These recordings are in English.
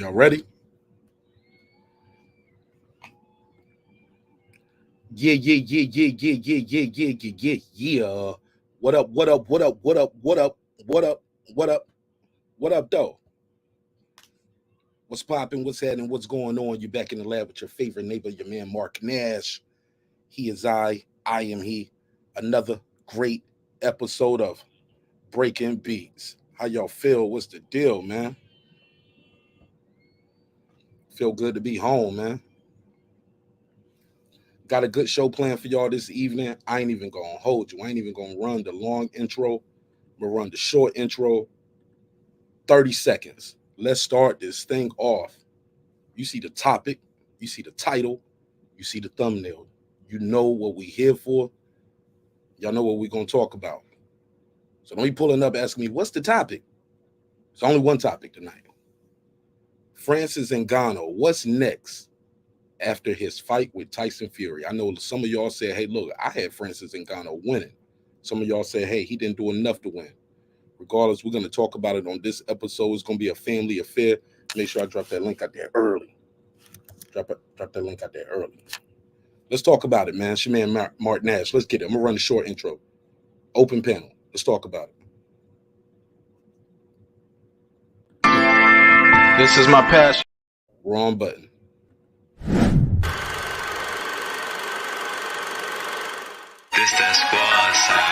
Y'all ready? Yeah. What up, though? What's popping? What's happening? What's going on? You're back in the lab with your favorite neighbor, your man, Mark Nash. He is I am he. Another great episode of Breaking Beats. How y'all feel? What's the deal, man? Feel good to be home, man. Got a good show planned for y'all this evening. I ain't even gonna hold you. I ain't even gonna run the long intro. I'm gonna run the short intro. 30 seconds. Let's start this thing off. You see the topic, you see the title, you see the thumbnail. You know what we here for. Y'all know what we're gonna talk about. So don't be pulling up asking me, what's the topic? It's only one topic tonight. Francis Ngannou, what's next after his fight with Tyson Fury? I know some of y'all said, hey, look, I had Francis Ngannou winning. Some of y'all said, hey, he didn't do enough to win. Regardless, we're going to talk about it on this episode. It's going to be a family affair. Make sure I drop that link out there early. Drop that link out there early. Let's talk about it, man. It's your man, Mark Nash. Let's get it. I'm going to run the short intro. Open panel. Let's talk about it. This is my passion. Wrong button. This that squad sound.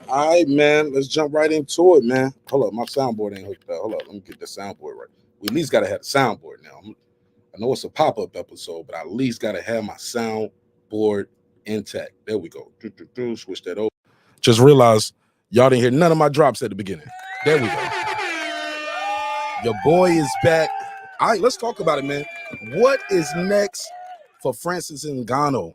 All right, man. Let's jump right into it, man. Hold up. My soundboard ain't hooked up. Hold up. Let me get the soundboard right. We at least got to have the soundboard now. I know it's a pop-up episode, but I at least got to have my soundboard intact. There we go. Switch that over. Just realized y'all didn't hear none of my drops at the beginning. There we go. Your boy is back. All right, let's talk about it, man. What is next for Francis Ngannou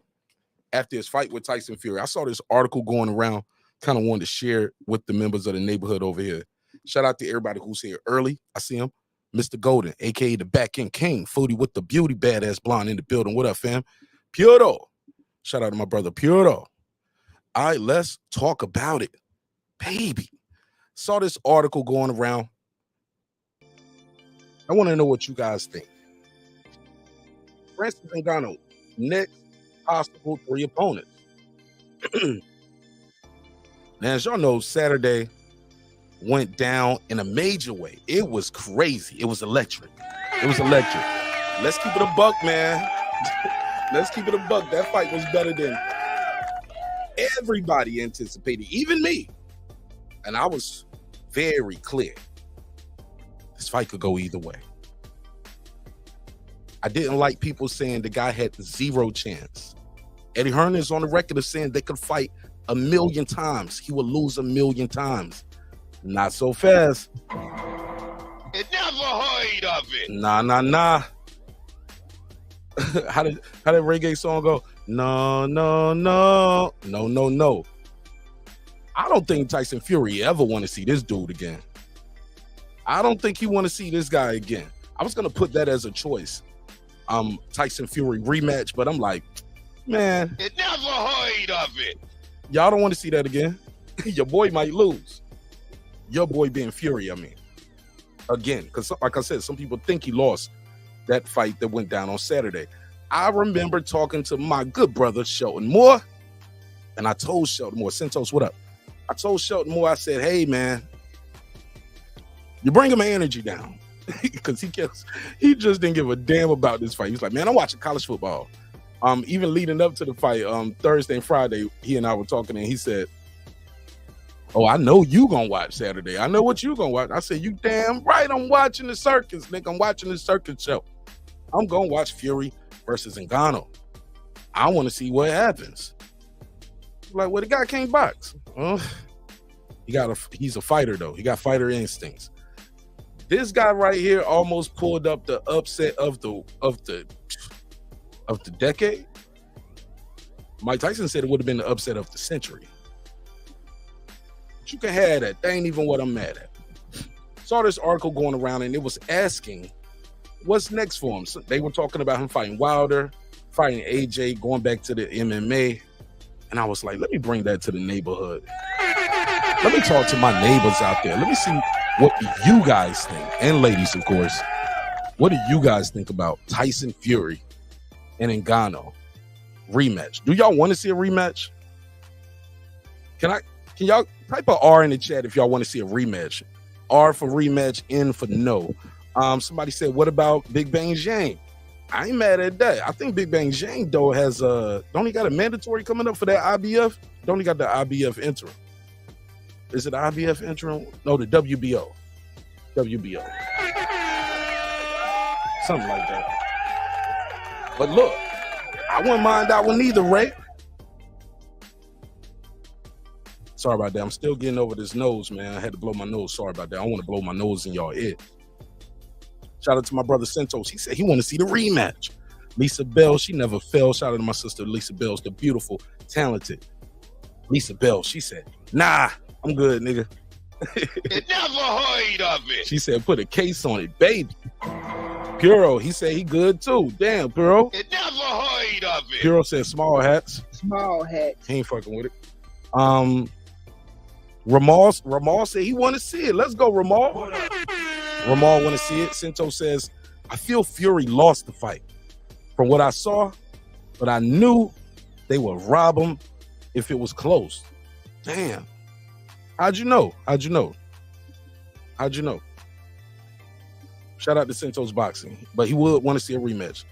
after his fight with Tyson Fury? I saw this article going around. Kind of wanted to share it with the members of the neighborhood over here. Shout out to everybody who's here early. I see him. Mr. Golden, a.k.a. the back-end king. Foodie with the beauty badass blonde in the building. What up, fam? Puro. Shout out to my brother, Puro. All right, let's talk about it. Baby. Saw this article going around. I want to know what you guys think. Francis Ngannou, next possible 3 opponents. Now, as y'all know, Saturday went down in a major way. It was crazy. It was electric. Let's keep it a buck, man. Let's keep it a buck. That fight was better than everybody anticipated, even me. And I was very clear. This fight could go either way. I didn't like people saying the guy had 0 chance. Eddie Hearn is on the record of saying they could fight 1,000,000 times. He will lose 1,000,000 times. Not so fast. It never heard of it. Nah. How did reggae song go? No. I don't think Tyson Fury ever want to see this dude again. I don't think he want to see this guy again. I was gonna put that as a choice. Tyson Fury rematch, but I'm like, man. It never heard of it. Y'all don't want to see that again. Your boy might lose. Your boy being Fury, I mean. Again, because like I said, some people think he lost that fight that went down on Saturday. I remember talking to my good brother, Shelton Moore, and I told Shelton Moore, Santos, what up? I told Shelton Moore, I said, hey, man, you're bringing my energy down. Because he just didn't give a damn about this fight. He's like, man, I'm watching college football. Even leading up to the fight, Thursday and Friday, he and I were talking, and he said, oh, I know you gonna watch Saturday. I know what you gonna watch. I said, you damn right I'm watching the circus, nigga. I'm watching the circus show. I'm gonna watch Fury versus Ngannou. I want to see what happens. Like, well, the guy can't box. He's a fighter, though. He got fighter instincts. This guy right here almost pulled up the upset of the decade. Mike Tyson said it would have been the upset of the century. But you can have that. That ain't even what I'm mad at. Saw this article going around and it was asking what's next for him. So they were talking about him fighting Wilder, fighting AJ, going back to the MMA. And I was like, let me bring that to the neighborhood. Let me talk to my neighbors out there. Let me see what you guys think. And ladies, of course. What do you guys think about Tyson Fury and Ngannou rematch? Do y'all want to see a rematch? Can y'all type a R in the chat if y'all want to see a rematch? R for rematch, N for no. Somebody said, what about Big Bang Zhang? I ain't mad at that. I think Big Bang Zhang though has don't he got a mandatory coming up for that IBF? Don't he got the IBF interim? Is it IBF interim? No, the WBO. WBO. Something like that. But look, I wouldn't mind that one either, Ray. Sorry about that. I'm still getting over this nose, man. I had to blow my nose. Sorry about that. I want to blow my nose in y'all ear. Shout out to my brother Santos. He said he want to see the rematch. Lisa Bell, she never fell. Shout out to my sister Lisa Bell, the beautiful, talented Lisa Bell. She said, nah, I'm good, nigga. You never heard of it. She said, put a case on it, baby. Puro, he said he good too. Damn, Puro. You never heard of it. Puro said small hats. Small hats. He ain't fucking with it. Ramal said he want to see it. Let's go, Ramal. Ramal want to see it. Cinto says, I feel Fury lost the fight. From what I saw, but I knew they would rob him if it was close. Damn. How'd you know? How'd you know? How'd you know? Shout out to Cinto's Boxing, but he would want to see a rematch.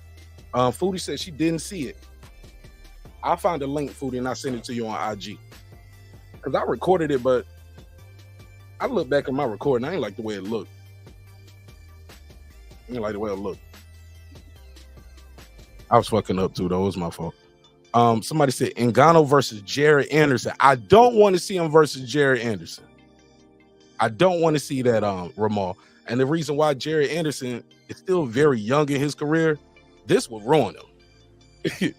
Foodie said she didn't see it. I'll find a link, Foodie, and I'll send it to you on IG. Because I recorded it, but I look back at my recording. I ain't like the way it looked. I ain't like the way it looked. I was fucking up too, though. It was my fault. Somebody said Ngannou versus Jared Anderson. I don't want to see him versus Jared Anderson. I don't want to see that, Ramal. And the reason why Jared Anderson is still very young in his career, this will ruin him.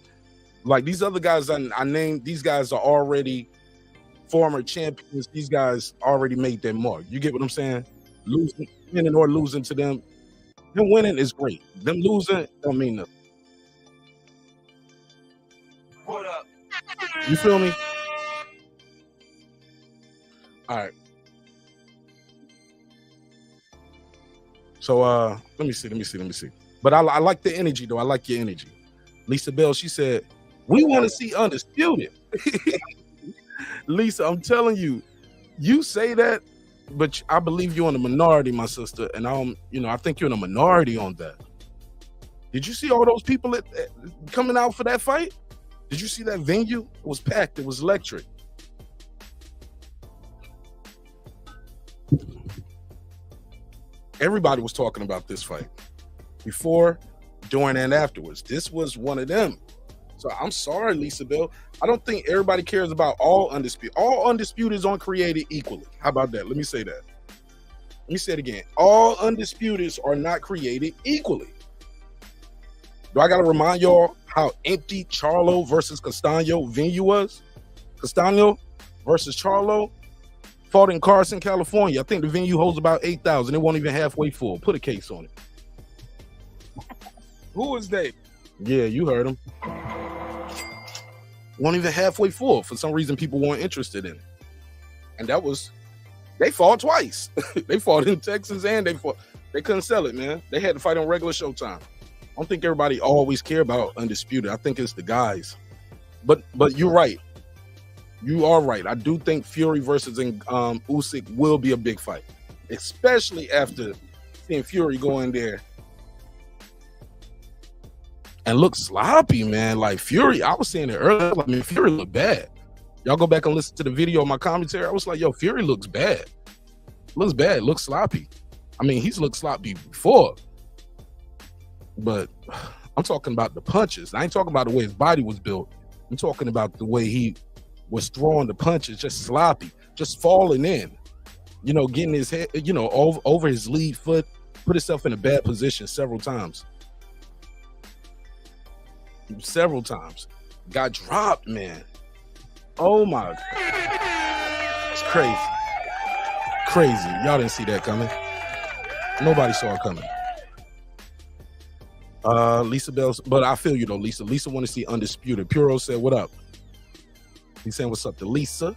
Like these other guys I named, these guys are already former champions. These guys already made their mark. You get what I'm saying? Winning or losing to them. Them winning is great. Them losing don't mean nothing. What up? You feel me? All right. So let me see. But I like the energy though. I like your energy. Lisa Bell, she said, we want to see undisputed. Lisa, I'm telling you, you say that, but I believe you're in the minority, my sister, and I think you're in a minority on that. Did you see all those people coming out for that fight? Did you see that venue? It was packed. It was electric. Everybody was talking about this fight before, during, and afterwards. This was one of them. So I'm sorry, Lisa Bell. I don't think everybody cares about all undisputed. All undisputed aren't created equally. How about that? Let me say that. Let me say it again. All undisputeds are not created equally. Do I got to remind y'all how empty Charlo versus Castano venue was? Castano versus Charlo fought in Carson, California. I think the venue holds about 8,000. It won't even halfway full. Put a case on it. Who is that? Yeah, you heard him. Won't even halfway full. For some reason, people weren't interested in it. And they fought twice. They fought in Texas and they couldn't sell it, man. They had to fight on regular showtime. I don't think everybody always care about undisputed. I think it's the guys. But you're right. You are right. I do think Fury versus Usyk will be a big fight, especially after seeing Fury go in there and look sloppy, man. Like Fury, I was saying it earlier. I mean, Fury looked bad. Y'all go back and listen to the video of my commentary. I was like, yo, Fury looks bad. Looks bad. Looks sloppy. I mean, he's looked sloppy before. But I'm talking about the punches. I ain't talking about the way his body was built. I'm talking about the way he was throwing the punches, just sloppy, just falling in. getting his head, over his lead foot, put himself in a bad position several times. Got dropped, man. Oh my. It's crazy. Y'all didn't see that coming. Nobody saw it coming. Lisa Bell, but I feel you though, Lisa. Lisa want to see undisputed. Puro said, what up? He's saying, what's up to Lisa?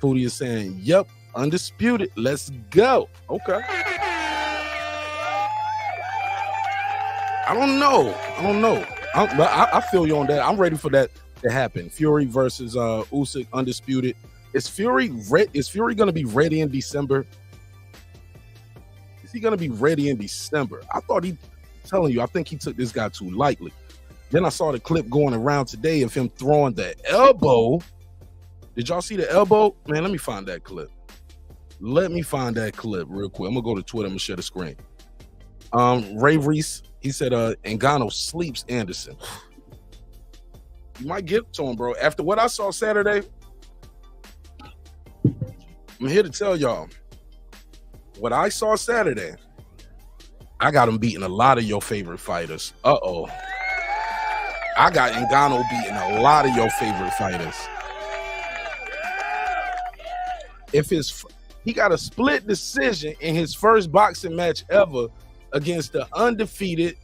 Foodie is saying, yep, undisputed. Let's go. Okay. I don't know. But I feel you on that. I'm ready for that to happen. Fury versus Usyk, undisputed. Is Fury going to be ready in December? Is he going to be ready in December? I think he took this guy too lightly. Then I saw the clip going around today of him throwing the elbow. Did y'all see the elbow? Man, let me find that clip. Real quick. I'm going to go to Twitter. I'm going to share the screen. Ray Reese, he said, Ngannou sleeps Anderson. You might get to him, bro. After what I saw Saturday, I'm here to tell y'all. What I saw Saturday, I got him beating a lot of your favorite fighters. I got Ngannou beating a lot of your favorite fighters. He got a split decision in his first boxing match ever against the undefeated,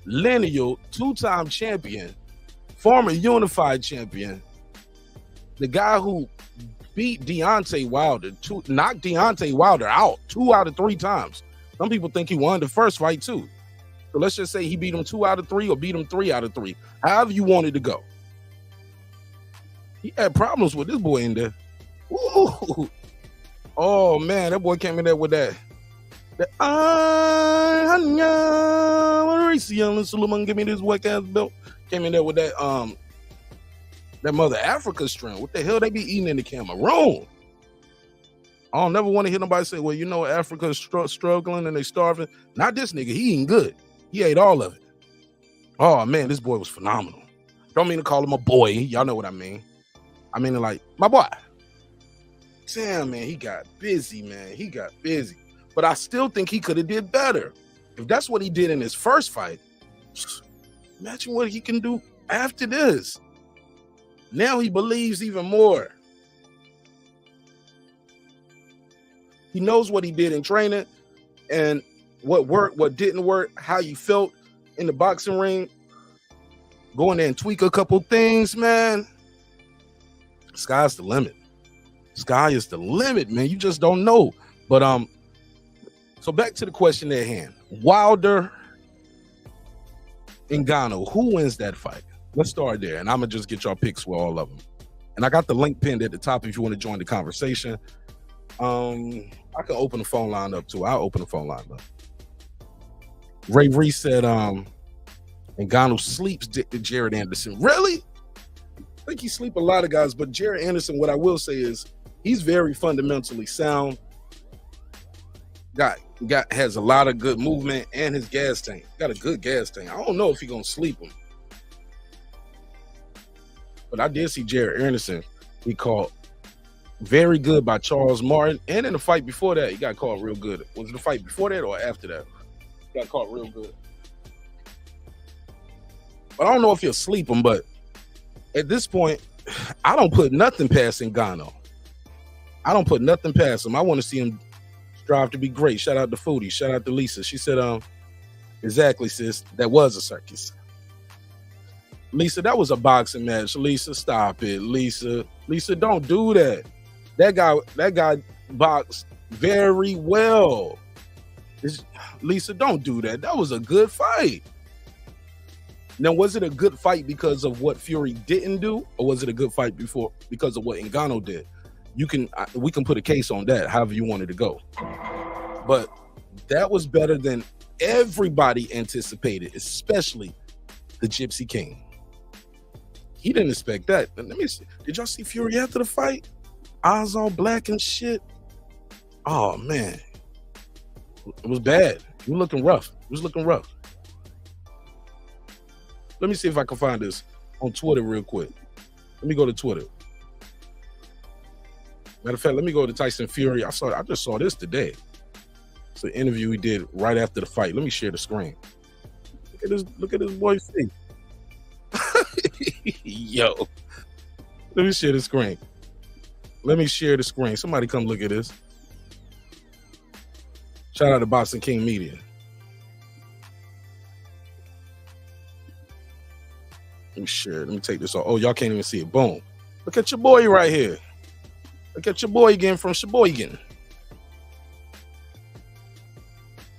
lineal, two-time champion, former unified champion, the guy who beat Deontay Wilder, knocked Deontay Wilder out 2 out of 3 times. Some people think he won the first fight too. So let's just say he beat him 2 out of 3 or beat him 3 out of 3. However you wanted to go. He had problems with this boy in there. Ooh. Oh man, that boy came in there with that. Give me this whack ass belt. Came in there with that Mother Africa strength. What the hell they be eating in the Cameroon? I don't never want to hear nobody say, well, Africa is struggling and they starving. Not this nigga. He eating good. He ate all of it. Oh man, this boy was phenomenal. Don't mean to call him a boy. Y'all know what I mean. I mean like my boy. Damn, man, he got busy, man. But I still think he could have did better. If that's what he did in his first fight, imagine what he can do after this. Now he believes even more. He knows what he did in training and what worked, what didn't work, how you felt in the boxing ring. Go in there and tweak a couple things, man. Sky's the limit. Sky is the limit, man. You just don't know. But so back to the question at hand. Wilder, Ngannou, who wins that fight? Let's start there, and I'm gonna just get y'all picks for all of them. And I got the link pinned at the top if you want to join the conversation. I can open the phone line up too. I'll open the phone line up. Ray Reese said, Ngannou sleeps dick to Jared Anderson. Really? I think he sleep a lot of guys, but Jared Anderson, what I will say is he's very fundamentally sound. Has a lot of good movement, and his gas tank. Got a good gas tank. I don't know if he's gonna sleep him. But I did see Jared Anderson. He called very good by Charles Martin. And in the fight before that, he got called real good. Was it the fight before that or after that? He got called real good. But I don't know if he'll sleep him, but at this point, I don't put nothing past Ngannou. I don't put nothing past him. I want to see him strive to be great. Shout out to Foodie. Shout out to Lisa. She said, exactly, sis. That was a circus. Lisa, that was a boxing match. Lisa, stop it. Lisa, don't do that. That guy boxed very well. Lisa, don't do that. That was a good fight. Now, was it a good fight because of what Fury didn't do, or was it a good fight because of what Ngannou did? We can put a case on that, however you wanted to go. But that was better than everybody anticipated, especially the Gypsy King. He didn't expect that. Let me see. Did y'all see Fury after the fight? Eyes all black and shit. Oh man, it was bad. He was looking rough. Let me see if I can find this on Twitter real quick. Let me go to Twitter. Matter of fact, let me go to Tyson Fury. I just saw this today. It's an interview he did right after the fight. Let me share the screen. Look at this boy's face. Yo. Let me share the screen. Somebody come look at this. Shout out to Boxing King Media. Let me share it. Let me take this off. Oh, y'all can't even see it. Boom. Look at your boy right here. Look at your boy again from Sheboygan.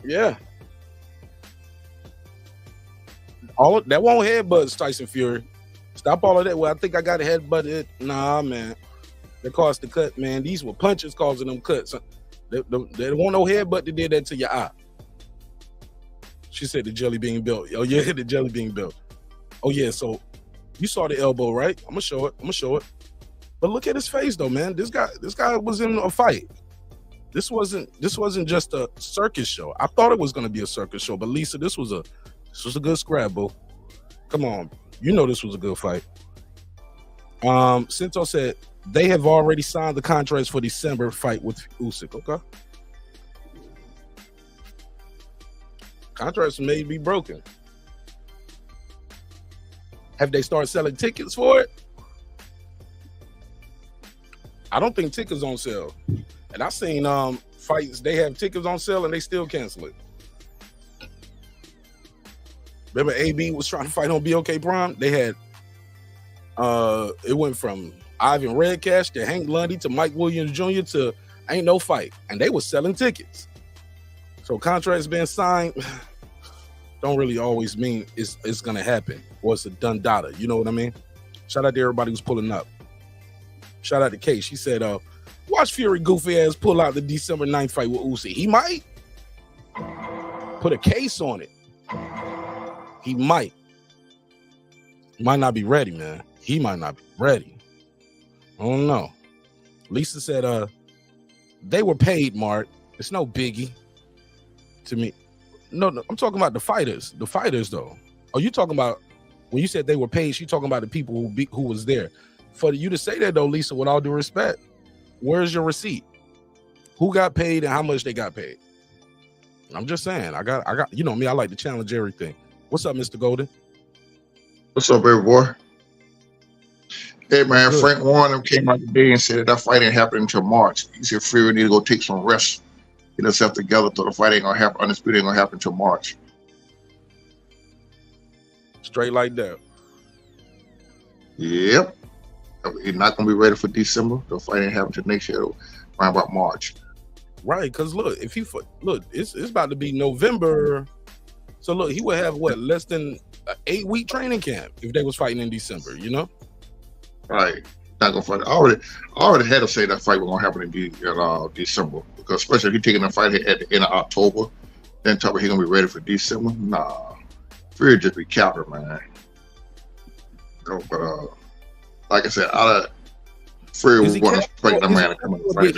Yeah. All of, that won't headbutt Tyson Fury. Stop all of that. Well, I think I got a headbutt it. Nah, man. That caused the cut, man. These were punches causing them cuts. There won't no headbutt that did that to your eye. She said the jelly being built. Oh, yeah, the jelly being built. Oh, yeah, so you saw the elbow, right? I'm going to show it. But look at his face, though, man. This guy was in a fight. This wasn't just a circus show. I thought it was going to be a circus show, but Lisa, this was a good scrabble. Come on. You know this was a good fight. Sinto said they have already signed the contracts for December fight with Usyk. Okay. Contracts may be broken. Have they started selling tickets for it? I don't think tickets on sale. And I've seen fights, they have tickets on sale and they still cancel it. Remember AB was trying to fight on BOK Prime? They had it went from Ivan Redcash to Hank Lundy to Mike Williams Jr. to ain't no fight. And they were selling tickets. So contracts being signed don't really always mean it's gonna happen or it's a done data. You know what I mean? Shout out to everybody who's pulling up. Shout out to Kay. She said, watch Fury goofy ass pull out the December 9th fight with Usyk. He might put a case on it. He might not be ready, man. He might not be ready. I don't know. Lisa said, they were paid, Mark. It's no biggie to me. No, I'm talking about the fighters. The fighters, though. Are you talking about when you said they were paid? She talking about the people who was there. For you to say that, though, Lisa, with all due respect, where's your receipt? Who got paid and how much they got paid? I'm just saying. I got. You know me. I like to challenge everything. What's up, Mr. Golden? What's up, baby boy? Hey, man, Frank Warren came out today and said that fight ain't happening until March. He said Fury need to go take some rest, get himself together, so the fight ain't gonna happen. Undisputed ain't gonna happen until March. Straight like that. Yep. He's not gonna be ready for December. The fight ain't happening until next year, around about March. Right, because look, if he look, it's about to be November. So look, he would have what, less than an 8-week training camp if they was fighting in December, you know? Right. Not gonna fight. I already had to say that fight was gonna happen in December, because especially if he's taking a fight at the end of October, then talk about he gonna be ready for December. Nah, Fury just be counter, man. No, but like I said, Fury was want to fight that man to come and fight.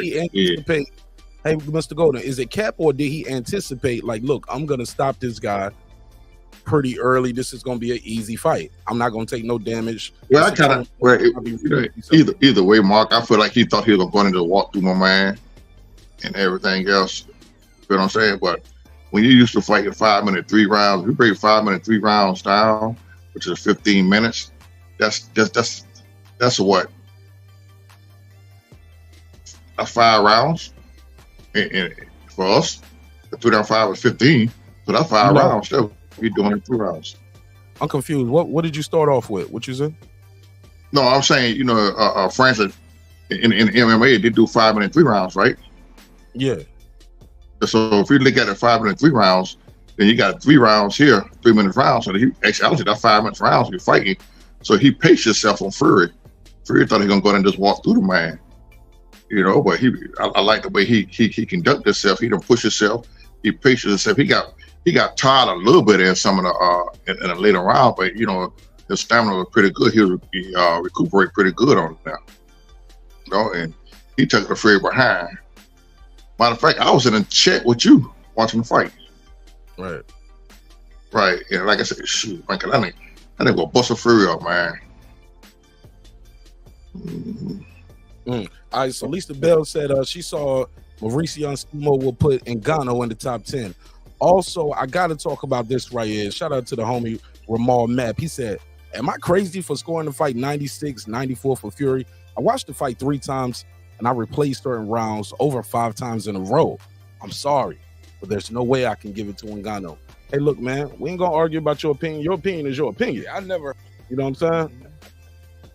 Hey, Mr. Golden, is it cap or did he anticipate, like, look, I'm gonna stop this guy pretty early. This is gonna be an easy fight. I'm not gonna take no damage. Well, I kind of either way, Mark. I feel like he thought he was gonna go into walk through my man and everything else. You know what I'm saying? But when you used to fight in 5-minute 3 rounds, we break 5-minute 3 rounds down, which is 15 minutes. That's what? That's 5 rounds. And for us, the 3 down 5 is 15. So that's 5 rounds still. We're doing it 3 rounds. I'm confused. What did you start off with? What you said? No, I'm saying, France in MMA, they do 5-minute 3 rounds, right? Yeah. So if you look at the 5-minute 3 rounds, then you got 3 rounds here, 3-minute rounds. So he actually, I would say that 5-minute rounds you're fighting. So he paced himself on Fury. Fury thought he was gonna go ahead and just walk through the man. But I like the way he conducted himself. He didn't push himself. He paced himself. He got tired a little bit in some of the in the later round, but his stamina was pretty good. He recuperated pretty good on that. And he took the Fury behind. Matter of fact, I was in a chat with you watching the fight. Right. Right. And like I said, shoot, man, I think gonna bust a Fury up, man. All right, so Lisa Bell said she saw Mauricio Sumo will put Ngannou in the top 10. Also, I got to talk about this right here. Shout out to the homie Ramal Map. He said, am I crazy for scoring the fight 96, 94 for Fury? I watched the fight 3 times, and I replayed certain rounds over 5 times in a row. I'm sorry, but there's no way I can give it to Ngannou. Hey, look, man, we ain't going to argue about your opinion. Your opinion is your opinion. I never, you know what I'm saying?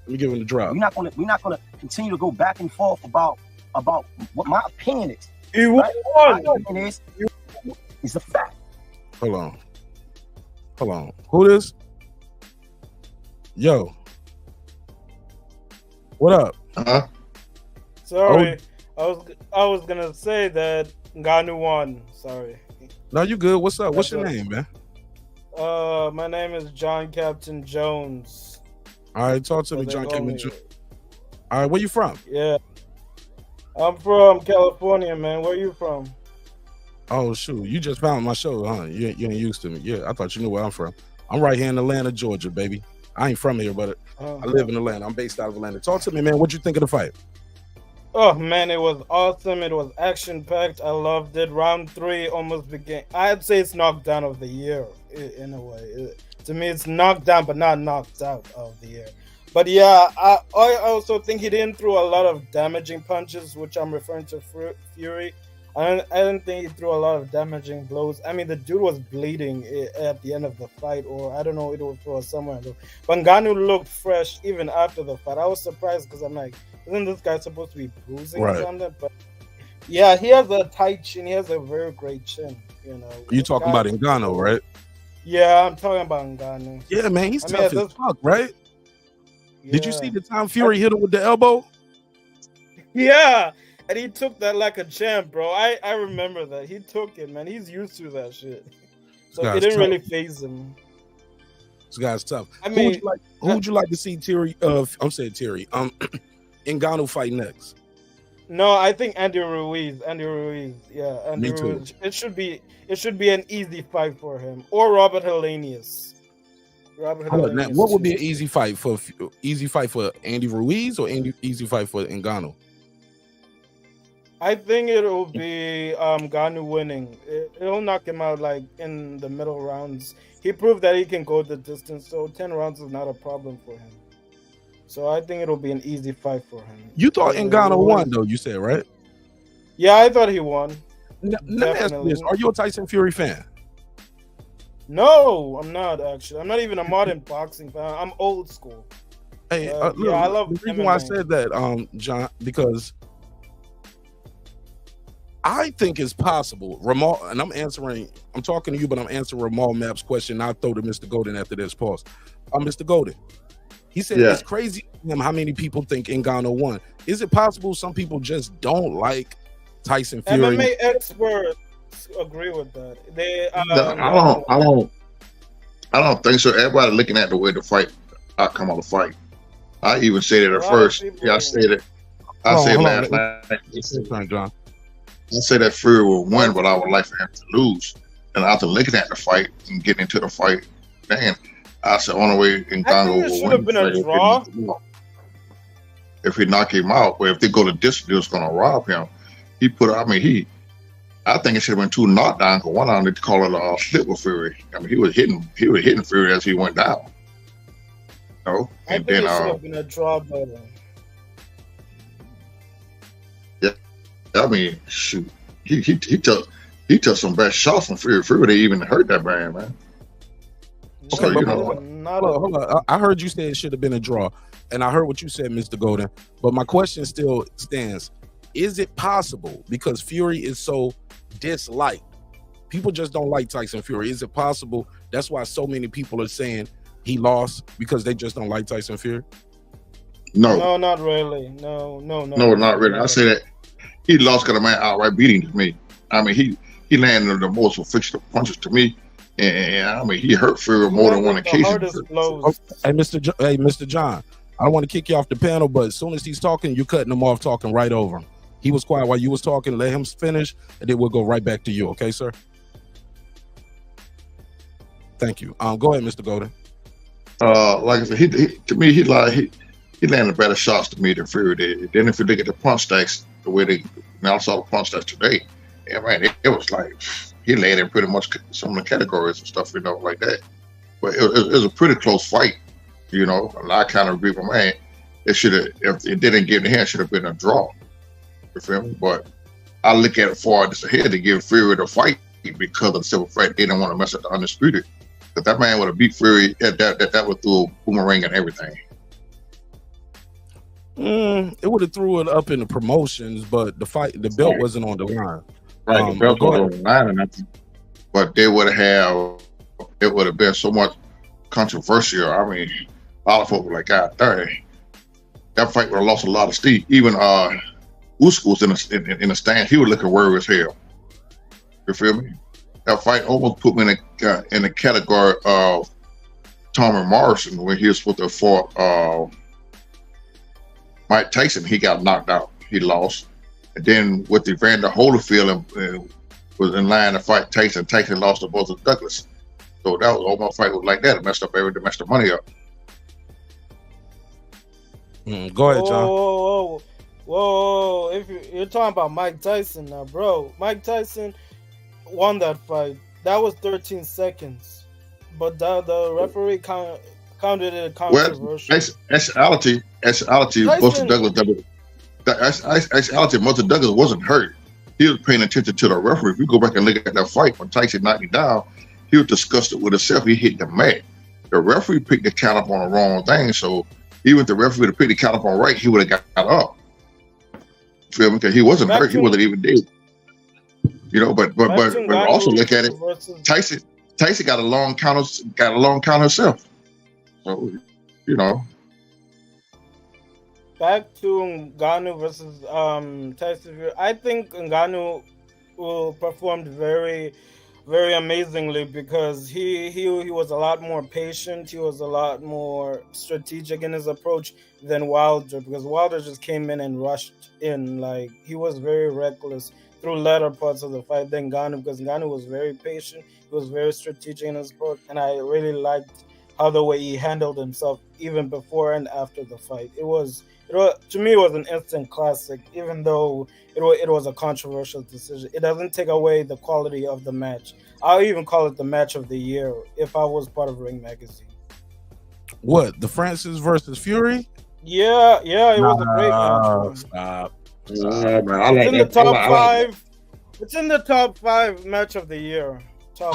Let me give him the drop. We're not gonna continue to go back and forth about what my opinion is. Right? My opinion is it's a fact. Hold on. Who this? Yo. What up? Uh-huh. Sorry, I was gonna say that Ngannou won. Sorry. No, you good. What's up? What's your name, man? My name is John Captain Jones. All right, talk to me, John Captain Jones. All right, where you from? Yeah. I'm from California, man. Where you from? Oh, shoot. You just found my show, huh? You ain't used to me. Yeah, I thought you knew where I'm from. I'm right here in Atlanta, Georgia, baby. I ain't from here, but I live in Atlanta. I'm based out of Atlanta. Talk to me, man. What'd you think of the fight? Oh, man, it was awesome. It was action-packed. I loved it. Round 3 almost became... I'd say it's knockdown of the year, in a way. To me, it's knocked down, but not knocked out of the year. But yeah, I also think he didn't throw a lot of damaging punches, which I'm referring to Fury. I didn't think he threw a lot of damaging blows. I mean, the dude was bleeding at the end of the fight, or I don't know, it was somewhere. But Ngannou looked fresh even after the fight. I was surprised because I'm like, isn't this guy supposed to be bruising or something? But yeah, he has a tight chin. He has a very great chin. You know. You talking about Ngannou, right? Yeah, I'm talking about Ngannou. Yeah, man, he's tough as fuck, right? Yeah. Did you see the time Fury hit him with the elbow? Yeah, and he took that like a champ, bro. I remember that. He took it, man. He's used to that shit. So it didn't really faze him. This guy's tough. I mean, who would you like to see Ngannou fight next? No, I think Andy Ruiz. Yeah, Andy Me too. Ruiz. It should be an easy fight for him. Or Robert Helenius. What would be an easy fight for Andy Ruiz or easy fight for Ngannou? I think it'll be Ngannou winning. It'll knock him out like in the middle rounds. He proved that he can go the distance, so 10 rounds is not a problem for him. So I think it'll be an easy fight for him. You thought Ngannou won, though, you said, right? Yeah, I thought he won. Let me ask you this. Are you a Tyson Fury fan? No, I'm not actually. I'm not even a modern boxing fan. I'm old school. Hey, look, I love the reason MMA. why I said that, John, because I think it's possible. Ramal, and I'm talking to you, but I'm answering Ramal Map's question. I'll throw to Mr. Golden after this pause. Mr. Golden, he said it's crazy how many people think Ngannou won. Is it possible some people just don't like Tyson Fury? MMA experts agree with that. I don't think so. Everybody looking at the way the fight outcome of the fight. I even said it at first. Yeah, I said it. I said last night. John. I said that Fury will win, but I would like for him to lose. And after looking at the fight and getting into the fight, man, I said only way Ngannou will win. Have been a draw. If he knock him out, or if they go to distance, it's going to rob him. I think it should have been 2 knockdowns. Because one of them they call it a slip with Fury. I mean, he was hitting Fury as he went down. I think it should have been a draw, though. Yeah, I mean, shoot, he took some bad shots from Fury. Fury didn't even hurt that man, man. Okay, hold on. I heard you say it should have been a draw, and I heard what you said, Mr. Golden. But my question still stands: is it possible, because Fury is so disliked, people just don't like Tyson Fury? Is it possible that's why so many people are saying he lost, because they just don't like Tyson Fury? No, not really. No, not really. I say that he lost because the man outright beating to me. I mean, he landed the most afflictive punches to me. And I mean, he hurt Fury more than one occasion. Hey, Mr. John, I don't want to kick you off the panel, but as soon as he's talking, you're cutting him off, talking right over him. He was quiet while you was talking. Let him finish, and then we'll go right back to you. Okay, sir? Thank you. Go ahead, Mr. Golden. Like I said, to me, he landed better shots to me than Fury did. Then if you look at the punch stacks, the way they now saw the punch stacks today, yeah, man, it was like he landed in pretty much some of the categories and stuff, like that. But it was a pretty close fight, and I kind of agree with my man. It should have, if it didn't give the hand, should have been a draw. You feel me? But I look at it far just ahead to give Fury the fight because of the simple fact they didn't want to mess up the undisputed. If that man would have beat Fury, that would throw a boomerang and everything. It would have threw it up in the promotions, but the belt wasn't on the line. Right, the belt was on the line, and nothing. But it would have been so much controversial. I mean, a lot of folks were like, God dang, that fight would have lost a lot of steam. Even Usyk was in the stand. He was looking worried as hell. You feel me? That fight almost put me in the category of Tommy Morrison when he was supposed to fought Mike Tyson. He got knocked out. He lost. And then with Evander Holyfield was in line to fight Tyson. Tyson lost to both of Douglas. So that was almost fight was like that. It messed up everything, messed the money up. Go ahead, John. Whoa. If you're talking about Mike Tyson now, bro, Mike Tyson won that fight. That was 13 seconds. But the referee counted it controversial. Well, actuality, most of Douglas wasn't hurt. He was paying attention to the referee. If you go back and look at that fight when Tyson knocked him down, he was disgusted with himself. He hit the mat. The referee picked the count up on the wrong thing. So even if the referee would have picked the count up on right, he would have got up. Feel me? Because he wasn't hurt. He wasn't even dead. But also look at it. Tyson got a long count himself. So, Back to Ngannou versus Tyson Fury. I think Ngannou performed very, very amazingly because he was a lot more patient. He was a lot more strategic in his approach than Wilder, because Wilder just came in and rushed in. Like, he was very reckless through latter parts of the fight than Ngannou, because Ngannou was very patient. He was very strategic in his approach, and I really liked how the way he handled himself even before and after the fight. To me, it was an instant classic, even though it was a controversial decision. It doesn't take away the quality of the match. I'll even call it the match of the year if I was part of Ring Magazine. What, the Francis versus Fury? Yeah, it was a great match. Stop. It's in the top five. It's in the top 5 match of the year. Top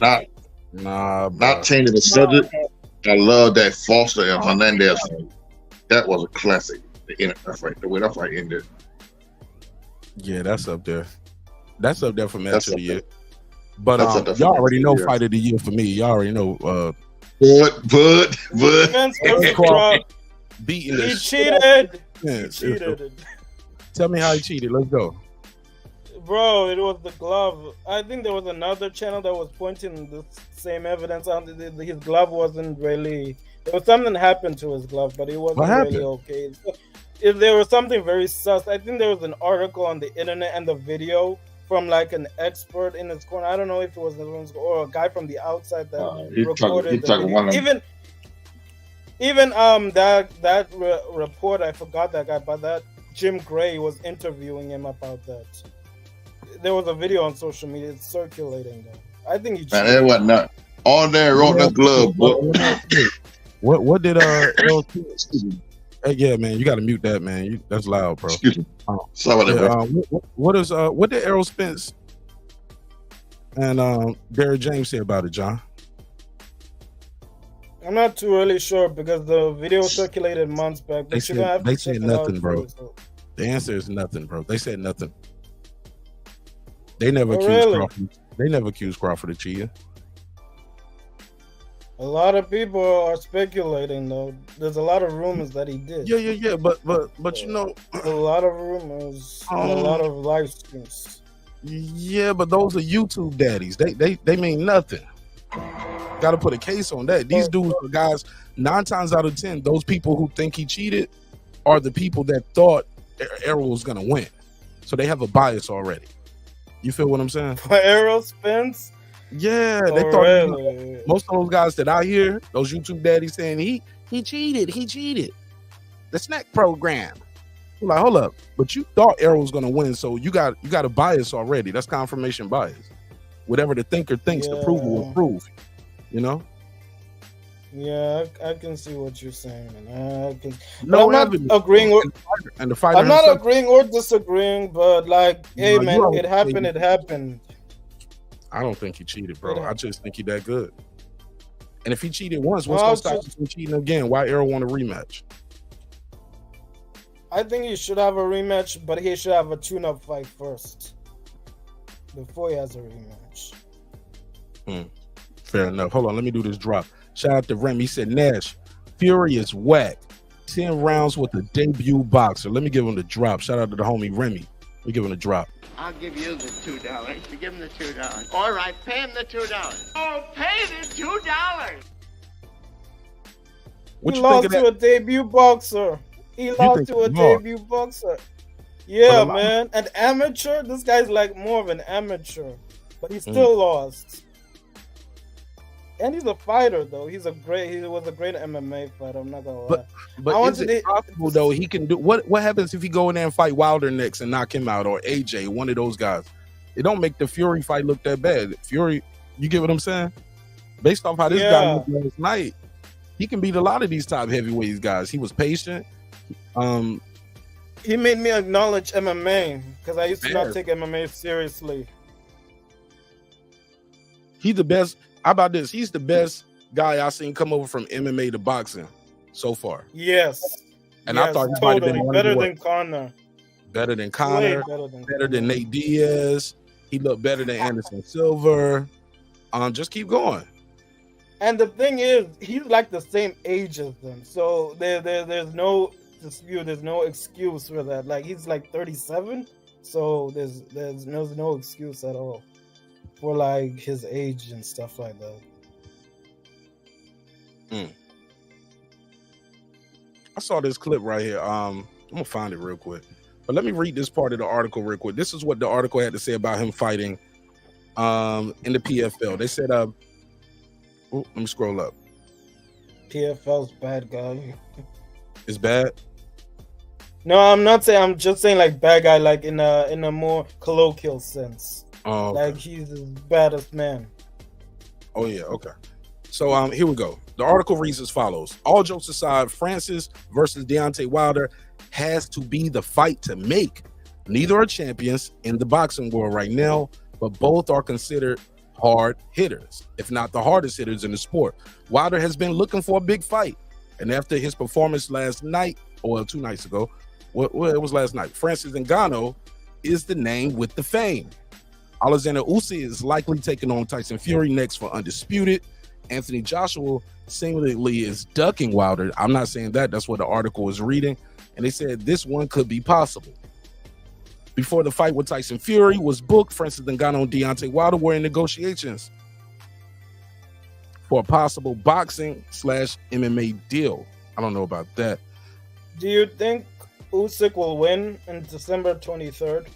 5. Not changing the subject. I love that Foster and Hernandez. That was a classic. The way that fight ended. Yeah, that's up there. That's up there for match of the year. But y'all already know fight of the year for me. Y'all already know. Bud. Beating he cheated. He cheated. Tell me how he cheated. Let's go. Bro, it was the glove. I think there was another channel that was pointing the same evidence on his glove wasn't really. There was something happened to his glove, but it wasn't really okay. So, if there was something very sus, I think there was an article on the internet and the video from like an expert in his corner. I don't know if it was or a guy from the outside that recorded the video. Even that report, I forgot that guy, but that Jim Gray was interviewing him about that. There was a video on social media. It's circulating though. I think he cheated. Man, that wasn't nothing. All day wrote the glove book. What did Errol yeah, man, you got to mute that, man. That's loud, bro. Excuse me. Sorry about that. What did Errol Spence and Derrick James say about it, John? I'm not too really sure because the video circulated months back. They said nothing, bro. The answer is nothing, bro. They said nothing. They never accused Crawford. They never accused Crawford of cheating. A lot of people are speculating though. There's a lot of rumors that he did. Yeah. But you know, a lot of rumors, and a lot of live streams. Yeah, but those are YouTube daddies. They mean nothing. Got to put a case on that. These dudes are guys. 9 times out of 10, those people who think he cheated are the people that thought Errol was gonna win. So they have a bias already. You feel what I'm saying? For Errol Spence. Yeah, they thought really? Most of those guys that I hear, those YouTube daddies saying he cheated. the snack program. You're like, hold up, but you thought Errol was gonna win, so you got a bias already. That's confirmation bias. Whatever the thinker thinks, the prover will prove. You know. Yeah, I can see what you're saying, man. No, I'm not agreeing with, and the fighter. I'm not agreeing or disagreeing, but like, hey, man, it happened. It happened. I don't think he cheated, bro. I just think he that good. And if he cheated once, what's gonna stop him from cheating again? Why Errol want a rematch? I think he should have a rematch, but he should have a tune-up fight first before he has a rematch. Fair enough. Hold on, let me do this drop. Shout out to Remy. He said, Nash, Fury is whack. 10 rounds with a debut boxer. Let me give him the drop. Shout out to the homie Remy. We give him the drop. I'll give you the $2. You give him the $2. All right, pay him the $2. Oh, pay the $2. What he you think lost of that? to a debut boxer. He lost to a debut boxer. Yeah, man. An amateur. This guy's like more of an amateur, but he still lost. And he's a fighter, though. He was a great MMA fighter. I'm not gonna lie. But is it possible though? He can do what happens if he go in there and fight Wilder next and knock him out, or AJ, one of those guys? It don't make the Fury fight look that bad. Fury, you get what I'm saying? Based off how this guy looked last night, he can beat a lot of these top heavyweight guys. He was patient. He made me acknowledge MMA because I used to not take MMA seriously. He's the best. How about this? He's the best guy I've seen come over from MMA to boxing so far. Yes. And I thought he might have been better than Conor. Better than Conor. Better than Nate Diaz. He looked better than Anderson Silva. Just keep going. And the thing is, he's like the same age as them. So there's no dispute. There's no excuse for that. Like, he's like 37. So there's no excuse at all for like his age and stuff like that. I saw this clip right here. I'm gonna find it real quick, but let me read this part of the article real quick. This is what the article had to say about him fighting in the PFL. They said let me scroll up. PFL's bad, guy. It's bad? No, I'm not saying. I'm just saying like bad guy, like in a more colloquial sense. Oh, okay. Like he's the baddest man. Oh yeah, okay. So here we go. The article reads as follows: all jokes aside, Francis versus Deontay Wilder has to be the fight to make. Neither are champions in the boxing world right now, but both are considered hard hitters, if not the hardest hitters in the sport. Wilder has been looking for a big fight, and after his performance last night, or 2 nights ago, well, it was last night, Francis Ngannou is the name with the fame. Oleksandr Usyk is likely taking on Tyson Fury next for undisputed. Anthony Joshua seemingly is ducking Wilder. I'm not saying that. That's what the article is reading. And they said this one could be possible. Before the fight with Tyson Fury was booked, Francis Ngannou and Deontay Wilder were in negotiations for a possible boxing/MMA deal. I don't know about that. Do you think Usyk will win in December 23rd?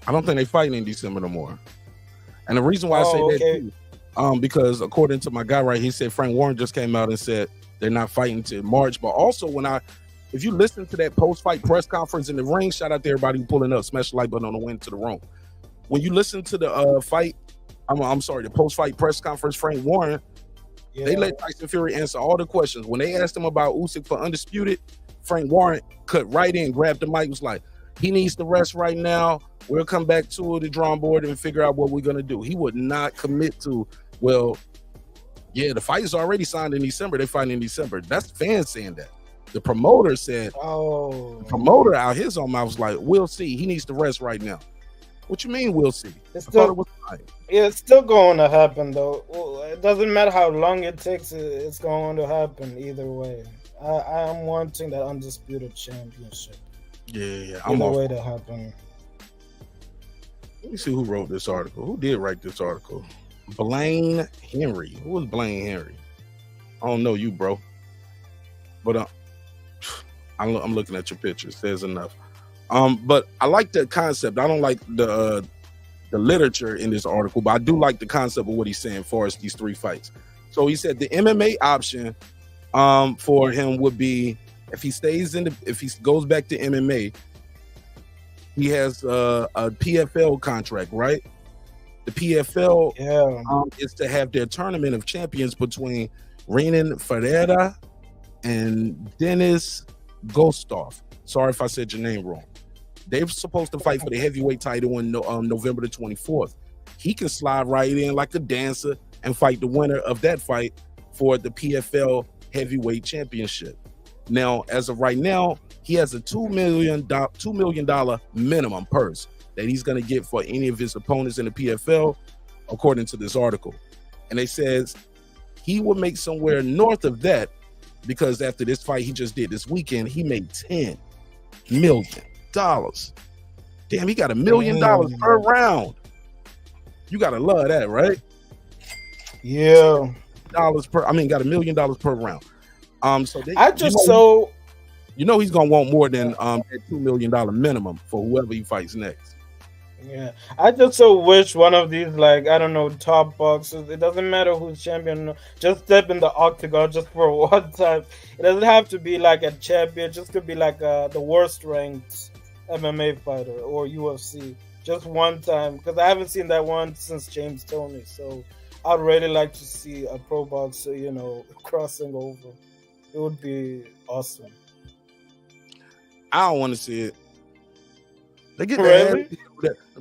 I don't think they're fighting in December no more. And the reason why I say that too, because according to my guy right, he said Frank Warren just came out and said they're not fighting till March. But also if you listen to that post-fight press conference in the ring, shout out to everybody pulling up, smash the like button on the way into the room. When you listen to the the post-fight press conference, Frank Warren, they let Tyson Fury answer all the questions. When they asked him about Usyk for undisputed, Frank Warren cut right in, grabbed the mic, was like, he needs to rest right now. We'll come back to the drawing board and figure out what we're going to do. He would not commit to, the fight is already signed in December. They're fighting in December. That's fans saying that. The promoter said, the promoter out his own mouth was like, we'll see. He needs to rest right now. What you mean we'll see? It's still going to happen, though. Well, it doesn't matter how long it takes. It's going to happen either way. I'm wanting that undisputed championship. Yeah. I'm the way to happen. Let me see who wrote this article. Who did write this article? Blaine Henry. Who was Blaine Henry? I don't know you, bro. But I'm looking at your pictures. There's enough. But I like the concept. I don't like the literature in this article, but I do like the concept of what he's saying for us, these 3 fights. So he said the MMA option for him would be if he goes back to MMA, he has a PFL contract, right? The PFL is to have their tournament of champions between Renan Ferreira and Dennis Gostov. Sorry if I said your name wrong. They're supposed to fight for the heavyweight title on November the 24th. He can slide right in like a dancer and fight the winner of that fight for the PFL heavyweight championship. Now, as of right now, he has a $2 million minimum purse that he's going to get for any of his opponents in the PFL, according to this article. And they says he will make somewhere north of that because after this fight he just did this weekend, he made $10 million. Damn, he got $1 million per round. You gotta love that, right? Yeah. Got $1 million per round. So he's gonna want more than that $2 million minimum for whoever he fights next. Yeah, I just so wish one of these, like, I don't know, top boxers, it doesn't matter who's champion, just step in the octagon just for one time. It doesn't have to be like a champion, just could be like the worst ranked MMA fighter or UFC, just one time, because I haven't seen that one since James Toney. So I'd really like to see a pro boxer, crossing over. It would be awesome. I don't want to see it. They get really?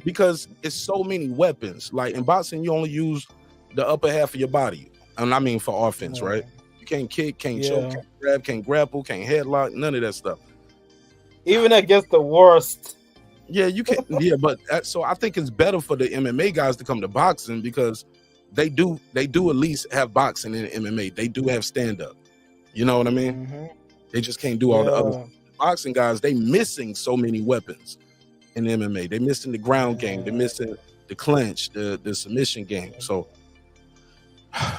Because it's so many weapons. Like in boxing, you only use the upper half of your body, and I mean for offense, right? You can't kick, can't choke, can't grab, can't grapple, can't headlock, none of that stuff. Even against the worst. Yeah, you can. Yeah, but so I think it's better for the MMA guys to come to boxing because they do at least have boxing in MMA. They do have stand up. You know what I mean? Mm-hmm. They just can't do all the other boxing guys. They missing so many weapons in MMA. They missing the ground game. They're missing the clinch, the submission game. So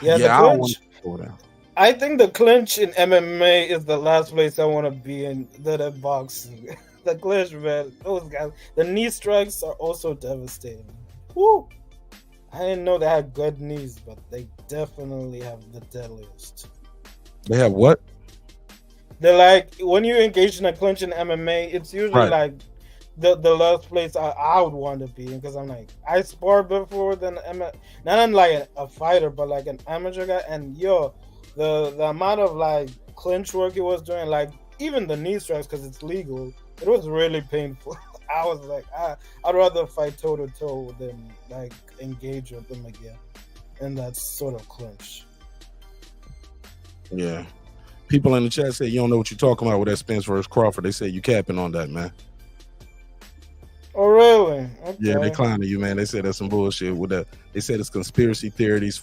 the clinch. I think the clinch in MMA is the last place I want to be in that boxing. The clinch, man. Those guys. The knee strikes are also devastating. Woo! I didn't know they had good knees, but they definitely have the deadliest. They have what? They're like, when you engage in a clinch in MMA, it's usually like the last place I would want to be in, because I'm like, I sparred before than not like a fighter, but like an amateur guy, and the amount of like clinch work he was doing, like even the knee strikes, because it's legal, it was really painful. I was like, I'd rather fight toe to toe than like engage with them again in that sort of clinch. Yeah. People in the chat say you don't know what you're talking about with that Spence versus Crawford. They say you capping on that, man. Oh, really? Okay. Yeah, they clowning you, man. They said that's some bullshit with that. They said it's conspiracy theories,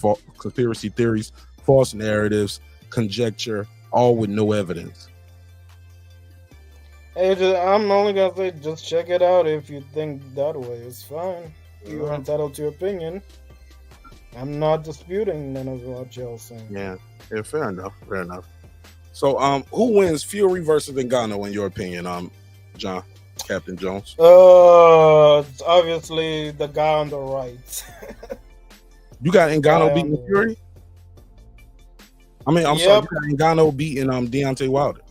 false narratives, conjecture, all with no evidence. Hey, I'm only gonna say, just check it out if you think that way. It's fine. You're entitled to your opinion. I'm not disputing none of what y'all saying. Yeah, fair enough. So, who wins, Fury versus Ngannou, in your opinion, John, Captain Jones? It's obviously the guy on the right. You got Ngannou beating Fury? I mean, I'm sorry, you got Ngannou beating Deontay Wilder.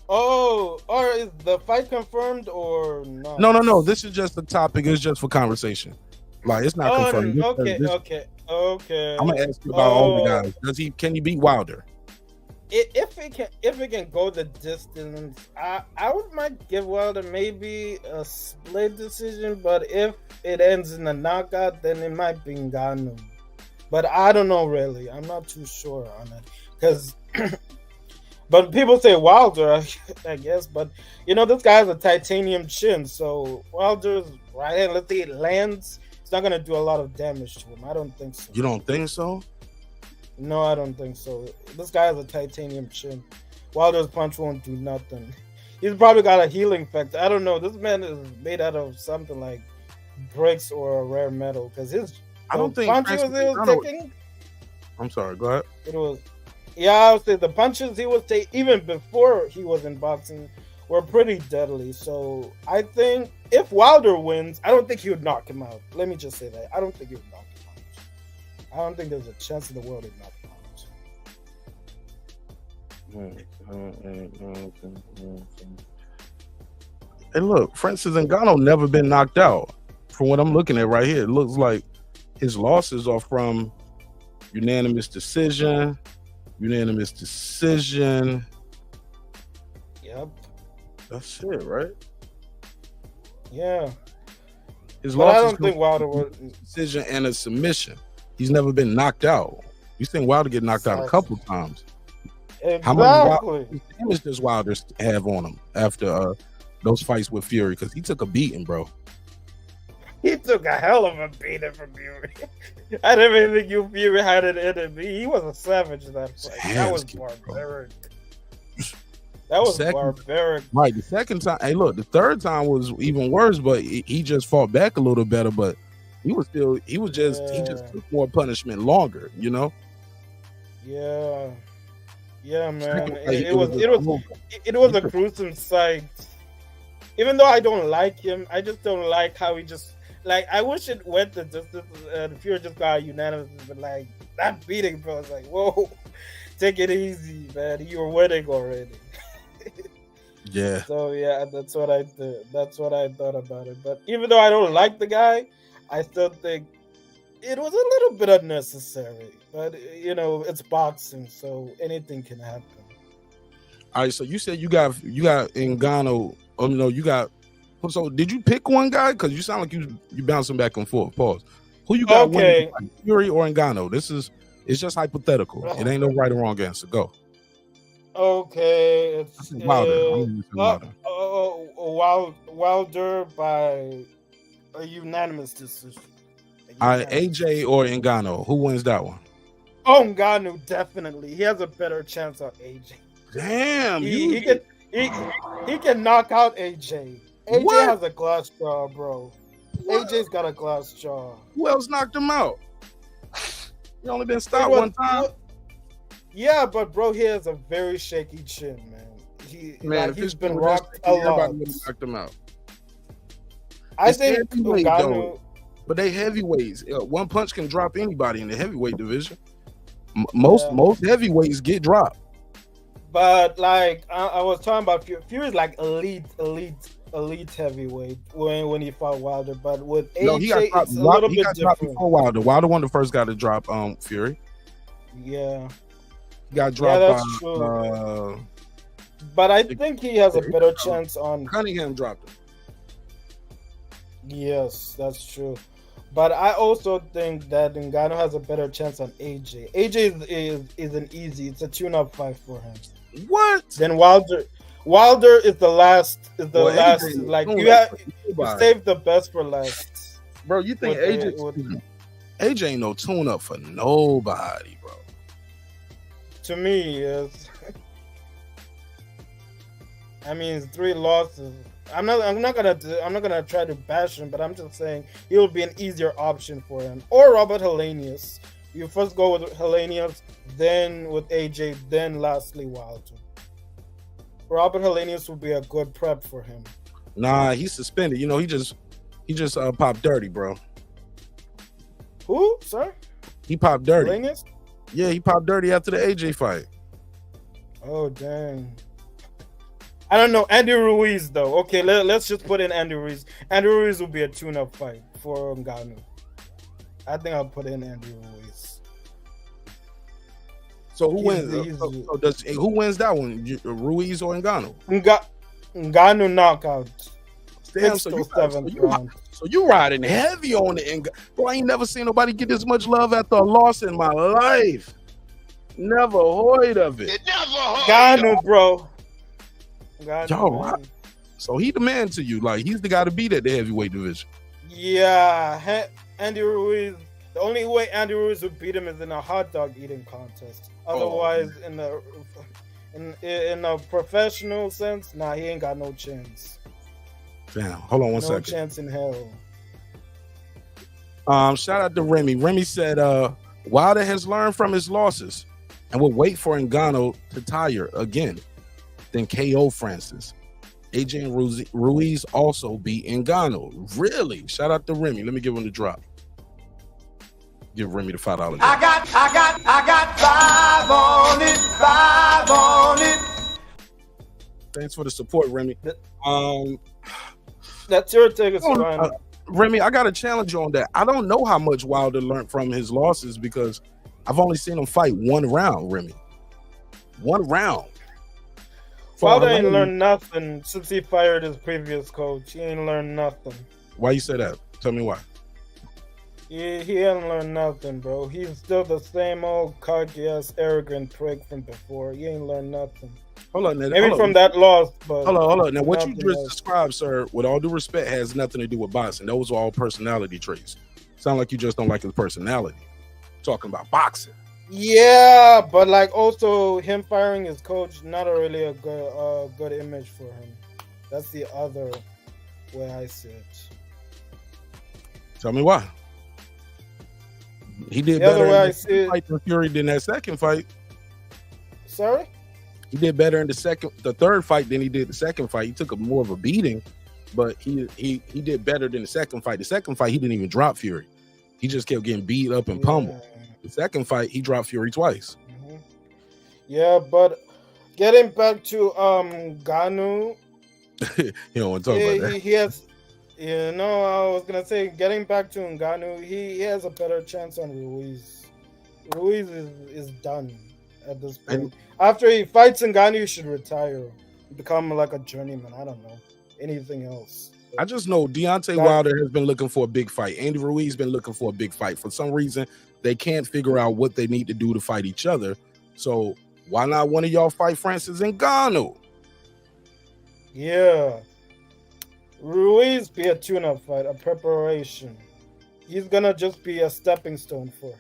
Oh, or is the fight confirmed or not? No. This is just the topic. It's just for conversation. Like, it's not confirmed. Okay. I'm gonna ask you about all the guys. Can he beat Wilder? If it can go the distance, I might give Wilder maybe a split decision, but if it ends in a knockout, then it might be Ngannou. But I don't know really. I'm not too sure on it, because but people say Wilder, I guess. But this guy has a titanium chin, so Wilder's right hand, let's say it lands, it's not gonna do a lot of damage to him. I don't think so. You don't think so? No, I don't think so. This guy has a titanium chin. Wilder's punch won't do nothing. He's probably got a healing factor. I don't know. This man is made out of something like bricks or a rare metal, because I don't think punch he was taking. I'm sorry. Go ahead. It was. Yeah, I would say the punches he was taking even before he was in boxing were pretty deadly. So I think if Wilder wins, I don't think he would knock him out. Let me just say that. I don't think he would knock him out. I don't think there's a chance in the world he'd knock him Hey, look, Francis Ngannou never been knocked out. From what I'm looking at right here, it looks like his losses are from unanimous decision. Yep. That's it, right? Yeah. His But I losses don't think Wilder was. decision and a submission. He's never been knocked out. You've seen Wilder get knocked out a couple times. How Exactly. much damage does Wilder have on him after those fights with Fury? Because he took a beating, bro. He took a hell of a beating from Fury. I didn't even think you Fury had it in him. He was a savage that fight. That was barbaric. That was barbaric. Right. The second time, hey, look, the third time was even worse, but he just fought back a little better. But he just took more punishment longer, you know? Yeah. Yeah, man. It was a gruesome sight. Even though I don't like him, I just don't like how he just like. I wish it went to just the Fury just got unanimous, but like that beating, bro, was like, whoa, take it easy, man. You were winning already. Yeah. So yeah, that's what I did. That's what I thought about it. But even though I don't like the guy, I still think it was a little bit unnecessary. But you know, it's boxing, so anything can happen. All right. So you said you got Ngannou. Oh no, you got. So did you pick one guy? Because you sound like you bouncing back and forth. Pause. Who you got? Okay. Winning, Fury or Ngannou? It's just hypothetical. It ain't no right or wrong answer. Go. Okay, it's Wilder. Wilder by a unanimous decision. AJ or Ngannou? Who wins that one? Oh, Ngannou definitely. He has a better chance on AJ. Damn, he can knock out AJ. AJ What? has a glass jaw, bro. What? AJ's got a glass jaw. Who else knocked him out? He only been stopped one time. Yeah, but bro, he has a very shaky chin, man. He's been rocked a lot. Everybody would have knocked him out. I think Ngannou. But they heavyweights. One punch can drop anybody in the heavyweight division. Most heavyweights get dropped. But like I was talking about, Fury's like elite heavyweight when he fought Wilder. But with AJ, it's a little bit different. Before Wilder. Wilder won the first guy to drop Fury. Yeah. He got dropped. Yeah, that's true. But I think he has a better chance on. Cunningham dropped him. Yes, that's true. But I also think that Ngannou has a better chance on AJ. AJ is an easy. It's a tune-up fight for him. What? Then Wilder is the last. Last. AJ, like you save the best for last. Bro, you think AJ ain't no tune-up for nobody, bro? To me, yes. I mean, 3 losses. I'm not gonna try to bash him, but I'm just saying he'll be an easier option for him. Or Robert Helenius. You first go with Helenius, then with AJ, then lastly Wilder. Robert Helenius will be a good prep for him. Nah, he's suspended. You know, he just popped dirty, bro. Who, sir? He popped dirty. Helenius? Yeah, he popped dirty after the AJ fight. Oh dang. I don't know. Andy Ruiz, though. Okay, let's just put in Andy Ruiz. Andy Ruiz will be a tune-up fight for Ngannou. I think I'll put in Andy Ruiz. So who wins? Who wins that one? Ruiz or Ngannou? Ngannou knockout. Damn, so you riding heavy on it. Bro, I ain't never seen nobody get this much love after a loss in my life. Never heard of it. Ngannou, bro. Yo, so he the man to you. Like, he's the guy to beat at the heavyweight division. Yeah, Andy Ruiz. The only way Andy Ruiz would beat him is in a hot dog eating contest. Otherwise, in a professional sense, nah, he ain't got no chance. Damn, hold on one second. No chance in hell. Shout out to Remy. Remy said Wilder has learned from his losses and will wait for Ngannou to tire again, then KO Francis. AJ and Ruiz also beat Ngannou. Really? Shout out to Remy. Let me give him the drop. Give Remy the $5. I got 5 on it, 5 on it. Thanks for the support, Remy. That's your take, it's fine. Remy, I got a challenge on that. I don't know how much Wilder learned from his losses because I've only seen him fight one round, Remy. One round. Wilder ain't learned nothing since he fired his previous coach. He ain't learned nothing. Why you say that? Tell me why. He hasn't learned nothing, bro. He's still the same old cocky-ass, arrogant prick from before. He ain't learned nothing. Hold on, maybe from that loss, but hold on. Now, what you just described, sir, with all due respect, has nothing to do with boxing. Those are all personality traits. Sound like you just don't like his personality. Talking about boxing. Yeah, but like also him firing his coach, not really a good image for him. That's the other way I see it. Tell me why. He did the other better way in I the see fight than Fury did in that second fight. Sorry? He did better in the third fight than he did the second fight. He took more of a beating, but he did better than the second fight. The second fight, he didn't even drop Fury. He just kept getting beat up and pummeled. The second fight, he dropped Fury twice. Mm-hmm. Yeah, but getting back to Ngannou, you don't want to talk about that. He has, I was gonna say, getting back to Ngannou, he has a better chance on Ruiz. Ruiz is done at this point. After he fights Ngannou, he should retire, become like a journeyman. I don't know anything else. I just know Deontay Wilder has been looking for a big fight. Andy Ruiz been looking for a big fight. For some reason, they can't figure out what they need to do to fight each other. So why not one of y'all fight Francis Ngannou? Yeah. Ruiz be a tune-up fight, a preparation. He's gonna just be a stepping stone for him.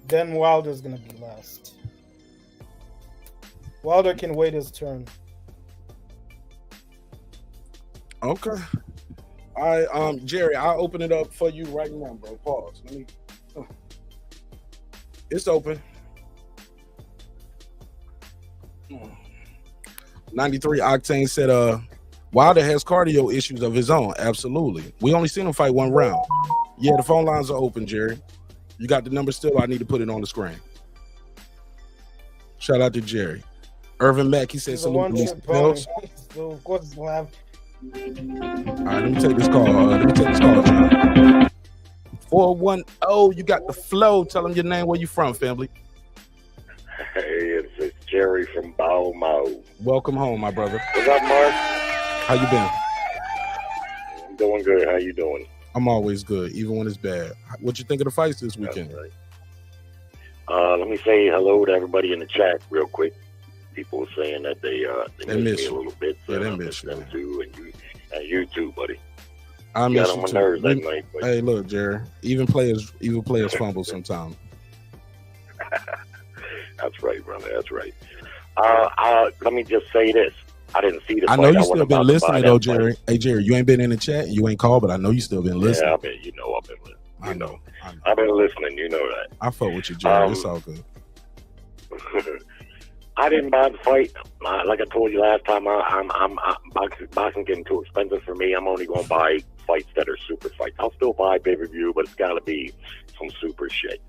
Then Wilder's gonna be last. Wilder can wait his turn. Okay. All right, Jerry, I'll open it up for you right now, bro. Pause. Let me. It's open. 93 Octane said, Wilder has cardio issues of his own. Absolutely. We only seen him fight one round. Yeah, the phone lines are open, Jerry. You got the number still? I need to put it on the screen. Shout out to Jerry. Irvin Mack, he said salute to Mr. Phelps. So of course we'll have. All right, let me take this call. John. 410, you got the flow. Tell them your name, where you from, family. Hey, it's Jerry from Bow Mau. Welcome home, my brother. What's up, Mark? How you been? I'm doing good. How you doing? I'm always good, even when it's bad. What you think of the fights this weekend? That's right. Let me say hello to everybody in the chat real quick. People saying that they miss me a little bit. So they miss them too, and you too, buddy. I miss got on you my too. nerves that night. But... Hey, look, Jerry. Even players fumble sometimes. That's right, brother. That's right. Let me just say this. I didn't see the fight. I know you still been listening though, Jerry. Hey, Jerry, you ain't been in the chat. You ain't called, but I know you still been listening. Yeah, I've been listening. I know. I've been listening. You know that. I fuck with you, Jerry. It's all good. I didn't buy the fight. Like I told you last time, I'm boxing getting too expensive for me. I'm only going to buy fights that are super fights. I'll still buy pay-per-view, but it's got to be some super shit.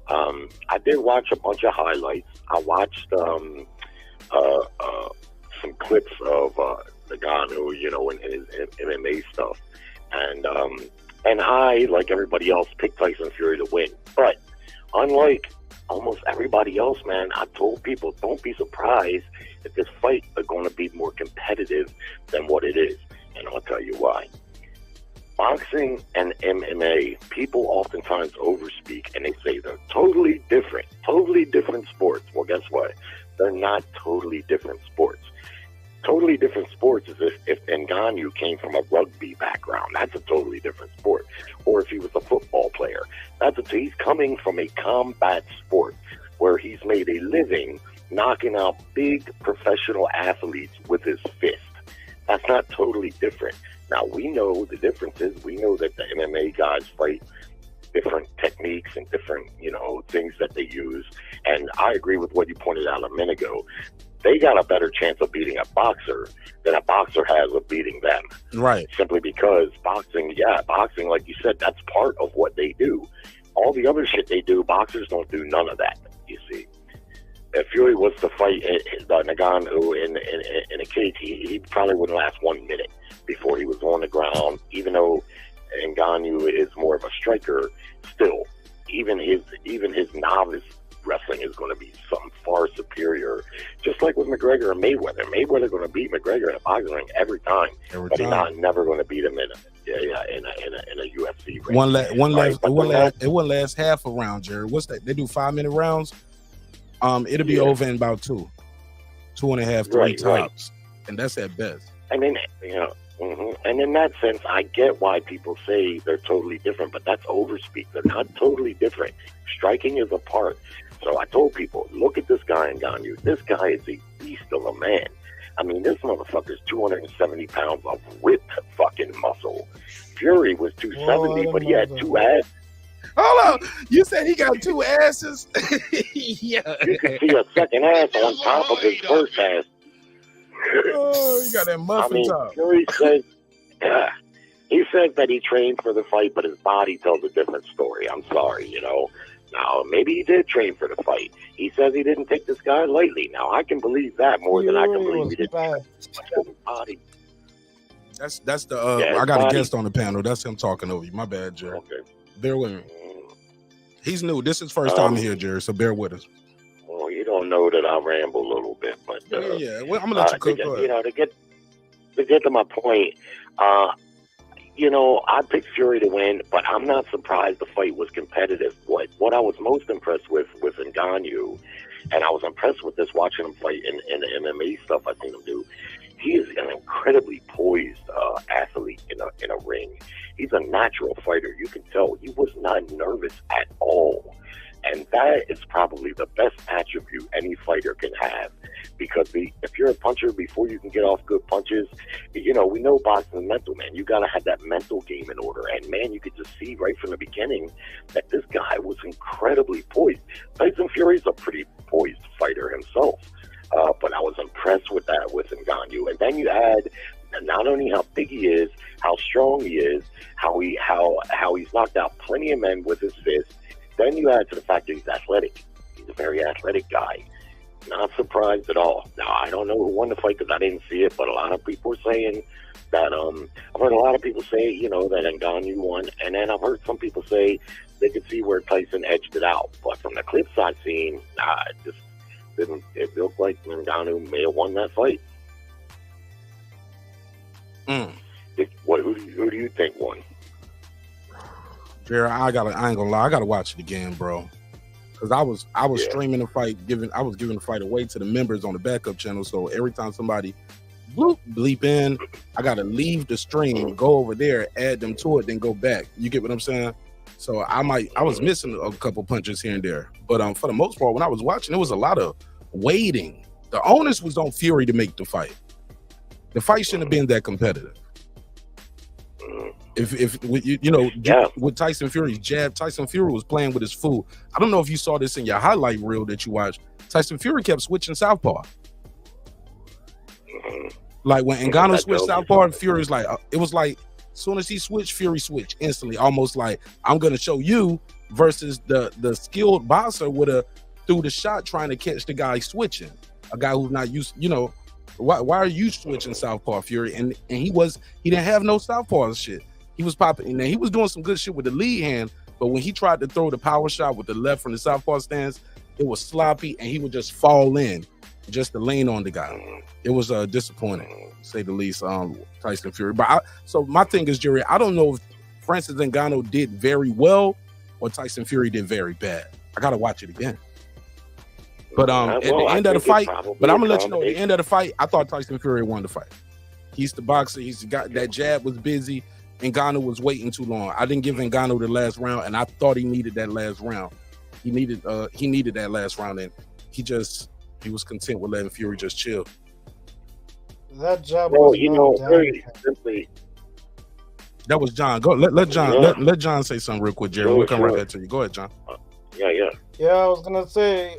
I did watch a bunch of highlights. I watched some clips of Ngannou, and his MMA stuff, and I, like everybody else, picked Tyson Fury to win. But unlike almost everybody else, man, I told people, don't be surprised if this fight is going to be more competitive than what it is, and I'll tell you why. Boxing and MMA, people oftentimes overspeak and they say they're totally different sports. Well, guess what? They're not totally different sports. Totally different sports is if Ngannou came from a rugby background. That's a totally different sport. Or if he was a football player. He's coming from a combat sport where he's made a living knocking out big professional athletes with his fist. That's not totally different. Now, we know the differences. We know that the MMA guys fight different techniques and different, things that they use. And I agree with what you pointed out a minute ago. They got a better chance of beating a boxer than a boxer has of beating them. Right. Simply because boxing, like you said, that's part of what they do. all the other shit they do, boxers don't do none of that. You see, if Fury was to fight Ngannou in a cage, he probably wouldn't last 1 minute before he was on the ground. Even though Ngannou is more of a striker, still, even his novice wrestling is going to be something far superior. Just like with McGregor and Mayweather. Mayweather going to beat McGregor in a boxing ring every time, but he's never going to beat him in a UFC ring. It wouldn't last half a round, Jerry. What's that? They do 5-minute rounds. It'll be over in about 2.5, 3 tops, and that's at best. And then and in that sense, I get why people say they're totally different, but that's overspeak. They're not totally different. Striking is a part. So I told people, look at this guy in Ngannou. This guy is a beast of a man. I mean, this motherfucker's 270 pounds of ripped fucking muscle. Fury was 270, but he had 2 asses. Hold on. You said he got 2 asses? Yeah. You can see a second ass on top of his first ass. Oh, you got that muffin top. Fury says, he says that he trained for the fight, but his body tells a different story. I'm sorry, Now, maybe he did train for the fight. He says he didn't take this guy lightly. Now, I can believe that more than I can believe he didn't take his body. That's the I got a guest on the panel. That's him talking over you. My bad, Jerry. Okay. Bear with me. He's new. This is first time here, Jerry, so bear with us. Well, you don't know that I ramble a little bit, but yeah. Well, I'm gonna let you cook. To get to my point, I picked Fury to win, but I'm not surprised the fight was competitive. What I was most impressed with Ngannou, and I was impressed with this watching him fight in the MMA stuff I've seen him do. He is an incredibly poised athlete in a ring. He's a natural fighter. You can tell he was not nervous at all. And that is probably the best attribute any fighter can have. Because if you're a puncher, before you can get off good punches, we know boxing is mental, man. You got to have that mental game in order. And, man, you could just see right from the beginning that this guy was incredibly poised. Tyson Fury's a pretty poised fighter himself. But I was impressed with that with Ngannou. And then you add not only how big he is, how strong he is, how he's knocked out plenty of men with his fist. Then you add to the fact that he's athletic. He's a very athletic guy. Not surprised at all. Now, I don't know who won the fight because I didn't see it, but a lot of people are saying that, I've heard a lot of people say, that Ngannou won, and then I've heard some people say they could see where Tyson edged it out. But from the clips I've seen, it looked like Ngannou may have won that fight. Who do you think won? Jerry, I ain't gonna lie, I gotta watch it again, bro. Cause I was streaming the fight, I was giving the fight away to the members on the backup channel. So every time somebody bleep in, I gotta leave the stream, go over there, add them to it, then go back. You get what I'm saying? So I was missing a couple punches here and there, but for the most part, when I was watching, it was a lot of waiting. The onus was on Fury to make the fight. The fight shouldn't have been that competitive. With Tyson Fury's jab, Tyson Fury was playing with his food. I don't know if you saw this in your highlight reel that you watched. Tyson Fury kept switching southpaw. Like when Ngannou switched southpaw, Fury's like, it was like, as soon as he switched, Fury switched instantly. Almost like, I'm going to show you, versus the skilled boxer would have threw the shot trying to catch the guy switching. A guy who's not used, why are you switching southpaw, Fury? And he didn't have no southpaw shit. He was popping. Now, he was doing some good shit with the lead hand, but when he tried to throw the power shot with the left from the southpaw stance, it was sloppy, and he would just fall in just to lean on the guy. It was disappointing, to say the least, Tyson Fury. But so my thing is, Jerry, I don't know if Francis Ngannou did very well or Tyson Fury did very bad. I got to watch it again. But at the end of the fight, but I'm going to let you know, at the end of the fight, I thought Tyson Fury won the fight. He's the boxer. He's got that jab was busy. Ngannou was waiting too long. I didn't give Ngannou the last round, and I thought he needed that last round. He needed that last round, and he was content with letting Fury just chill. That jab was very simply. That was John. Go let John let John say something real quick, Jerry. We'll come right back to you. Go ahead, John. Yeah, I was gonna say,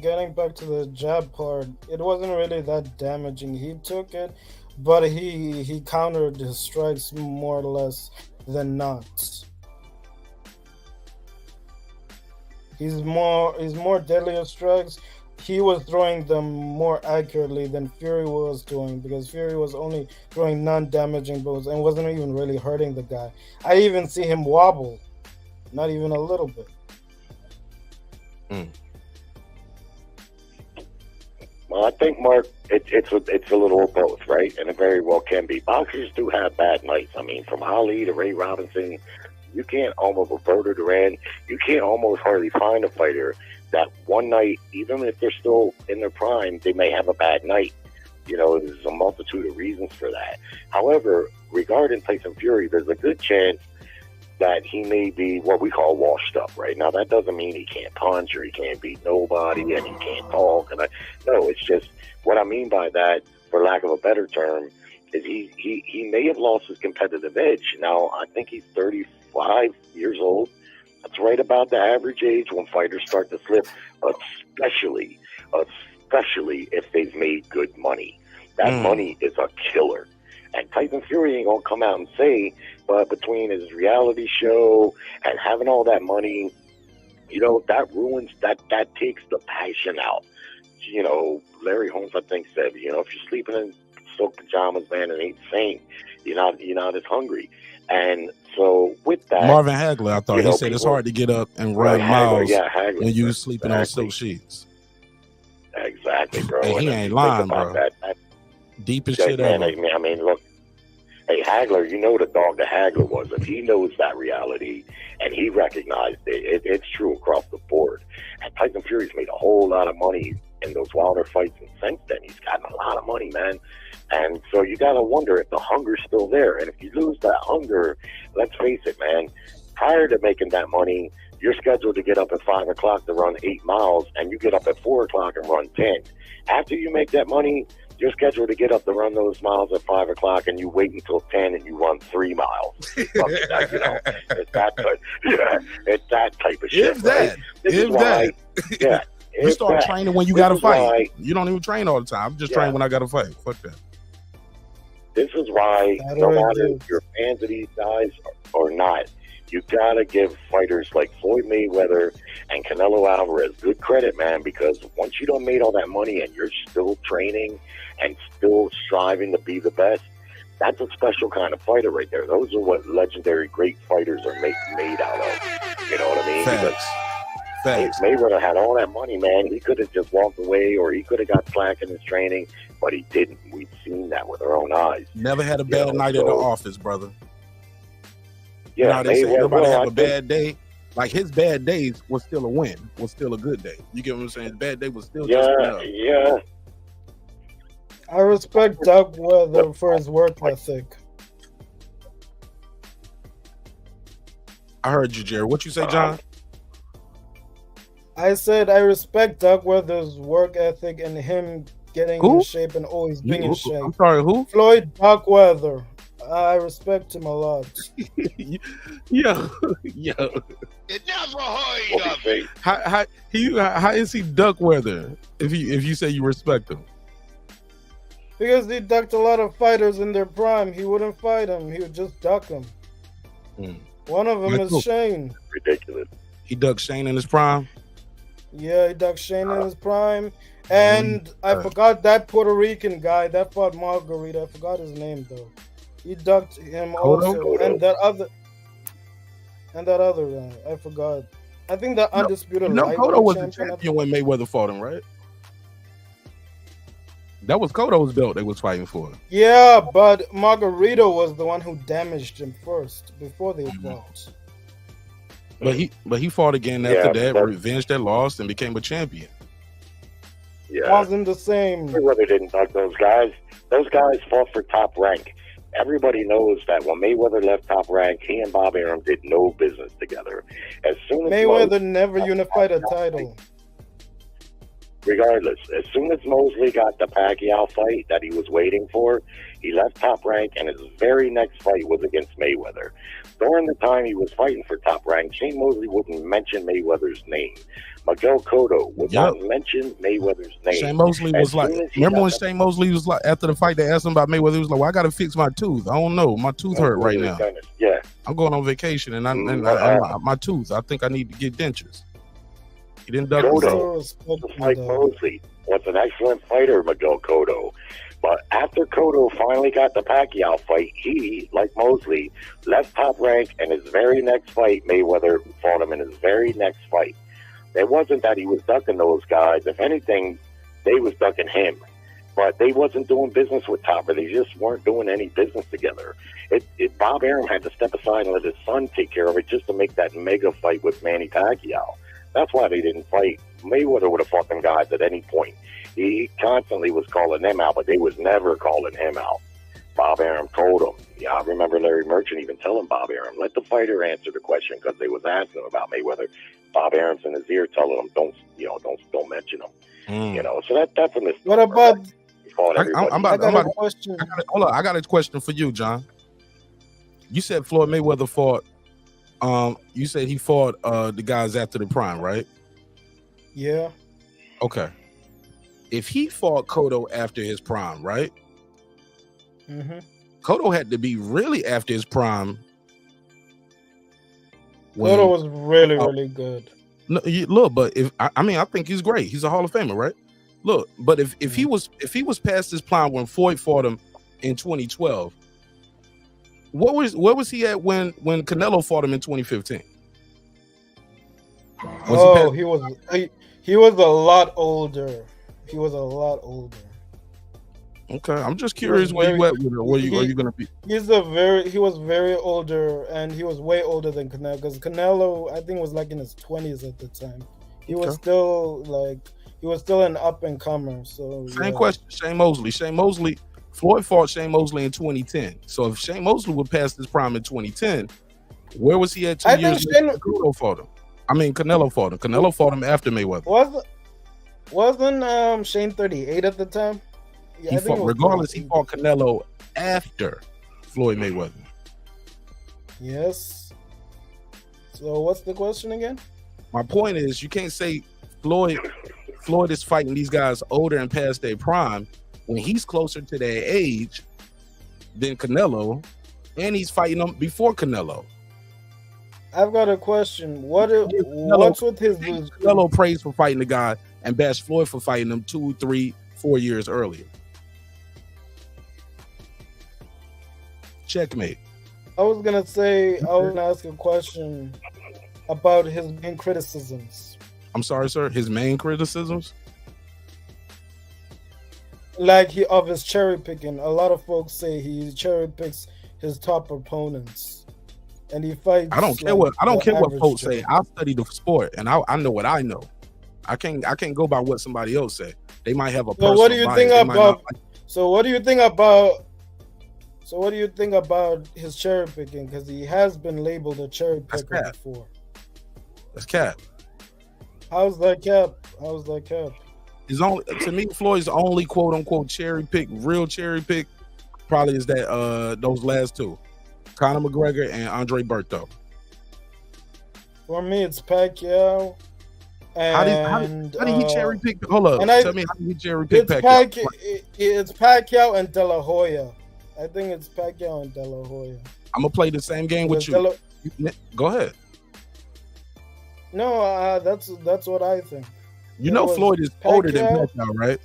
getting back to the jab part, it wasn't really that damaging. He took it, but he countered his strikes more or less than not. He's more deadlier strikes. He was throwing them more accurately than Fury was doing, because Fury was only throwing non-damaging blows and wasn't even really hurting the guy. I even see him wobble, not even a little bit. Well, I think, Mark, it's a little of both, right? And it very well can be. Boxers do have bad nights. I mean, from Ali to Ray Robinson, you can't almost Roberto Duran, you can't almost hardly find a fighter that one night, even if they're still in their prime, they may have a bad night. You know, there's a multitude of reasons for that. However, regarding Tyson Fury, there's a good chance that he may be what we call washed up right now. That doesn't mean he can't punch or he can't beat nobody and he can't talk. No, it's just what I mean by that, for lack of a better term, is he may have lost his competitive edge. Now, I think he's 35 years old. That's right about the average age when fighters start to slip, especially if they've made good money. That money is a killer. And Tyson Fury ain't gonna come out and say, but between his reality show and having all that money, you know, that ruins, that takes the passion out. You know, Larry Holmes, I think, said, you know, if you're sleeping in silk pajamas, man, it ain't the same. You're not as hungry. And so with that, Marvin Hagler, I thought he said it's hard to get up and run miles when you sleeping on silk sheets. Exactly, bro. Hey, he ain't lying, bro. That deepest shit ever. I mean, look, hey, Hagler, you know the dog that Hagler was. If he knows that reality and he recognized it's true across the board. And Tyson Fury's made a whole lot of money in those Wilder fights, and since then he's gotten a lot of money, man. And so you got to wonder if the hunger's still there. And if you lose that hunger, let's face it, man, prior to making that money, you're scheduled to get up at 5 o'clock to run 8 miles, and you get up at 4 o'clock and run 10. After you make that money, you're scheduled to get up to run those miles at 5 o'clock, and you wait until 10 and you run 3 miles. You know, it's that type. Yeah, it's that type of shit. You start training when you got to fight. You don't even train all the time. I'm just training when I got to fight. Fuck that. This is why, no matter if you're fans of these guys or not, you gotta give fighters like Floyd Mayweather and Canelo Alvarez good credit, man, because once you done made all that money and you're still training and still striving to be the best, that's a special kind of fighter right there. Those are what legendary great fighters are made out of. You know what I mean? Facts. Mayweather had all that money, man. He could have just walked away, or he could have got slack in his training, but he didn't. We've seen that with our own eyes. Never had a bad night in the office, brother. Yeah, you know, they say everybody have a bad day. Like, his bad days was still a win, was still a good day. You get what I'm saying? His bad day was still just enough. Yeah. I respect Doug Weather for his work ethic. I heard you, Jerry. What you say, John? I said I respect Doug Weather's work ethic and him getting in shape and always being in shape. I'm sorry, who? Floyd Doug Weather. I respect him a lot. Yo. You never heard of it. How is he Duck Weather if you say you respect him? Because he ducked a lot of fighters in their prime. He wouldn't fight him. He would just duck them. One of them is Shane. Ridiculous. He ducked Shane in his prime? Yeah, he ducked Shane in his prime. And I forgot that Puerto Rican guy that fought Margarita. I forgot his name, though. He ducked him also. And that other guy. I forgot. I think the undisputed lightweight Cotto was the champion champion when Mayweather fought him, right? That was Cotto's belt they was fighting for. Yeah, but Margarito was the one who damaged him first before they fought. But he fought again after that, revenged that loss, and became a champion. Yeah, wasn't the same. Mayweather didn't duck those guys. Those guys fought for top rank. Everybody knows that when Mayweather left Top Rank, he and Bob Arum did no business together. As soon as Mayweather never unified a title. Regardless, as soon as Mosley got the Pacquiao fight that he was waiting for, he left Top Rank, and his very next fight was against Mayweather. During the time he was fighting for Top Rank, Shane Mosley wouldn't mention Mayweather's name. Miguel Cotto would not mention Mayweather's name. Shane Mosley was like, remember when Shane Mosley was like, after the fight, they asked him about Mayweather, he was like, well, I got to fix my tooth. I don't know. My tooth hurt right now. Yeah. I'm going on vacation, and my tooth, I think I need to get dentures. He didn't duck. Cotto, just like Mosley, was an excellent fighter, Miguel Cotto. But after Cotto finally got the Pacquiao fight, he, like Mosley, left Top Rank, and his very next fight, Mayweather fought him in his very next fight. It wasn't that he was ducking those guys. If anything, they was ducking him. But they wasn't doing business with Topper. They just weren't doing any business together. Bob Arum had to step aside and let his son take care of it just to make that mega fight with Manny Pacquiao. That's why they didn't fight. Mayweather would have fought them guys at any point. He constantly was calling them out, but they was never calling him out. Bob Arum told him. Yeah, I remember Larry Merchant even telling Bob Arum, let the fighter answer the question, because they was asking him about Mayweather. Bob Arum's in his ear telling him, don't mention him. You know, so that's a mistake. What about? I got a question for you, John. You said Floyd Mayweather fought. You said he fought the guys after the prime, right? Yeah. Okay. If he fought Cotto after his prime, right? Mm-hmm. Cotto had to be really after his prime. Cotto was really good. No, look, but I think he's great. He's a Hall of Famer, right? Look, but if he was past his prime when Floyd fought him in 2012, where was he at when Canelo fought him in 2015? He was a lot older. He was a lot older. Okay, I'm just curious where you at with it. Where are you gonna be? He was very older, and he was way older than Canelo, because Canelo, I think, was like in his 20s at the time. He was still an up and comer. So same question, Shane Mosley. Floyd fought Shane Mosley in 2010. So if Shane Mosley would pass his prime in 2010, where was he at 2 years later? Canelo fought him. Canelo fought him. Canelo fought him after Mayweather. Wasn't Shane 38 at the time? Yeah, he fought Canelo after Floyd Mayweather. Yes. So what's the question again? My point is, you can't say Floyd is fighting these guys older and past their prime when he's closer to their age than Canelo, and he's fighting them before Canelo. I've got a question. What's with his Canelo praised for fighting the guy and bashed Floyd for fighting him 2, 3, 4 years earlier? Checkmate. I was gonna ask a question about his main criticisms. I'm sorry, sir. His main criticisms? Of his cherry picking. A lot of folks say he cherry picks his top opponents, and he fights. I don't care what folks say. I study the sport, and I know what I know. I can't go by what somebody else say. They might have a. So what do you think about? So what do you think about his cherry picking? Because he has been labeled a cherry picker before. That's cap. How's that cap? To me, Floyd's only quote unquote real cherry pick, probably is that those last two, Conor McGregor and Andre Berto. For me, it's Pacquiao. And, how did he cherry pick? Hold up, tell me how did he cherry pick Pacquiao? It's Pacquiao and De La Hoya. I think it's Pacquiao and De La Hoya. I'm gonna play the same game with you. Go ahead. No, that's what I think. You know Floyd is older than Pacquiao, right?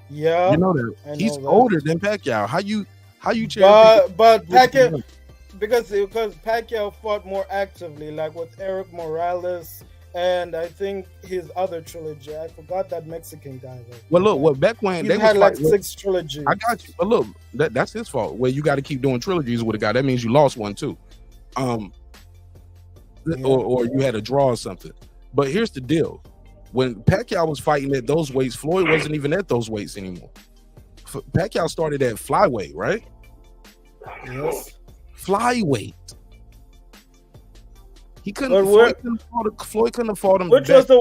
Yeah, you know that he's older than Pacquiao. How you cherry pick? But Pacquiao, because Pacquiao fought more actively, like with Eric Morales, and I think his other trilogy. I forgot that Mexican guy. Well, look, back when they had like 6 trilogies. I got you, but look, that's his fault. Well, you got to keep doing trilogies with a guy. That means you lost one too, or you had a draw or something. But here's the deal: when Pacquiao was fighting at those weights, Floyd wasn't even at those weights anymore. Pacquiao started at flyweight, right? Yes, flyweight. He couldn't. Floyd couldn't have fought him. Which was the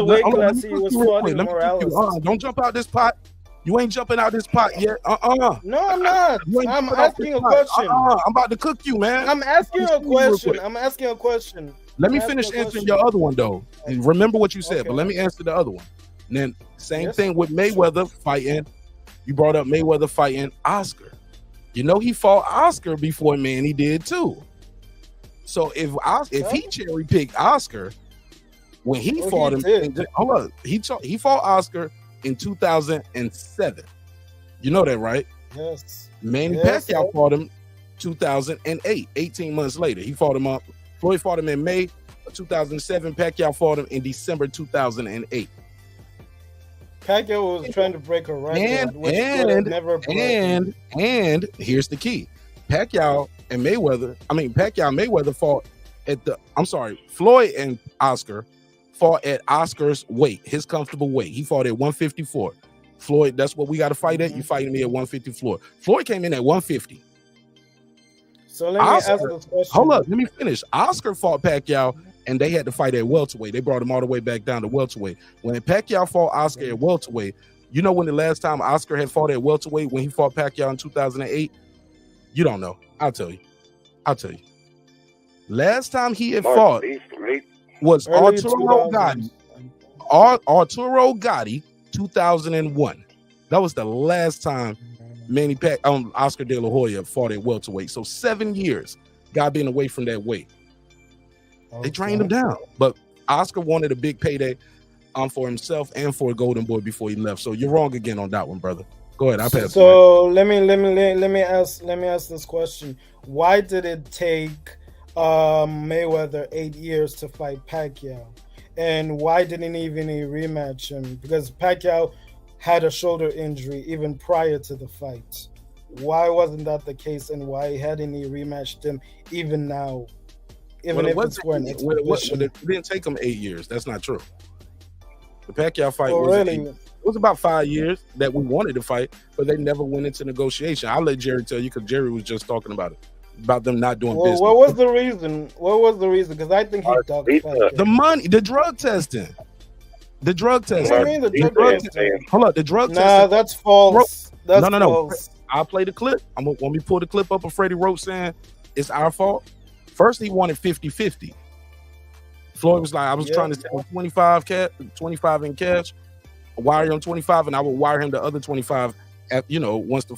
weight class he was fighting Morales? Don't jump out this pot. You ain't jumping out this pot yet. No, I'm not. I'm asking a question. I'm about to cook you, man. I'm asking a question. Let me finish answering your other one though. And remember what you said, but let me answer the other one. And then same thing with Mayweather fighting. You brought up Mayweather fighting Oscar. You know he fought Oscar before Manny did too. So if he cherry picked Oscar, When he Oh, fought he him, did. hold on, he fought Oscar in 2007. You know that, right? Yes. Manny Yes, Pacquiao yes. fought him 2008, 18 months later. He fought him up. Floyd fought him in May of 2007. Pacquiao fought him in December 2008. Pacquiao was trying to break a record, which Floyd never broke. And here's the key. Pacquiao and Mayweather fought at Floyd and Oscar fought at Oscar's weight, his comfortable weight. He fought at 154. Floyd, that's what we got to fight at. You fighting me at 154. Floyd came in at 150. So let me ask this question. Hold up, let me finish. Oscar fought Pacquiao, and they had to fight at welterweight. They brought him all the way back down to welterweight. When Pacquiao fought Oscar at welterweight, you know when the last time Oscar had fought at welterweight when he fought Pacquiao in 2008? You don't know. I'll tell you. Last time he had fought was Arturo Gatti. Arturo Gatti, 2001. That was the last time Oscar De La Hoya fought at welterweight. So 7 years, guy being away from that weight. They trained him down, but Oscar wanted a big payday for himself and for Golden Boy before he left. So you're wrong again on that one, brother. Go ahead. I'll pass. So let me ask this question. Why did it take Mayweather 8 years to fight Pacquiao, and why didn't even he rematch him? Because Pacquiao had a shoulder injury even prior to the fight. Why wasn't that the case, and why hadn't he rematched him even now? Even if it's for an exhibition. It didn't take him 8 years. That's not true. The Pacquiao fight was about 5 years that we wanted to fight, but they never went into negotiation. I'll let Jerry tell you because Jerry was just talking about it, about them not doing business. What was the reason? Because I think he ducked the money, the drug testing. The drug testing. What do you mean the drug testing? Hold up, the drug testing. Nah, that's false. That's no. false. I'll play the clip. Want me to pull the clip up of Freddie Roach saying it's our fault? First, he wanted 50-50. Floyd was like, I was trying to sell 25 in cash, wire him 25, and I would wire him the other 25 at, once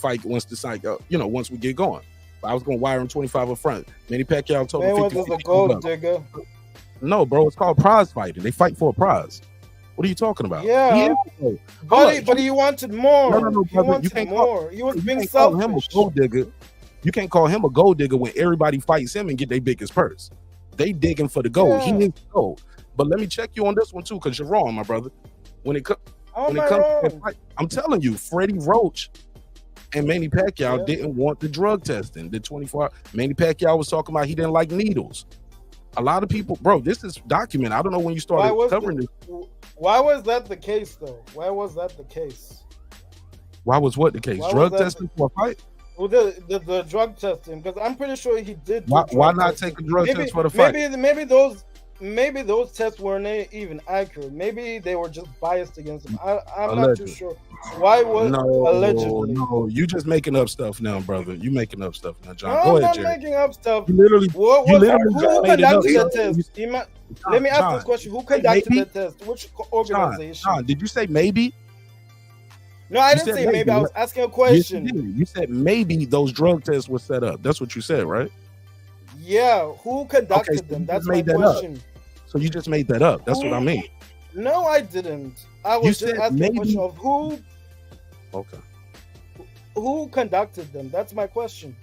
we get going. I was going to wire him 25 up front. Manny Pacquiao told him 50. Mayweather's a gold digger. No, bro, it's called prize fighting. They fight for a prize. What are you talking about? Yeah, but he wanted more. No, he wanted more. He was being selfish. Him a gold digger. You can't call him a gold digger when everybody fights him and get their biggest purse. They digging for the gold. He needs gold. But let me check you on this one too, because you're wrong, my brother. When it comes to that fight, I'm telling you, Freddie Roach and Manny Pacquiao didn't want the drug testing. The 24 Manny Pacquiao was talking about he didn't like needles. A lot of people, bro, this is documented. I don't know when you started covering this. Why was that the case, though? Why was that the case? Why was what the case? Drug testing for a fight? Well, the drug testing, because I'm pretty sure he did. Why not take a drug test for the fight? Maybe those tests weren't even accurate. Maybe they were just biased against him. I'm not too sure. Why was allegedly? No, you just making up stuff now, brother. You making up stuff now, John. No, Go I'm ahead, not Jerry. making up stuff. Who conducted the test? Let me ask this question: Who conducted the test? Which organization? John, did you say maybe? No, I didn't say maybe. I was asking a question. Yes, you said maybe those drug tests were set up. That's what you said, right? Yeah. Who conducted them? That's my question. So you just made that up. That's what I mean. No, I didn't. I was just asking a question of who. Okay. Who conducted them? That's my question.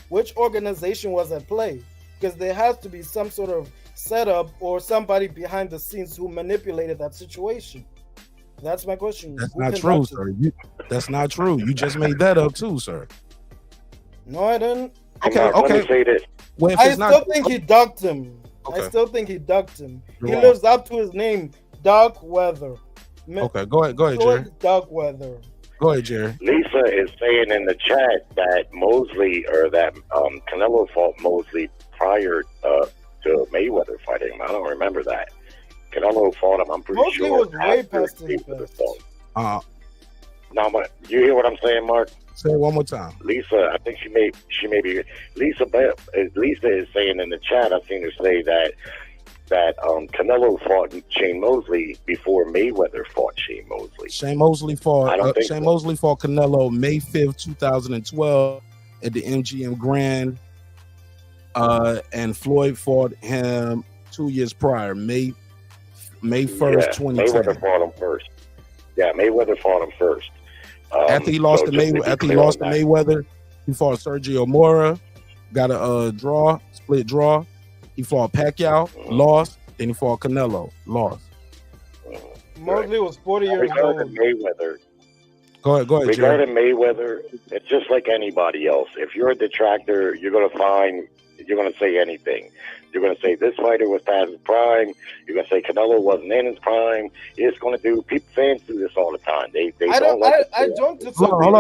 Which organization was at play? Because there has to be some sort of setup or somebody behind the scenes who manipulated that situation. That's my question. That's not true, sir. That's not true. You just made that up too, sir. No, I didn't. Okay. Let me say this. Well, I still think he ducked him. Okay. I still think he ducked him. You're he wrong. lives up to his name, Dark Weather. Okay, go ahead, Jerry. Dark Weather. Go ahead, Jerry. Lisa is saying in the chat that Canelo fought Mosley prior to Mayweather fighting him. I don't remember that. Canelo fought him, I'm pretty Mosley sure. was way past his best. Now, you hear what I'm saying, Mark? Say it one more time. Lisa, I think she may be. Lisa is saying in the chat, I've seen her say that Canelo fought Shane Mosley before Mayweather fought Shane Mosley. Shane Mosley fought Canelo May 5th, 2012 at the MGM Grand. And Floyd fought him 2 years prior, May May 1st, 2010. Mayweather fought him first. Yeah, Mayweather fought him first. After he lost to Mayweather, he fought Sergio Mora, got a split draw. He fought Pacquiao, lost. Then he fought Canelo, lost. Mosley was 40 years old. Mayweather. Go ahead, Jerry. Regarding Mayweather, it's just like anybody else. If you're a detractor, you're going to say anything. You're going to say this fighter was past his prime. You're going to say Canelo wasn't in his prime. It's going to do. Fans do this all the time. I don't disagree. Hold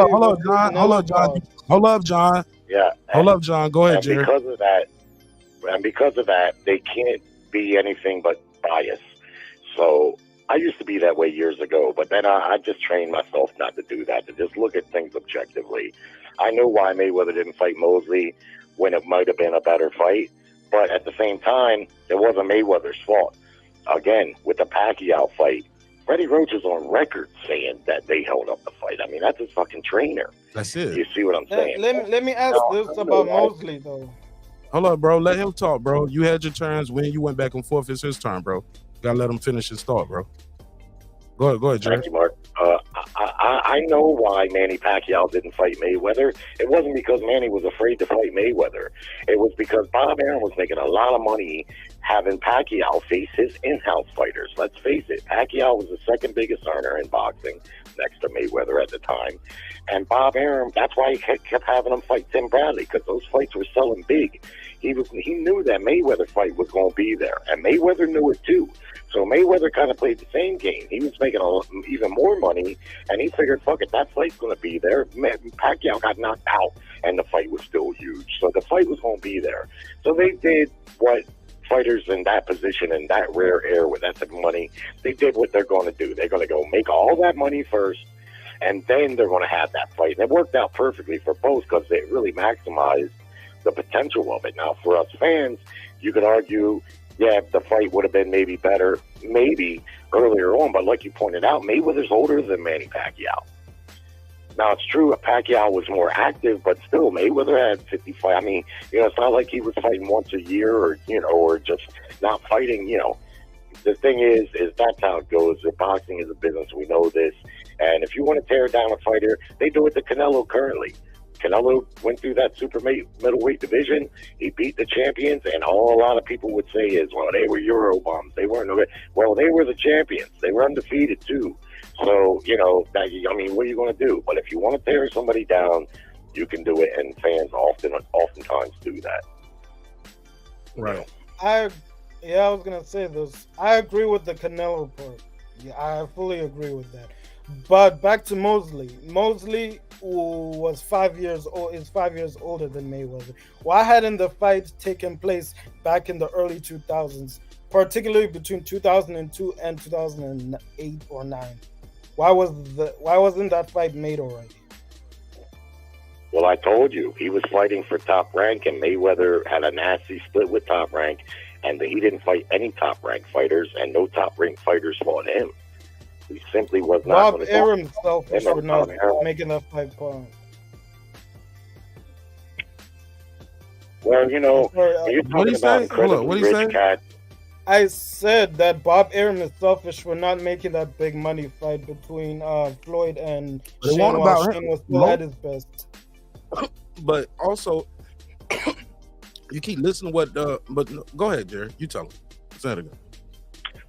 up, John. Yeah. Hold up, John. Go ahead, Jerry. Because of that, they can't be anything but biased. So I used to be that way years ago, but then I just trained myself not to do that, to just look at things objectively. I know why Mayweather didn't fight Mosley when it might have been a better fight, but at the same time, it wasn't Mayweather's fault. Again, with the Pacquiao fight, Freddie Roach is on record saying that they held up the fight. I mean, that's his fucking trainer. That's it. You see what I'm saying? Let me ask this about Mosley, though. Hold up, bro. Let him talk, bro. You had your turns when you went back and forth. It's his turn, bro. Gotta let him finish his thought, bro. Go ahead, Jerry. Thank you, Mark. I know why Manny Pacquiao didn't fight Mayweather. It wasn't because Manny was afraid to fight Mayweather. It was because Bob Arum was making a lot of money having Pacquiao face his in-house fighters. Let's face it, Pacquiao was the second biggest earner in boxing next to Mayweather at the time. And Bob Arum, that's why he kept having him fight Tim Bradley, because those fights were selling big. He knew that Mayweather fight was going to be there, and Mayweather knew it too. So Mayweather kind of played the same game. He was making even more money, and he figured, fuck it, that fight's going to be there. Pacquiao got knocked out, and the fight was still huge. So the fight was going to be there. So they did what fighters in that position, in that rare air with that type of money, they did what they're going to do. They're going to go make all that money first, and then they're going to have that fight. And it worked out perfectly for both because they really maximized the potential of it. Now, for us fans, you could argue, yeah, the fight would have been maybe better, maybe earlier on. But like you pointed out, Mayweather's older than Manny Pacquiao. Now, it's true Pacquiao was more active, but still, Mayweather had 55. I mean, it's not like he was fighting once a year or just not fighting, The thing is that's how it goes. Boxing is a business. We know this. And if you want to tear down a fighter, they do it to Canelo currently. Canelo went through that super middleweight division. He beat the champions, and all a lot of people would say is, well, they were Euro bombs. They weren't. Well, they were the champions. They were undefeated too. So what are you going to do? But if you want to tear somebody down, you can do it, and fans oftentimes do that. Right. I was gonna say this. I agree with the Canelo part. Yeah, I fully agree with that. But back to Mosley. Mosley was 5 years old. Is 5 years older than Mayweather. Why hadn't the fight taken place back in the early 2000s, particularly between 2002 and 2008 or 9? Why wasn't that fight made already? Well, I told you he was fighting for Top Rank, and Mayweather had a nasty split with Top Rank, and he didn't fight any Top Rank fighters, and no Top Rank fighters fought him. He simply was not. Bob Arum himself for not making that fight point. Well, you're talking about incredibly rich cat. I said that Bob Arum is selfish for not making that big money fight between Floyd and Shane while Shane was still at his best. But also, you keep listening to but go ahead, Jerry. You tell him. Say it again.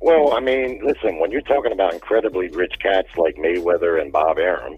Well, I mean, listen, when you're talking about incredibly rich cats like Mayweather and Bob Arum,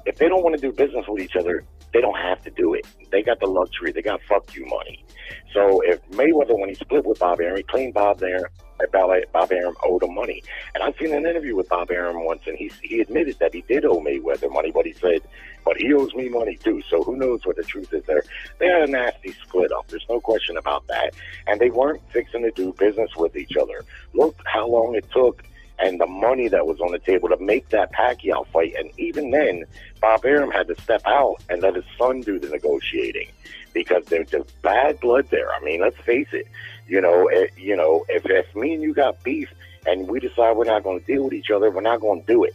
if they don't want to do business with each other, they don't have to do it. They got the luxury. They got fuck you money. So if Mayweather, when he split with Bob Arum, he claimed Bob Arum owed him money. And I've seen an interview with Bob Arum once, and he admitted that he did owe Mayweather money, but he said, but he owes me money too. So who knows what the truth is there. They had a nasty split up. There's no question about that. And they weren't fixing to do business with each other. Look how long it took and the money that was on the table to make that Pacquiao fight. And even then, Bob Arum had to step out and let his son do the negotiating because there's just bad blood there. I mean, let's face it. If me and you got beef and we decide we're not going to deal with each other, we're not going to do it.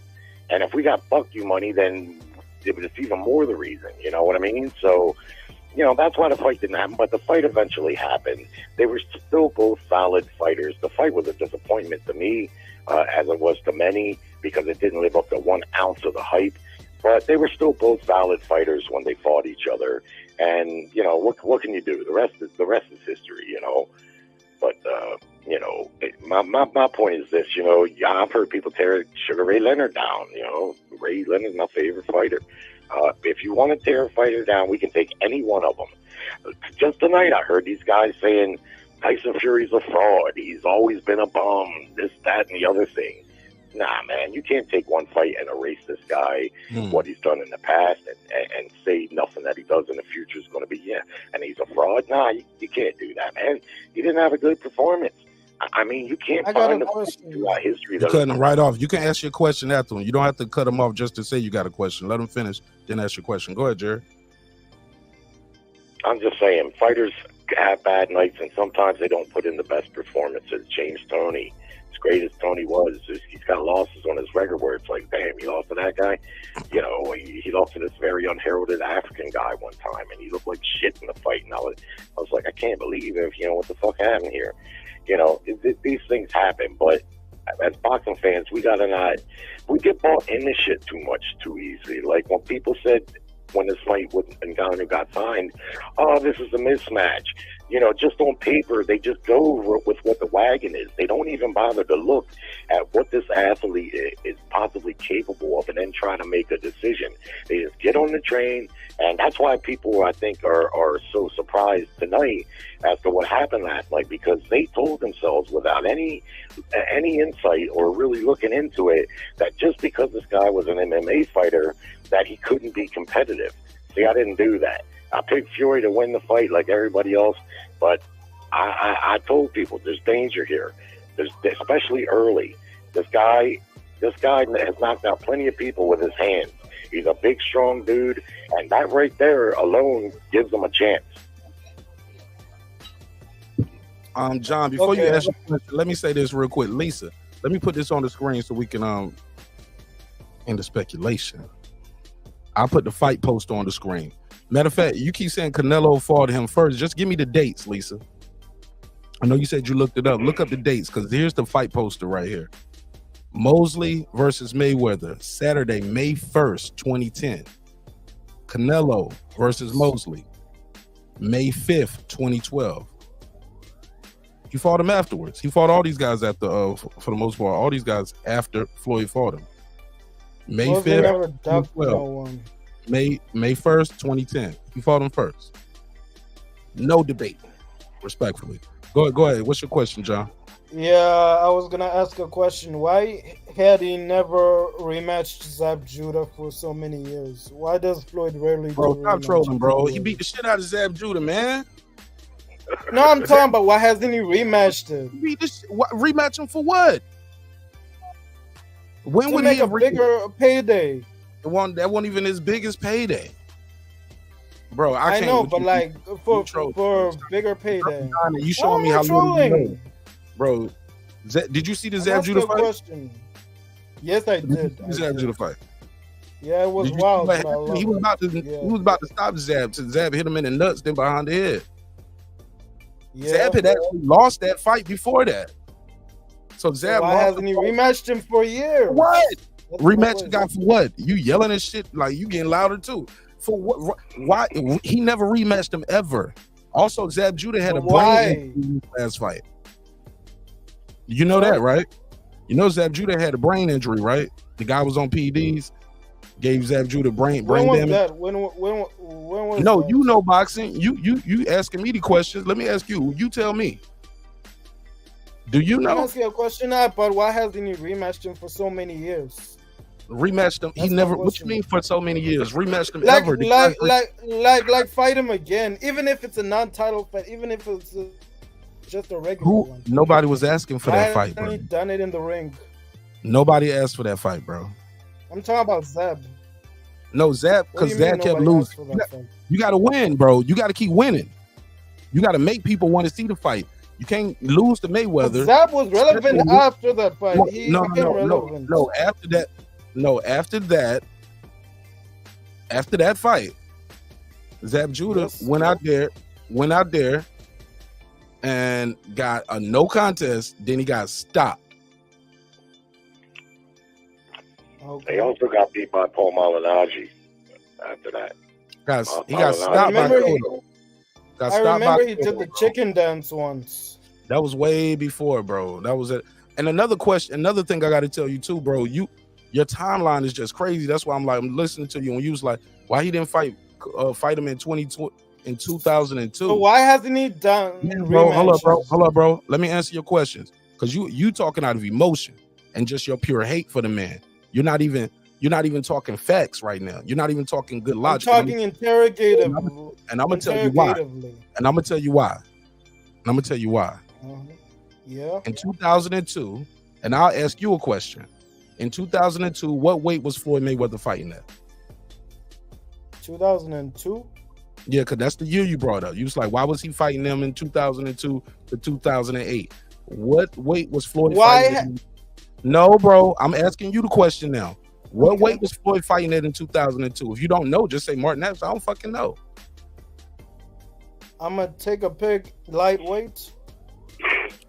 And if we got fuck you money, then it's even more the reason. You know what I mean? So, that's why the fight didn't happen. But the fight eventually happened. They were still both solid fighters. The fight was a disappointment to me, as it was to many, because it didn't live up to 1 ounce of the hype. But they were still both solid fighters when they fought each other. And what can you do? The rest is history. But my point is this. I've heard people tear Sugar Ray Leonard down. Ray Leonard's my favorite fighter. If you want to tear a fighter down, we can take any one of them. Just tonight, I heard these guys saying Tyson Fury's a fraud. He's always been a bum. This, that, and the other thing. Nah, man, you can't take one fight and erase this guy, what he's done in the past, and say nothing that he does in the future is going to be, and he's a fraud. Nah, you can't do that, man. He didn't have a good performance. I mean, you can't find a throughout history. You're cutting him right off. You can ask your question after him. You don't have to cut him off just to say you got a question. Let him finish, then ask your question. Go ahead, Jerry. I'm just saying, fighters have bad nights, and sometimes they don't put in the best performances. James Toney, as great as Tony was, he's got losses on his record where it's like, damn, he lost to that guy. He lost to this very unheralded African guy one time, and he looked like shit in the fight. And I was like, I can't believe it. What the fuck happened here? These things happen, but as boxing fans, we get bought in this shit too much, too easily. Like when people said, when this fight with Ngannou got signed, oh, this is a mismatch. Just on paper, they just go with what the wagon is. They don't even bother to look at what this athlete is possibly capable of and then try to make a decision. They just get on the train, and that's why people, I think, are so surprised tonight as to what happened last night, because they told themselves without any insight or really looking into it that just because this guy was an MMA fighter that he couldn't be competitive. See, I didn't do that. I picked Fury to win the fight like everybody else, but I told people there's danger here. There's especially early. This guy has knocked out plenty of people with his hands. He's a big, strong dude, and that right there alone gives him a chance. John, before you ask your question, let me say this real quick. Lisa, let me put this on the screen so we can end the speculation. I'll put the fight post on the screen. Matter of fact, you keep saying Canelo fought him first. Just give me the dates, Lisa. I know you said you looked it up. Look up the dates, because here's the fight poster right here. Mosley versus Mayweather, Saturday, May 1st, 2010. Canelo versus Mosley, May 5th, 2012. He fought him afterwards. He fought all these guys after, for the most part, all these guys after Floyd fought him. May 5th, 2012. May 1st, 2010. He fought him first. No debate, respectfully. Go ahead. What's your question, John? Yeah, I was gonna ask a question. Why had he never rematched Zab Judah for so many years? Why does Floyd rarely Bro, do stop rematch? trolling, bro. He beat the shit out of Zab Judah, man. No, I'm talking about why hasn't he rematched it? He beat this rematch him for what? When To would make he a have bigger payday. that wasn't even his biggest payday, bro. I know, but like for bigger payday. You showing me how little you know. Bro. Did you see the Zab Judah fight? Question. Yes, I did. Zab Judah fight. Yeah, it was wild. He was about to stop Zab. So Zab hit him in the nuts, then behind the head. Yeah. Zab had actually lost that fight before that. So Zab, why hasn't he rematched him for a year? What? Rematch the guy for what? You yelling and shit, like you getting louder too. For what? Why? He never rematched him ever. Also, Zab Judah had a brain injury in his last fight. You know that, right? You know Zab Judah had a brain injury, right? The guy was on PEDs, gave Zab Judah brain damage. That? When was no, that? you know boxing. You asking me the questions. Let me ask you. You tell me. Do you know? I'm asking a question, but why hasn't he rematched him for so many years? Rematched him. He never. What you mean for so many years? Rematched him like, ever? Like fight him again, even if it's a non-title fight, even if it's just a regular one. Nobody was asking for that fight, bro. He done it in the ring. Nobody asked for that fight, bro. I'm talking about Zab. No, Zab, because Zab kept losing. You got to win, bro. You got to keep winning. You got to make people want to see the fight. You can't lose to Mayweather. But Zab was relevant after that fight. No. After that fight, Zab Judah Yes. went out there and got a no contest. Then he got stopped. Okay. They also got beat by Paul Malignaggi after that. He got stopped by Cotto. I remember he did the chicken dance once. That was way before, bro. That was it. And another thing I got to tell you too, bro. Your timeline is just crazy. That's why I'm listening to you when you was like, why he didn't fight him in 2002? So why hasn't he done? Bro, hold up, bro. Let me answer your questions, because you talking out of emotion and just your pure hate for the man. You're not even talking facts right now. You're not even talking good logic. I'm talking interrogatively. And I'm gonna tell you why. Yeah. In 2002, and I'll ask you a question. In 2002, what weight was Floyd Mayweather fighting at? 2002? Yeah, because that's the year you brought up. You was like, why was he fighting them in 2002 to 2008? What weight was Floyd fighting at? No, bro, I'm asking you the question now. What weight was Floyd fighting at in 2002? If you don't know, just say Martin Epps. I don't fucking know. I'm going to take a pick. Lightweight.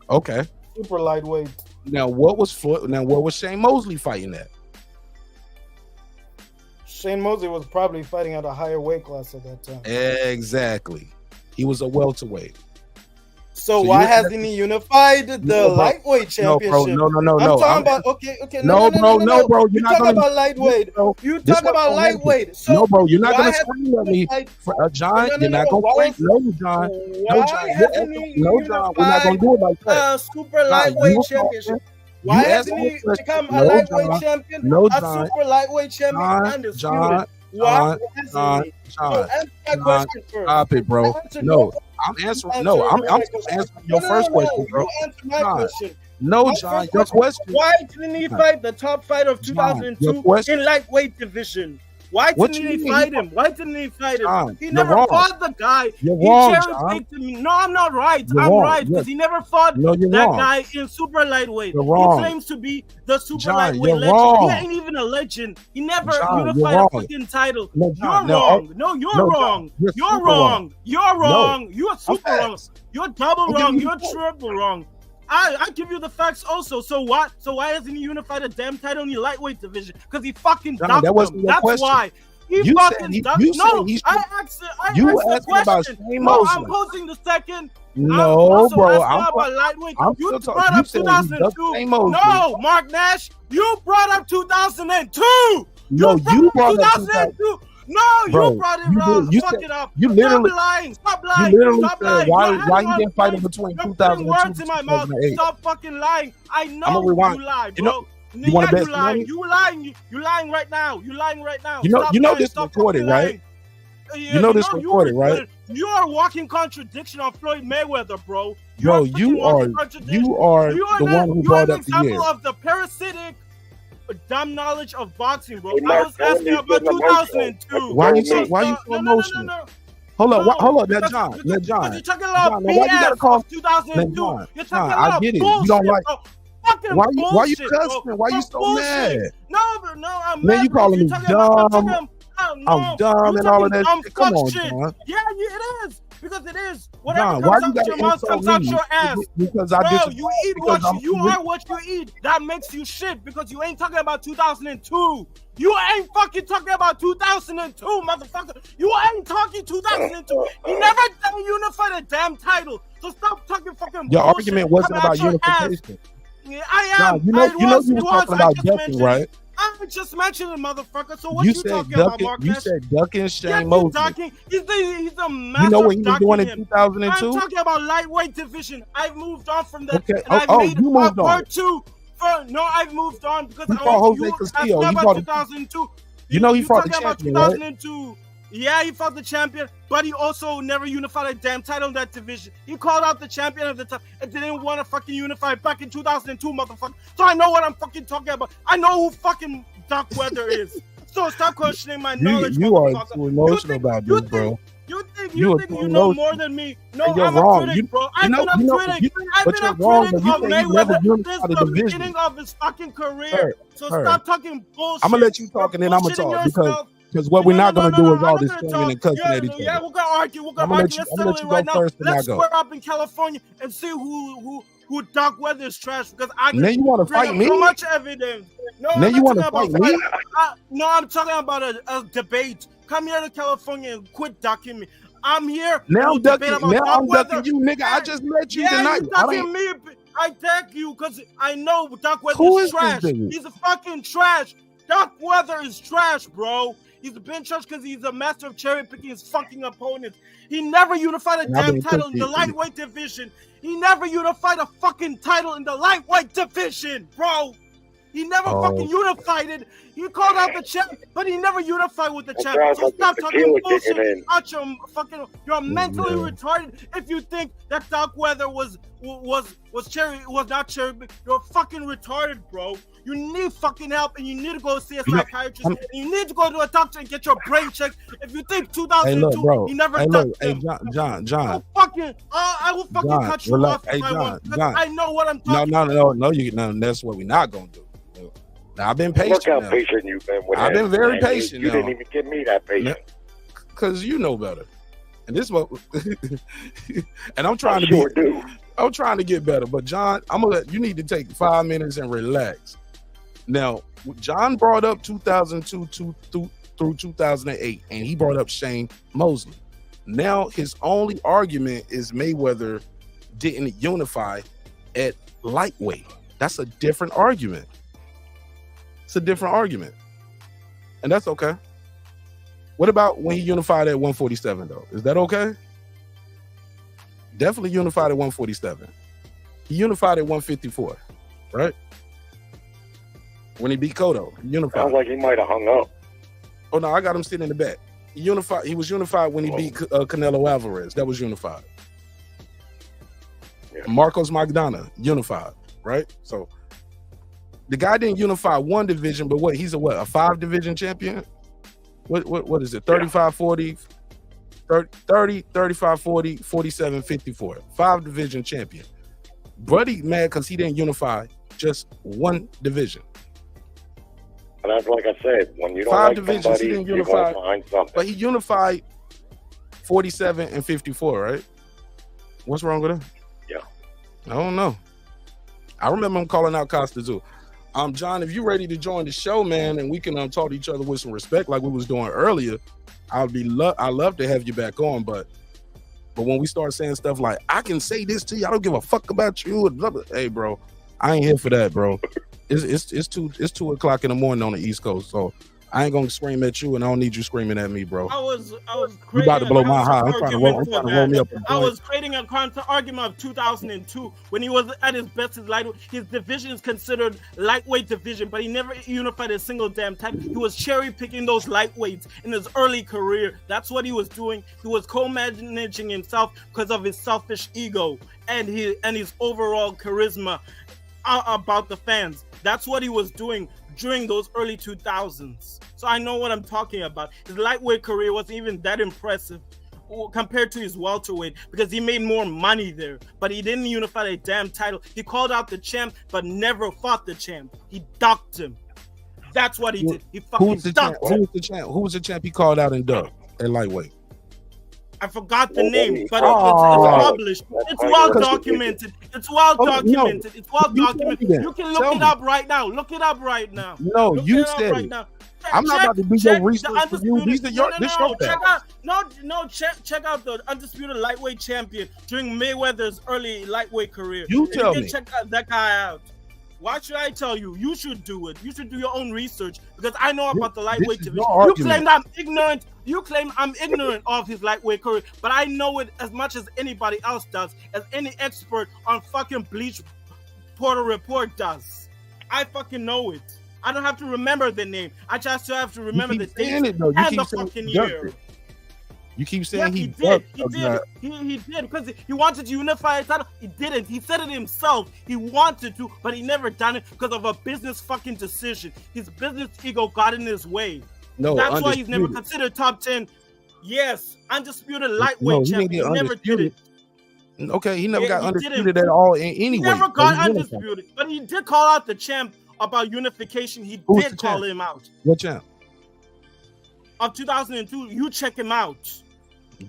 Okay. Super lightweight. Now, what was Shane Mosley fighting at? Shane Mosley was probably fighting at a higher weight class at that time. Exactly. He was a welterweight. So why hasn't he unified the lightweight championship? No, I'm talking about okay. No, bro. You talk about lightweight. You talk about lightweight. So no, bro. You're not gonna scream at me, John. You're not gonna scream. No, John. No, John. We're not gonna do it like that. Super lightweight championship. Why hasn't he become a lightweight champion? No, a John. super lightweight champion. John. Stop it, bro. No. I'm answering. No, I'm answering your first question, bro. You answer my question. No, John, your question. Why didn't he fight the top fighter of 2002 in lightweight division? Why didn't he fight him? John, he never fought the guy. You're wrong, John. No, I'm not right. I'm right because he never fought that guy in super lightweight. He claims to be the super lightweight legend. Wrong. He ain't even a legend. He never unified a fucking title. You're wrong. No, you're wrong. You're wrong. You're wrong. You're super wrong. You're double wrong. You're triple wrong. I give you the facts also. So what? So why hasn't he unified a damn title in the lightweight division? Because he fucking ducked him. That's question. Why. He fucking ducked him. No, I asked the question. No, I'm posing the second. No, bro. I'm about lightweight. You brought up 2002. No, Mark Nash. You brought up 2002. No, you brought up 2002. No, you brought it wrong. Fuck it up. You literally Stop lying. You literally said why you didn't fight him between 2002 words in my mouth. 2008. Stop fucking lying. I know you lie, bro. You want to bet money? You lying right now. You lying right now. You know this recorded, right? You know this recorded, right? You are walking contradiction on Floyd Mayweather, bro. Bro, you are the one who brought up the year. You are an example of the parasitic dumb knowledge of boxing, bro. I was asking about 2002. Why you so emotional? No. Hold up, let John. You're talking about BS 2002. You're talking about I get it. Bullshit, you don't like. Why you cussing? Why you so mad? No, I'm man, mad. You calling me dumb? I'm dumb and all of that shit. Come on, shit. John. Yeah, it is. Because it is. Whatever John, why comes out your mouth comes out your ass. Because bro, you eat what you are what you eat. That makes you shit because you ain't talking about 2002. You ain't fucking talking about 2002, motherfucker. You ain't talking 2002. You never unified a damn title. So stop talking fucking your bullshit. argument wasn't about unification. Yeah, I am. John, you know you were talking about ducking, right? I just mentioned it, motherfucker. So what you talking about, Mark? You said ducking Shane Mosley. He's a massive. You know what he was doing in 2002? I'm talking about lightweight division. I've moved on from that. Okay. And I've made part two. I've moved on because he fought Jose Castillo. He fought 2002. You know he fought the champion, about 2002. Right? Yeah, he fought the champion, but he also never unified a damn title in that division. He called out the champion of the time and didn't want to fucking unify back in 2002, motherfucker. So I know what I'm fucking talking about. I know who fucking Doc Weather is. So stop questioning my knowledge. You are too emotional about this, bro. You think you know more than me? No, I'm wrong. a critic, bro. I've been a critic. I've been a critic of Mayweather since the beginning of his fucking career. So stop talking bullshit. I'm gonna let you talk and then I'm gonna talk because Because what we're not gonna do is all this I'm screaming gonna and cussing talk. at each Yeah, other. we're gonna argue. We're I'm gonna gonna argue. let Let's you settle it go right now. first, and I Let's go. square up in California and see who Doc Weather is trash, because I Now can you want to bring fight up me? so much evidence. No, Now I'm you not want talking to about fight me? No, I'm talking about a debate. Come here to California and quit ducking me. I'm here. Now We'll I'm debate ducking. about Now Doc I'm Weather. ducking you, nigga. I just met you Yeah, tonight. you ducking me. I tag you because I know Doc Weather Who is is this trash. dude? He's a fucking trash. Doc Weather is trash, bro. He's been trash because he's a master of cherry picking his fucking opponents. He never unified a And I've damn been title in the cooking. lightweight division. He never unified a fucking title in the lightweight division, bro. He never fucking unified it. He called out the champ, but he never unified with the champ. sounds So like stop the talking tequila bullshit. kicking in. Out your fucking, you're mentally retarded if you think that Doc Weather was not cherry. You're fucking retarded, bro. You need fucking help, and you need to go see a psychiatrist. And you need to go to a doctor and get your brain checked. If you think 2002, Hey, look, bro. he never Hey, ducked look. Hey, him. John. I will fucking John, cut you relax. off if Hey, I want. John, 'Cause John. I know what I'm talking No. That's what we're not gonna do. Now I've been patient. Look how now. patient you've been with I've him, been very man. patient You now. didn't even give me that patience. Because you know better. And this is what and I'm I trying to sure be do. I'm trying to get better. But John, you need to take 5 minutes and relax. Now, John brought up 2002 through 2008, and he brought up Shane Mosley. Now his only argument is Mayweather didn't unify at lightweight. That's a different argument. It's a different argument. And that's okay. What about when he unified at 147 though? Is that okay? Definitely unified at 147. He unified at 154, right? When he beat Cotto, he unified. Sounds like he might have hung up. Oh no, I got him sitting in the back. He was unified when he beat Canelo Alvarez. That was unified. Yeah. Marcos Magdana, unified, right? So the guy didn't unify one division, but he's a 5 division champion? What is it? 35 40 30 35 40 47 54. 5 division champion. Buddy mad because he didn't unify just one division. And that's like I said, when you don't 5 like divisions, somebody, he didn't you're unify. going to find something. But he unified 47 and 54, right? What's wrong with him? Yeah. I don't know. I remember him calling out Costa too. John, if you're ready to join the show, man, and we can talk to each other with some respect like we was doing earlier, I'd love to have you back on. But when we start saying stuff like, I can say this to you, I don't give a fuck about you, and blah, blah. Hey, bro, I ain't here for that, bro. It's 2 o'clock in the morning on the East Coast, so I ain't gonna scream at you, and I don't need you screaming at me, bro. I was You about to blow my high. I'm trying to roll me up. I was creating a counter argument of 2002 when he was at his best. His division is considered lightweight division, but he never unified a single damn time. He was cherry picking those lightweights in his early career. That's what he was doing. He was co-managing himself because of his selfish ego and his overall charisma about the fans. That's what he was doing during those early 2000s. So I know what I'm talking about. His lightweight career wasn't even that impressive compared to his welterweight because he made more money there, but he didn't unify a damn title. He called out the champ, but never fought the champ. He ducked him. That's what he did. He fucking ducked him. Who was the champ he called out and ducked at lightweight? I forgot the name, but it's published. It's well documented. It's well documented. It's well documented. You can look it up right now. Look it up right now. No, you said it. I'm not about to do your research for you. These are your check out the undisputed lightweight champion during Mayweather's early lightweight career. You tell me. Check that guy out. Why should I tell you? You should do it. You should do your own research because I know about the lightweight division. You claim I'm ignorant. You claim I'm ignorant of his lightweight career, but I know it as much as anybody else does, as any expert on fucking Bleach Porter Report does. I fucking know it. I don't have to remember the name. I just have to remember the date and the fucking year. You keep saying he did. He did because he wanted to unify a title. He didn't. He said it himself. He wanted to, but he never done it because of a business fucking decision. His business ego got in his way. No, that's why he's never considered top 10. Yes, undisputed lightweight champion. He never did it. Okay, he never got undisputed at all anyway. He never got undisputed, but he did call out the champ about unification. He did call him out. What champ? of 2002. You check him out.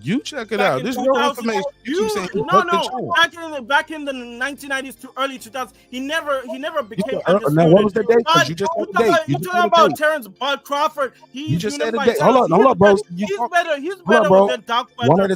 You check it Back out. in This is your 2000, information. You keep saying he no, bucked the champ. back in the 1990s to early 2000s, he never became Now, undisputed. what was the date? But You just said you the date. You talking just said the about date. Terrence Bud Crawford. You just said the date. Hold on, bro. He's better bro. than Doc Weather. One at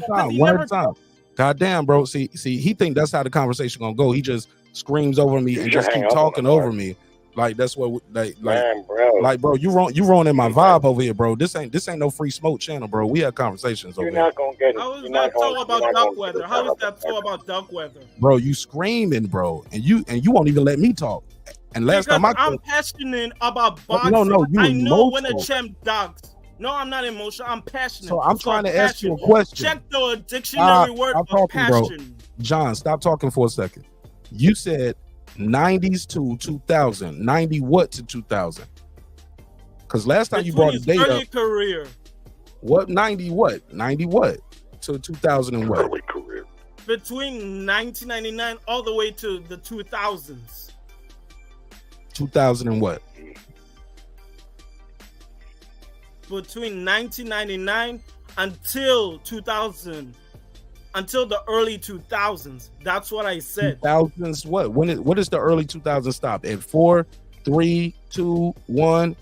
a time. God damn, bro. See, he think that's how the conversation gonna go. He just screams over me and just keep talking over me. Like that's what Man, bro. Like, bro, you ruining my vibe over here, bro. This ain't no free smoke channel, bro. We have conversations over here. You're not gonna get it. How is that so about Duck Weather? How is that so about Duck Weather? Bro, you screaming, bro, and you won't even let me talk. And last time I'm passionate about boxing. No, you I know when emotional. a champ ducks. No, I'm not emotional. I'm passionate. So I'm trying to ask you a question. Check the dictionary word of passion. Bro. John, stop talking for a second. You said 90s to 2000. 90 what to 2000? Because last time you brought the date up. Career. What 90 what? 90 what? To 2000 and what? Early career. Between 1999 all the way to the 2000s. 2000 and what? Between 1999 until 2000, until the early 2000s. That's what I said. 2000s what? What is the early 2000s stop? At 4, 3, 2, 1?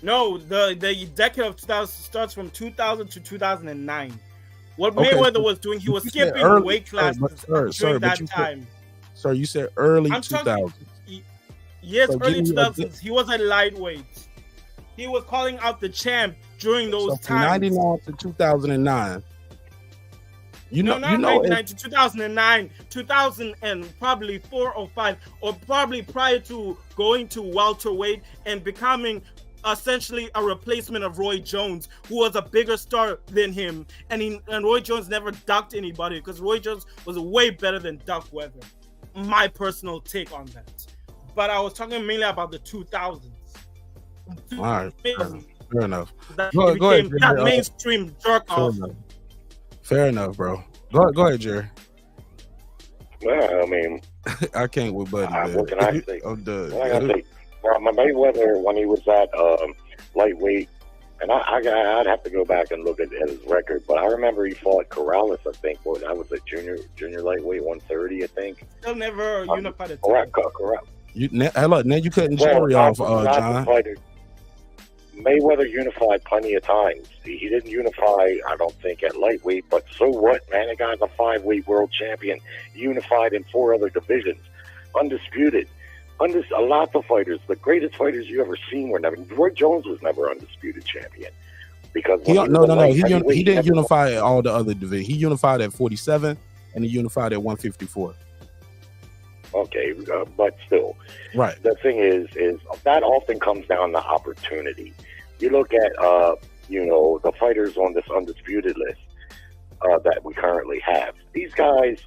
No, the decade of 2000 starts from 2000 to 2009. What Mayweather was doing, he was skipping weight classes during that time. Sir, you said early 2000s. Yes, so early 2000s. He was a lightweight. He was calling out the champ during those times. 99 to 2009. Not 99 to 2009, 2000 and probably 4 or 5, or probably prior to going to welterweight and becoming essentially a replacement of Roy Jones, who was a bigger star than him. And Roy Jones never ducked anybody because Roy Jones was way better than Duck Weather. My personal take on that. But I was talking mainly about the 2000s. All right, fair enough. Go ahead, that mainstream jerk off. Fair enough, bro. Go ahead, Jerry. Well, I mean, I can't with Buddy. What can I say? I'm done. What I gotta say? Well, my Mayweather, when he was at lightweight, and I'd have to go back and look at his record, but I remember he fought Corrales, I think. Well, I was a junior lightweight, 130, I think. Still never unified a correct. Now you cutting Jerry off, John. Mayweather unified plenty of times. He didn't unify, I don't think, at lightweight, but so what, man? The guy's a 5-weight world champion, unified in 4 other divisions, undisputed. A lot of fighters, the greatest fighters you ever seen were never. Roy Jones was never undisputed champion because he didn't unify all the other divisions. He unified at 47 and he unified at 154. Okay, but still, right. The thing is that often comes down to opportunity. You look at the fighters on this undisputed list that we currently have. These guys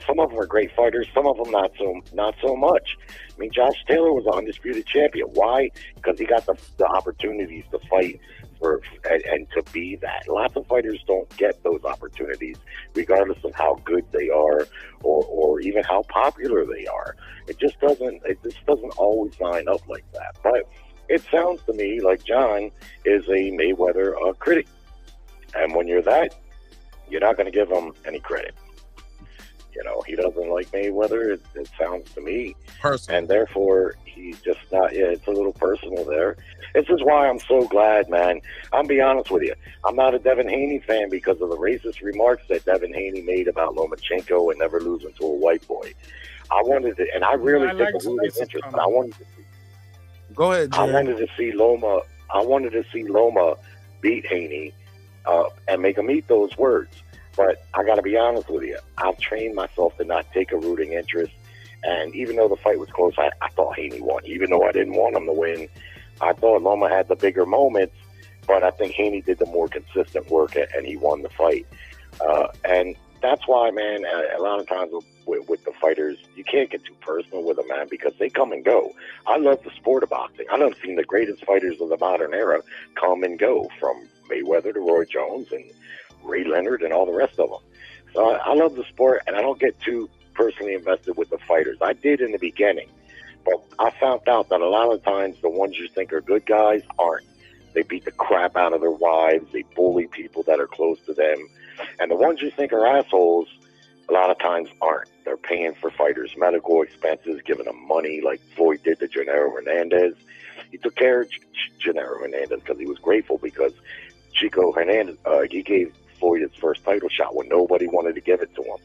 some of them are great fighters, some of them not so much. I mean, Josh Taylor was an undisputed champion. Why? Because he got the opportunities to fight and to be that. Lots of fighters don't get those opportunities, regardless of how good they are or even how popular they are. It just doesn't always line up like that. But it sounds to me like John is a Mayweather critic, and when you're that, you're not going to give him any credit. He doesn't like Mayweather, it sounds to me. Personal. And therefore, he's just not, it's a little personal there. This is why I'm so glad, man. I'll be honest with you. I'm not a Devin Haney fan because of the racist remarks that Devin Haney made about Lomachenko and never losing to a white boy. I wanted to, and I really think it was interest, but I wanted to see. Go ahead, Jerry. I wanted to see Loma beat Haney and make him eat those words. But I got to be honest with you. I've trained myself to not take a rooting interest. And even though the fight was close, I thought Haney won. Even though I didn't want him to win, I thought Loma had the bigger moments. But I think Haney did the more consistent work, and he won the fight. And that's why, man, a lot of times with the fighters, you can't get too personal with them, man, because they come and go. I love the sport of boxing. I love seeing the greatest fighters of the modern era come and go, from Mayweather to Roy Jones and Ray Leonard and all the rest of them. So I love the sport, and I don't get too personally invested with the fighters. I did in the beginning, but I found out that a lot of times the ones you think are good guys aren't. They beat the crap out of their wives. They bully people that are close to them. And the ones you think are assholes, a lot of times aren't. They're paying for fighters' medical expenses, giving them money like Floyd did to Genaro Hernandez. He took care of Genaro Hernandez because he was grateful because Chico Hernandez, he gave Floyd his first title shot when nobody wanted to give it to him.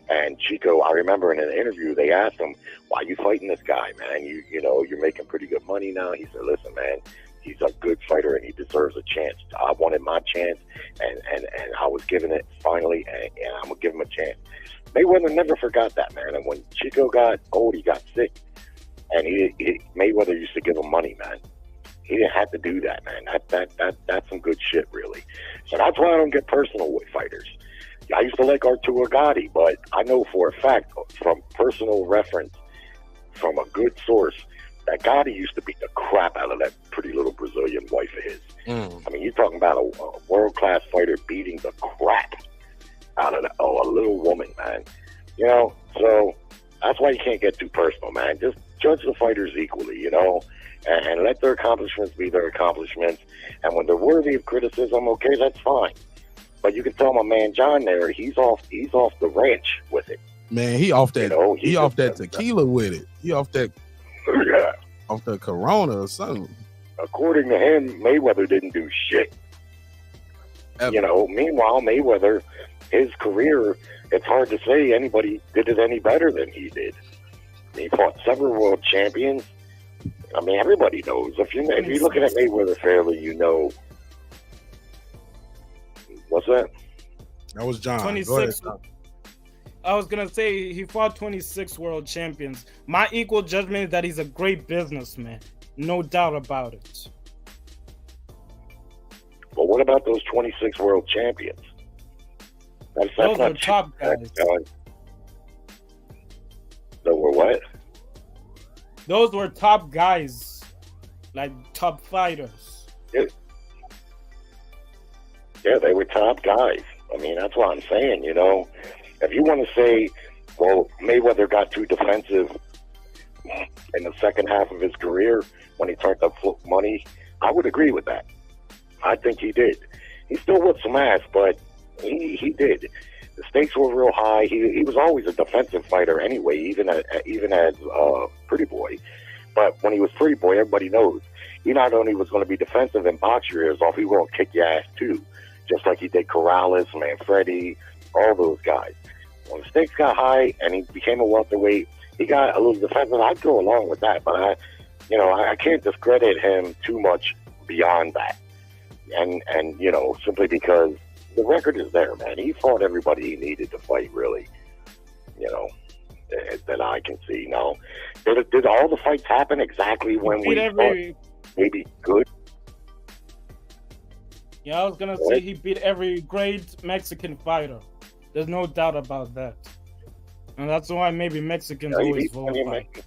And Chico, I remember in an interview, they asked him, why are you fighting this guy, man? You know, you're making pretty good money now. He said, listen, man, he's a good fighter and he deserves a chance. I wanted my chance and I was given it finally, and I'm going to give him a chance. Mayweather never forgot that, man. And when Chico got old, he got sick. And Mayweather used to give him money, man. He didn't have to do that, man. That's some good shit, really. So that's why I don't get personal with fighters. I used to like Arturo Gatti, but I know for a fact, from personal reference, from a good source, that Gatti used to beat the crap out of that pretty little Brazilian wife of his. I mean, you're talking about a world-class fighter beating the crap out of a little woman, man. You know, so that's why you can't get too personal, man. Just judge the fighters equally, you know, and let their accomplishments be their accomplishments. And when they're worthy of criticism, okay, that's fine. But you can tell my man John there, he's off the ranch with it. Man, he off that. You know, he off that tequila with it. He off that. Yeah. Off the Corona or something. According to him, Mayweather didn't do shit. Ever. You know, meanwhile, Mayweather, his career, it's hard to say anybody did it any better than he did. He fought several world champions. I mean, everybody knows. If you're looking at Mayweather fairly, you know. What's that? That was John. 26. I was going to say he fought 26 world champions. My equal judgment is that he's a great businessman. No doubt about it. But what about those 26 world champions? Those were top guys. They were what? Those were top guys. Like top fighters. Yeah, they were top guys. I mean, that's what I'm saying, you know. If you want to say, well, Mayweather got too defensive in the second half of his career when he turned up money, I would agree with that. I think he did. He still whipped some ass, but he did. The stakes were real high. He was always a defensive fighter anyway, even as Pretty Boy. But when he was Pretty Boy, everybody knows he not only was going to be defensive and box your ears off, he was going to kick your ass too, just like he did Corrales, Manfredi, all those guys. When the stakes got high and he became a welterweight, he got a little defensive. I'd go along with that, but I can't discredit him too much beyond that. And you know, simply because the record is there, man. He fought everybody he needed to fight, really. You know, that I can see. Now, did all the fights happen exactly when we thought maybe good? Yeah, I was gonna say he beat every great Mexican fighter. There's no doubt about that. And that's why maybe Mexicans always vote fight.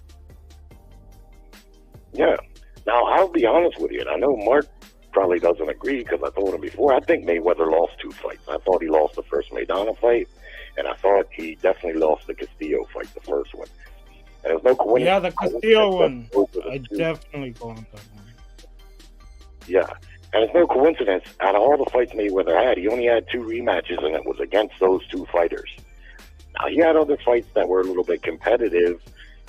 Yeah. Now, I'll be honest with you, and I know Mark probably doesn't agree because I told him before, I think Mayweather lost 2 fights. I thought he lost the first Maidana fight, and I thought he definitely lost the Castillo fight, the first one. And there's no coincidence. Yeah, the Castillo one. I definitely go on that one. Yeah. And it's no coincidence, out of all the fights Mayweather had, he only had 2 rematches, and it was against those 2 fighters. Now, he had other fights that were a little bit competitive,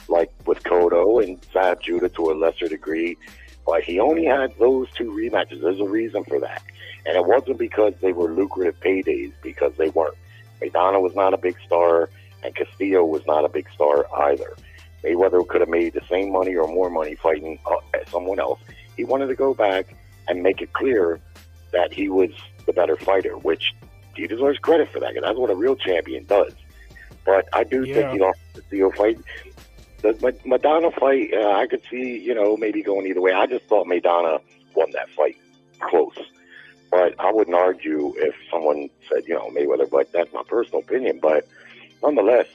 like with Cotto and Zab Judah to a lesser degree, but he only had those 2 rematches. There's a reason for that. And it wasn't because they were lucrative paydays, because they weren't. Maidana was not a big star, and Castillo was not a big star either. Mayweather could have made the same money or more money fighting someone else. He wanted to go back and make it clear that he was the better fighter, which he deserves credit for that, because that's what a real champion does. But I do think he lost the Castillo fight. The Madonna fight, I could see, you know, maybe going either way. I just thought Maidana won that fight close. But I wouldn't argue if someone said, you know, Mayweather, but that's my personal opinion. But nonetheless,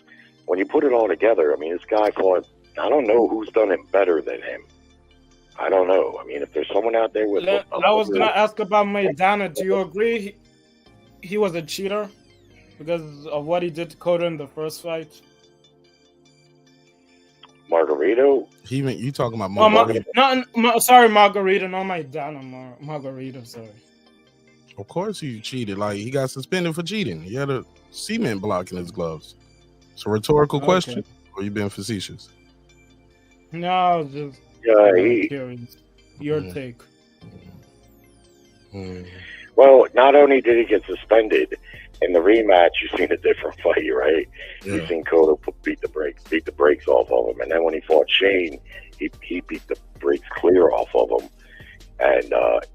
when you put it all together, I mean, this guy fought, I don't know who's done it better than him. I don't know. I mean, if there's someone out there with... I was going to ask about Maidana. Do you agree he was a cheater because of what he did to Cotto in the first fight? Margarito? You talking about Oh, Margarito? sorry, Margarita, not Maidana. Margarita, sorry. Of course he cheated. Like, he got suspended for cheating. He had a cement block in his gloves. It's a rhetorical question, or you being facetious? No, just curious. Your take. Well, not only did he get suspended in the rematch, you've seen a different fight, right? Yeah. You've seen Cotto beat the brakes off of him, and then when he fought Shane, he beat the brakes clear off of him,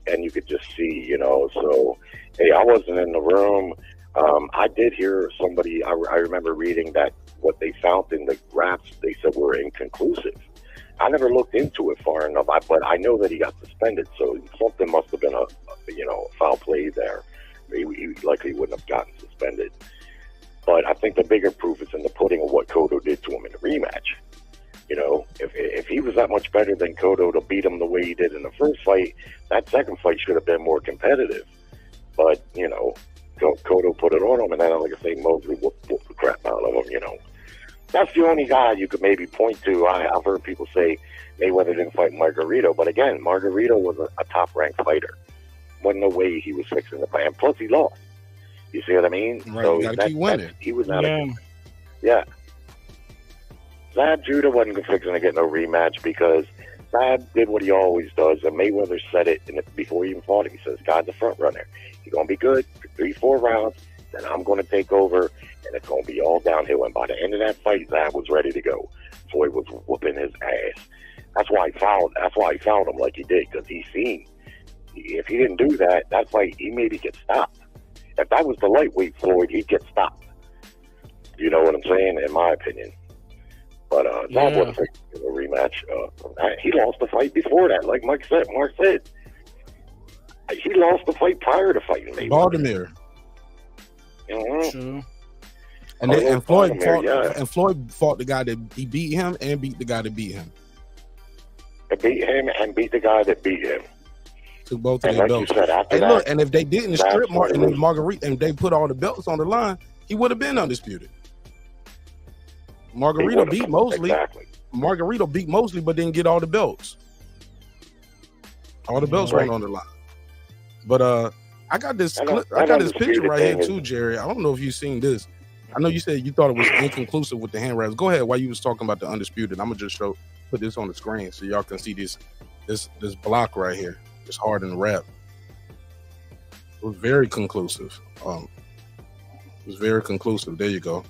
and you could just see, you know. So, hey, I wasn't in the room. I did hear somebody. I remember reading that what they found in the graphs, they said were inconclusive. I never looked into it far enough, but I know that he got suspended, so something must have been a foul play there. He likely wouldn't have gotten suspended. But I think the bigger proof is in the pudding of what Cotto did to him in the rematch. You know, if he was that much better than Cotto to beat him the way he did in the first fight, that second fight should have been more competitive. But, you know, Cotto put it on him, and then, like I say, Mosley whooped the crap out of him, you know. That's the only guy you could maybe point to. I've heard people say Mayweather didn't fight Margarito, but again, Margarito was a top-ranked fighter. Wasn't no way he was fixing the fight, and plus he lost. You see what I mean? Right, so you gotta keep winning. He was not Zab Judah wasn't fixing to get no rematch because Zab did what he always does, and Mayweather said it before he even fought him. He says, God's the front runner. He's going to be good for 3-4 rounds, then I'm going to take over, and it's going to be all downhill. And by the end of that fight, Zab was ready to go. Floyd was whooping his ass. That's why he fouled him like he did, because he seen. If he didn't do that, that fight, he maybe get stopped. If that was the lightweight Floyd, he'd get stopped. You know what I'm saying? In my opinion. But that wasn't a rematch. He lost the fight before that, like Mark said. He lost the fight prior to fighting Mayweather. Baltimore. True. And Floyd fought the guy that he beat him and beat the guy that beat him. Beat him and beat the guy that beat him. Took both of their belts. And if they didn't strip Margarita and they put all the belts on the line, he would have been undisputed. Margarito beat Mosley. Exactly. Margarito beat Mosley, but didn't get all the belts. All the belts went on the line. But I got this picture right here too, Jerry. I don't know if you've seen this. I know you said you thought it was inconclusive with the hand wraps. Go ahead while you was talking about the undisputed. I'm gonna just put this on the screen so y'all can see this block right here. It's hard in the wrap. It was very conclusive. It was very conclusive. There you go.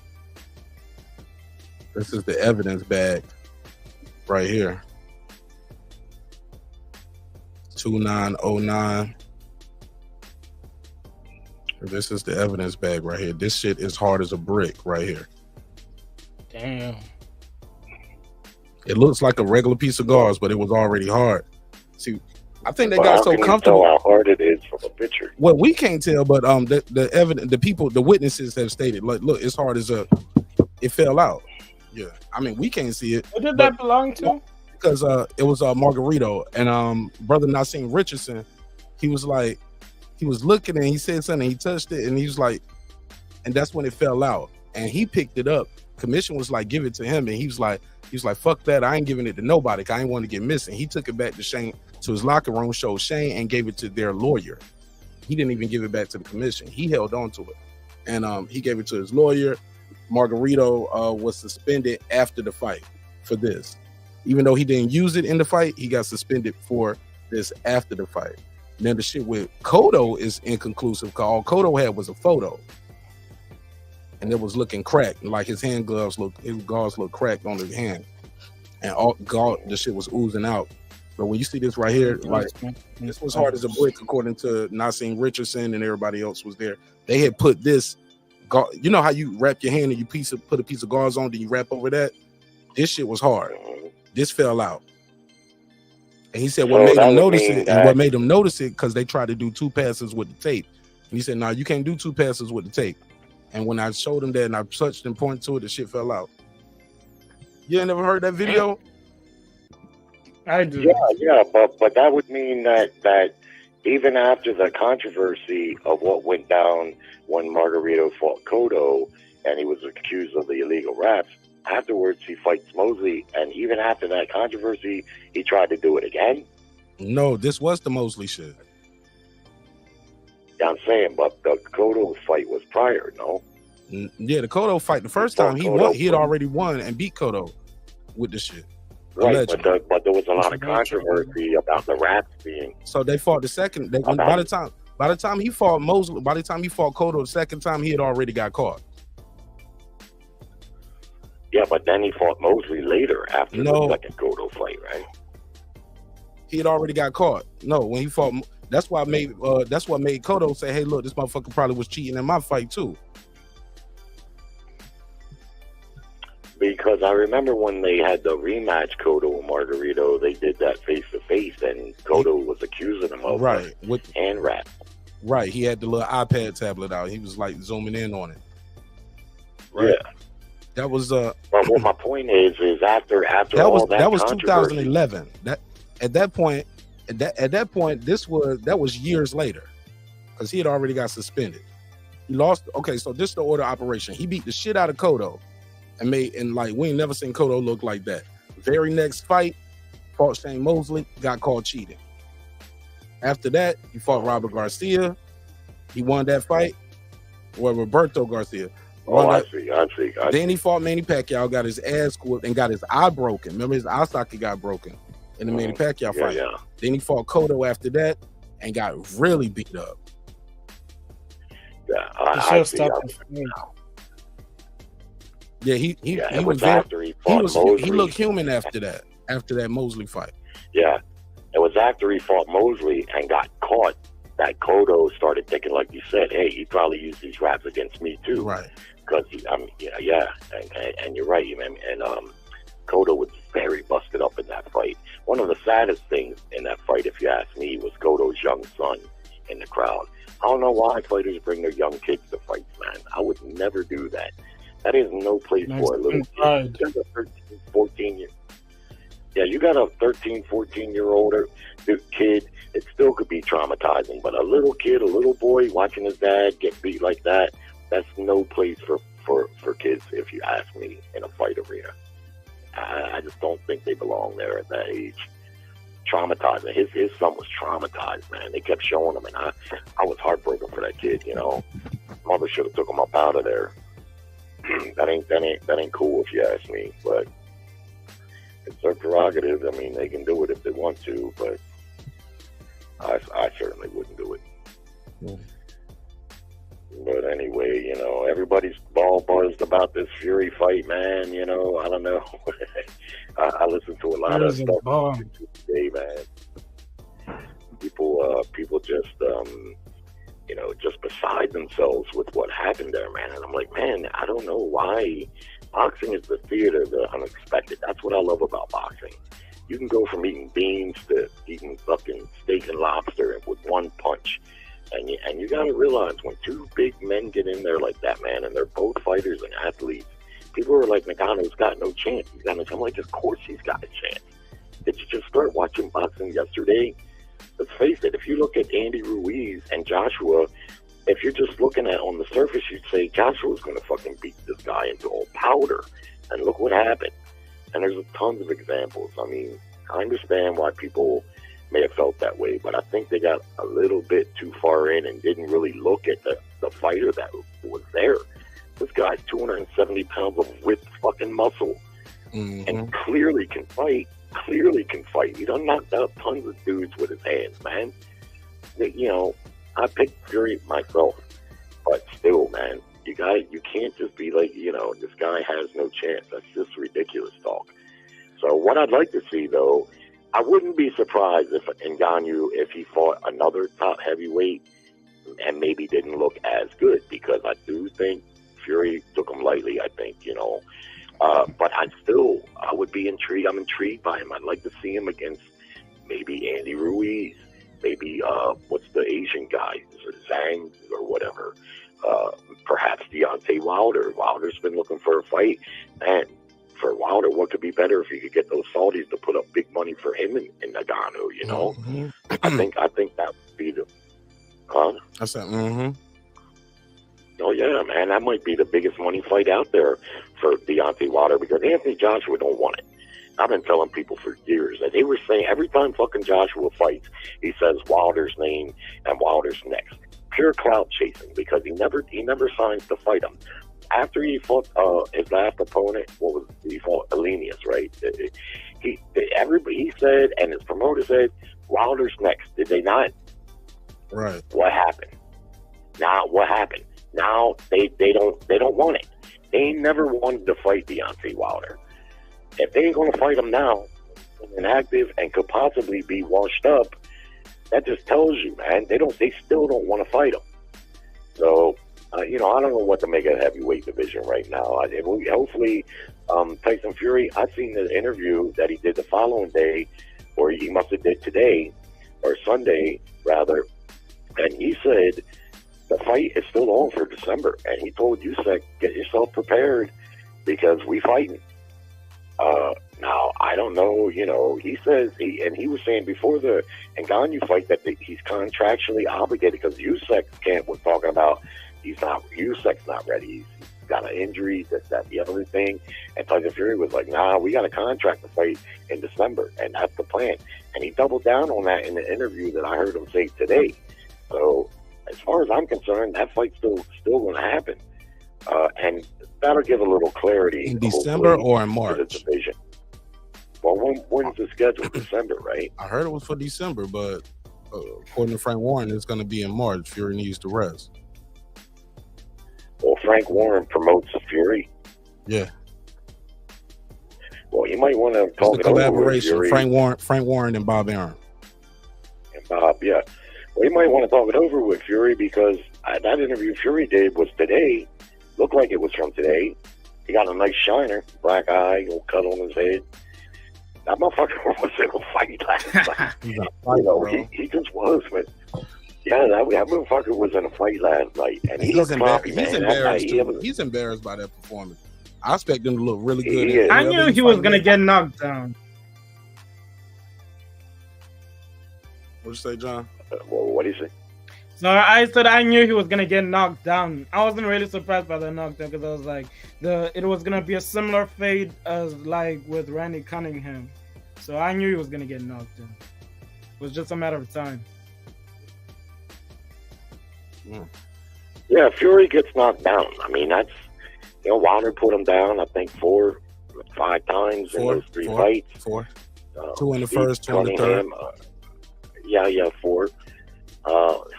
This is the evidence bag right here. 2909. This is the evidence bag right here. This shit is hard as a brick right here. Damn. It looks like a regular piece of gauze, but it was already hard. See, I think they got so comfortable. How hard it is from a picture? Well, we can't tell, but the evidence, the witnesses have stated, like, look, it's hard as it fell out. Yeah, I mean, we can't see it. What did that belong to? Because it was Margarito and brother Nassim Richardson. He was looking and he said something. He touched it and he was like, and that's when it fell out. And he picked it up. Commission was like, give it to him, and he was like, fuck that. I ain't giving it to nobody. I ain't want to get missing. He took it back to Shane, to his locker room, showed Shane, and gave it to their lawyer. He didn't even give it back to the commission. He held on to it, and he gave it to his lawyer. Margarito was suspended after the fight for this. Even though he didn't use it in the fight, he got suspended for this after the fight. Now the shit with Cotto is inconclusive because all Cotto had was a photo. And it was looking cracked, like his gauze looked cracked on his hand. And the shit was oozing out. But when you see this right here, like, this was hard as a brick according to Nassim Richardson and everybody else was there. They had put this, you know how you wrap your hand and you put a piece of gauze on, then you wrap over that? This shit was hard. This fell out. And he said what made him notice it, because they tried to do 2 passes with the tape. And he said, no, you can't do 2 passes with the tape. And when I showed him that and I touched and pointed to it, the shit fell out. You ain't never heard that video? I do. Yeah, but that would mean that even after the controversy of what went down when Margarito fought Cotto and he was accused of the illegal raps, Afterwards, he fights Mosley, and even after that controversy, he tried to do it again. No, this was the Mosley shit. Yeah, I'm saying, but the Cotto fight was prior, no? Yeah, the Cotto fight, the first time he won, he had already won and beat Cotto with the shit. Right, but there was a lot of controversy about the raps being. So they fought the second. By the time he fought Mosley, by the time he fought Cotto the second time, he had already got caught. Yeah, but then he fought Mosley later after the second Cotto fight, right? He had already got caught. No, when he fought, that's what made Cotto say, "Hey, look, this motherfucker probably was cheating in my fight too." Because I remember when they had the rematch, Cotto and Margarito, they did that face to face, and Cotto was accusing him of hand rap. Right, he had the little iPad tablet out. He was like zooming in on it. Right. Yeah. That was But what my point is after that all that was 2011. 2011. At that point, that was years later, because he had already got suspended. He lost. Okay, so this is the order of operation. He beat the shit out of Cotto, and we ain't never seen Cotto look like that. Very next fight, fought Shane Mosley, got caught cheating. After that, he fought Robert Garcia. He won that fight. Well, Roberto Garcia. I see. Then he fought Manny Pacquiao, got his ass whooped and got his eye broken. Remember, his eye socket got broken in the Manny Pacquiao fight. Yeah. Then he fought Cotto after that and got really beat up. Yeah, I see. Yeah, he was after he fought Mosley. He looked human after that Mosley fight. Yeah, it was after he fought Mosley and got caught that Cotto started thinking, like you said, hey, he probably used these raps against me too. Right. Because and you're right, man. And Cotto was very busted up in that fight. One of the saddest things in that fight, if you ask me, was Cotto's young son in the crowd. I don't know why fighters bring their young kids to fights, man. I would never do that. That is no place for a little kid. You got a 13, 14 year. Yeah, you got a 13, 14-year-old kid. It still could be traumatizing, but a little kid, a little boy watching his dad get beat like that, that's no place for kids, if you ask me, in a fight arena. I just don't think they belong there at that age. Traumatizing. His son was traumatized, man. They kept showing him, and I was heartbroken for that kid, you know. Mother should have took him up out of there. That ain't cool if you ask me, but it's their prerogative. I mean, they can do it if they want to, but I certainly wouldn't do it. Yeah. But anyway, you know, everybody's ball buzzed about this Fury fight, man. You know, I don't know. I listen to a lot of stuff today, man. People just, you know, just beside themselves with what happened there, man. And I'm like, man, I don't know why. Boxing is the theater of the unexpected. That's what I love about boxing. You can go from eating beans to eating fucking steak and lobster with one punch. And you got to realize when two big men get in there like that, man, and they're both fighters and athletes, people are like, Ngannou's got no chance. He's got no chance. I'm like, of course he's got a chance. Did you just start watching boxing yesterday? Let's face it, if you look at Andy Ruiz and Joshua, if you're just looking at on the surface, you'd say Joshua's going to fucking beat this guy into all powder. And look what happened. And there's tons of examples. I mean, I understand why people may have felt that way, but I think they got a little bit too far in and didn't really look at the fighter that was there. This guy's 270 pounds of whipped fucking muscle and clearly can fight. He done knocked out tons of dudes with his hands, man. You know, I picked Fury myself, but still, man, you can't just be like, you know, this guy has no chance. That's just ridiculous talk. So what I'd like to see, though, I wouldn't be surprised if Ngannou, if he fought another top heavyweight and maybe didn't look as good, because I do think Fury took him lightly, I think, you know. But I would be intrigued. I'm intrigued by him. I'd like to see him against maybe Andy Ruiz, maybe, what's the Asian guy, Zhang or whatever, perhaps Deontay Wilder. Wilder's been looking for a fight, and for Wilder, what could be better if he could get those Saudis to put up big money for him in Ngannou, you know? I think that would be the... Huh? I said, Oh, yeah, man, that might be the biggest money fight out there for Deontay Wilder because Anthony Joshua don't want it. I've been telling people for years that they were saying every time fucking Joshua fights, he says Wilder's name and Wilder's next. Pure clout chasing because he never signs to fight him. After he fought his last opponent, he fought Elenius, right? Everybody said, and his promoter said, Wilder's next. Did they not? Right. What happened? Now what happened? Now they don't want it. They never wanted to fight Deontay Wilder. If they ain't gonna fight him now, and active and could possibly be washed up, that just tells you, man, they still don't want to fight him. So. I don't know what to make of the heavyweight division right now. Hopefully, Tyson Fury, I've seen the interview that he did the following day, or he must have did today, or Sunday, rather, and he said the fight is still on for December. And he told Usyk, get yourself prepared because we fighting. Now, I don't know, he says, he was saying before the Ngannou fight that he's contractually obligated because Usyk was talking about Usyk's not ready. He's got an injury, that, the other thing. And Tyson Fury was like, nah, we got a contract to fight in December, and that's the plan. And he doubled down on that in the interview that I heard him say today. So, as far as I'm concerned, that fight's still going to happen. And that'll give a little clarity. In December or in March? To the division. Well, when's the schedule? December, right? I heard it was for December, but according to Frank Warren, it's going to be in March. Fury needs to rest. Well, Frank Warren promotes Fury. Yeah. Well, you might want to talk it over with Fury. Frank Warren and Bob Arum. And Bob, yeah. Well, you might want to talk it over with Fury because that interview Fury did was today. Looked like it was from today. He got a nice shiner, black eye, little cut on his head. That motherfucker was in a fight last night. He just was, man. Yeah, that motherfucker was in a fight last night, and he's embarrassed by that performance. I expect him to look really good. I knew he was gonna get knocked down. What'd you say, John? What did you say? So I said I knew he was gonna get knocked down. I wasn't really surprised by the knockdown because I was like, it was gonna be a similar fate as like with Randy Cunningham. So I knew he was gonna get knocked down. It was just a matter of time. Yeah, Fury gets knocked down. I mean, that's Wilder put him down. I think 4, 5 times in those 3 fights. 4. 2 in the first, 2 in the third. 4.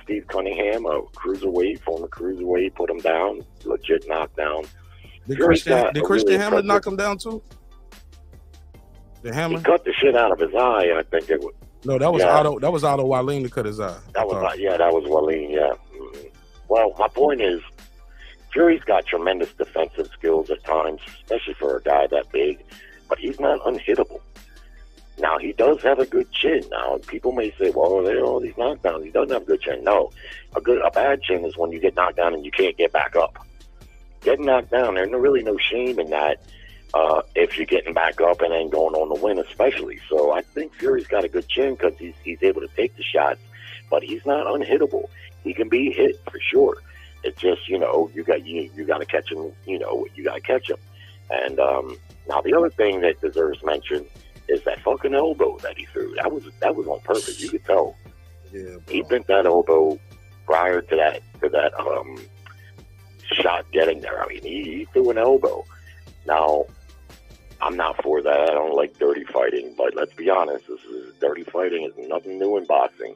Steve Cunningham, a cruiserweight, former cruiserweight, put him down. Legit knockdown. Did Christian Hammer knock him down too? The Hammer? He cut the shit out of his eye. I think it was. No, that was Otto. That was Otto Wallin to cut his eye. That was Wallin. Yeah. Mm-hmm. Well, my point is, Fury's got tremendous defensive skills at times, especially for a guy that big, but he's not unhittable. Now, he does have a good chin. Now, people may say, well, there are all these knockdowns. He doesn't have a good chin. No. A bad chin is when you get knocked down and you can't get back up. Getting knocked down, there's really no shame in that if you're getting back up and then going on to win, especially. So I think Fury's got a good chin because he's able to take the shots, but he's not unhittable. He can be hit for sure. It's just, you got to catch him. You got to catch him. And now the other thing that deserves mention is that fucking elbow that he threw. That was on purpose. You could tell. Yeah, he bent that elbow prior to that shot getting there. I mean, he threw an elbow. Now, I'm not for that. I don't like dirty fighting, but let's be honest. Dirty fighting is nothing new in boxing.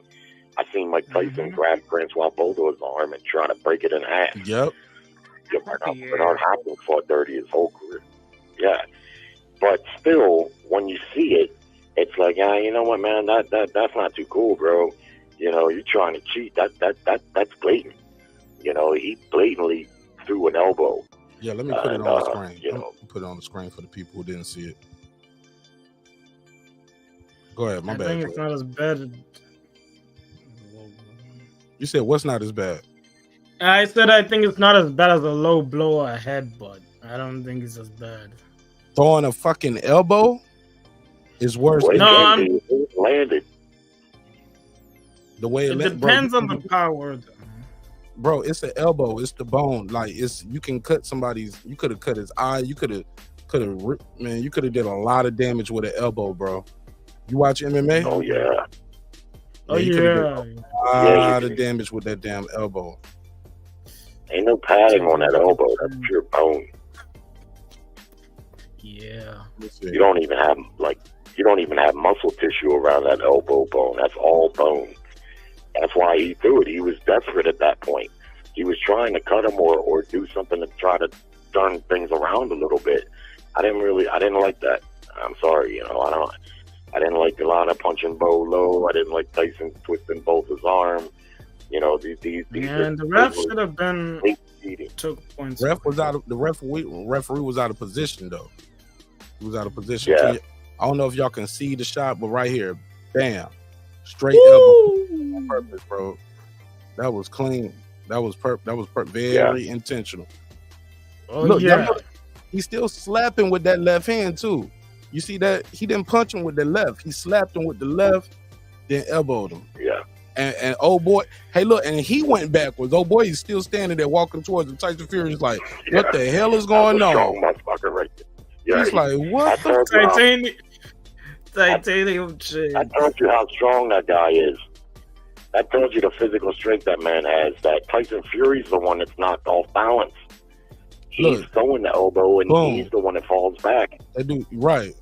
I seen Mike Tyson grab Francois Boldo's arm and try to break it in half. Yep. Bernard Hopkins fought dirty his whole career. Yeah. But still, when you see it, it's like, you know what, man, that's not too cool, bro. You're trying to cheat. That's blatant. He blatantly threw an elbow. Yeah, let me put it on the screen. Let me put it on the screen for the people who didn't see it. Go ahead, my bad. I think it's not as bad. You said what's not as bad? I said I think it's not as bad as a low blow or a headbutt. I don't think it's as bad. Throwing a fucking elbow is worse. No, landed. The way it depends on the power. bro, it's an elbow. It's the bone. Like it's you can cut somebody's. You could have cut his eye. You could have man. You could have did a lot of damage with an elbow, bro. You watch MMA? Oh yeah. You could have did a lot of damage with that damn elbow. Ain't no padding on that elbow. That's pure bone. Yeah. You don't even have muscle tissue around that elbow bone. That's all bone. That's why he threw it. He was desperate at that point. He was trying to cut him or do something to try to turn things around a little bit. I didn't like that. I'm sorry, I didn't like Delana punching Bo low. I didn't like Tyson twisting both his arms. These and the ref should have been took points. The referee was out of position though. He was out of position. Yeah. I don't know if y'all can see the shot, but right here, bam, straight elbow on purpose, bro. That was clean. That was very intentional. Oh, look, yeah. look, he's still slapping with that left hand too. You see that? He didn't punch him with the left. He slapped him with the left, then elbowed him. Yeah. And old boy, hey, look, and he went backwards. Old boy, he's still standing there walking towards him. Tyson Fury is like, what the hell is going on? Strong motherfucker right there. Yeah, he's like, what? Titanium shit. I told you how strong that guy is. I told you the physical strength that man has. That Tyson Fury's the one that's knocked off balance. He's throwing the elbow, and boom. He's the one that falls back. That dude, right.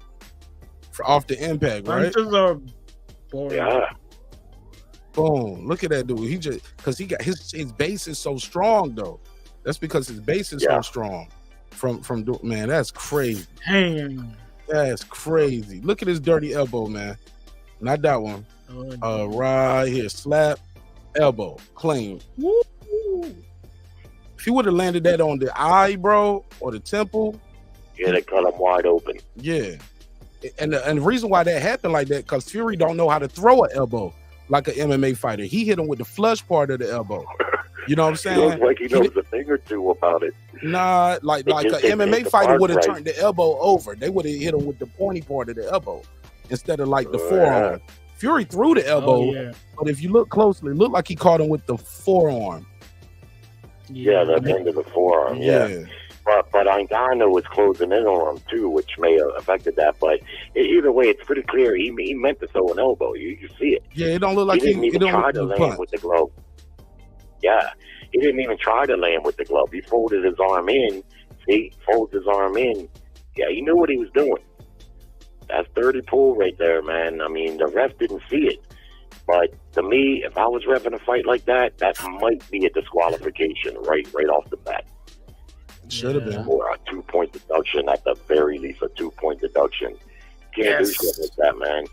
Off the impact, right? Punches are boring. Yeah. Boom. Look at that dude. He just, because he got his base is so strong, though. That's because his base is so strong. Man, that's crazy. Damn. That's crazy. Look at his dirty elbow, man. Not that one. Right here. Slap, elbow, clean. Woo. If he would have landed that on the eye, bro, or the temple. Yeah, they cut him wide open. Yeah. And the reason why that happened like that, because Fury don't know how to throw an elbow like an MMA fighter. He hit him with the flush part of the elbow. You know what I'm saying? He looks like he knows a thing or two about it. Nah, like an MMA fighter would have turned the elbow over. They would have hit him with the pointy part of the elbow instead of like the forearm. Fury threw the elbow, but if you look closely, it looked like he caught him with the forearm. Yeah, the end of the forearm. Yeah. But Ngannou was closing in on him too, which may have affected that. But either way, it's pretty clear he meant to throw an elbow. You see it. Yeah, it don't look like he didn't even try to land with the glove. Yeah, he didn't even try to land with the glove. He folded his arm in. See, folds his arm in. Yeah, he knew what he was doing. That's dirty pull right there, man. I mean, the ref didn't see it. But to me, if I was reffing a fight like that, that might be a disqualification right off the bat. Should have been. Or a 2-point deduction, at the very least, a 2-point deduction. Can't do shit like that, man.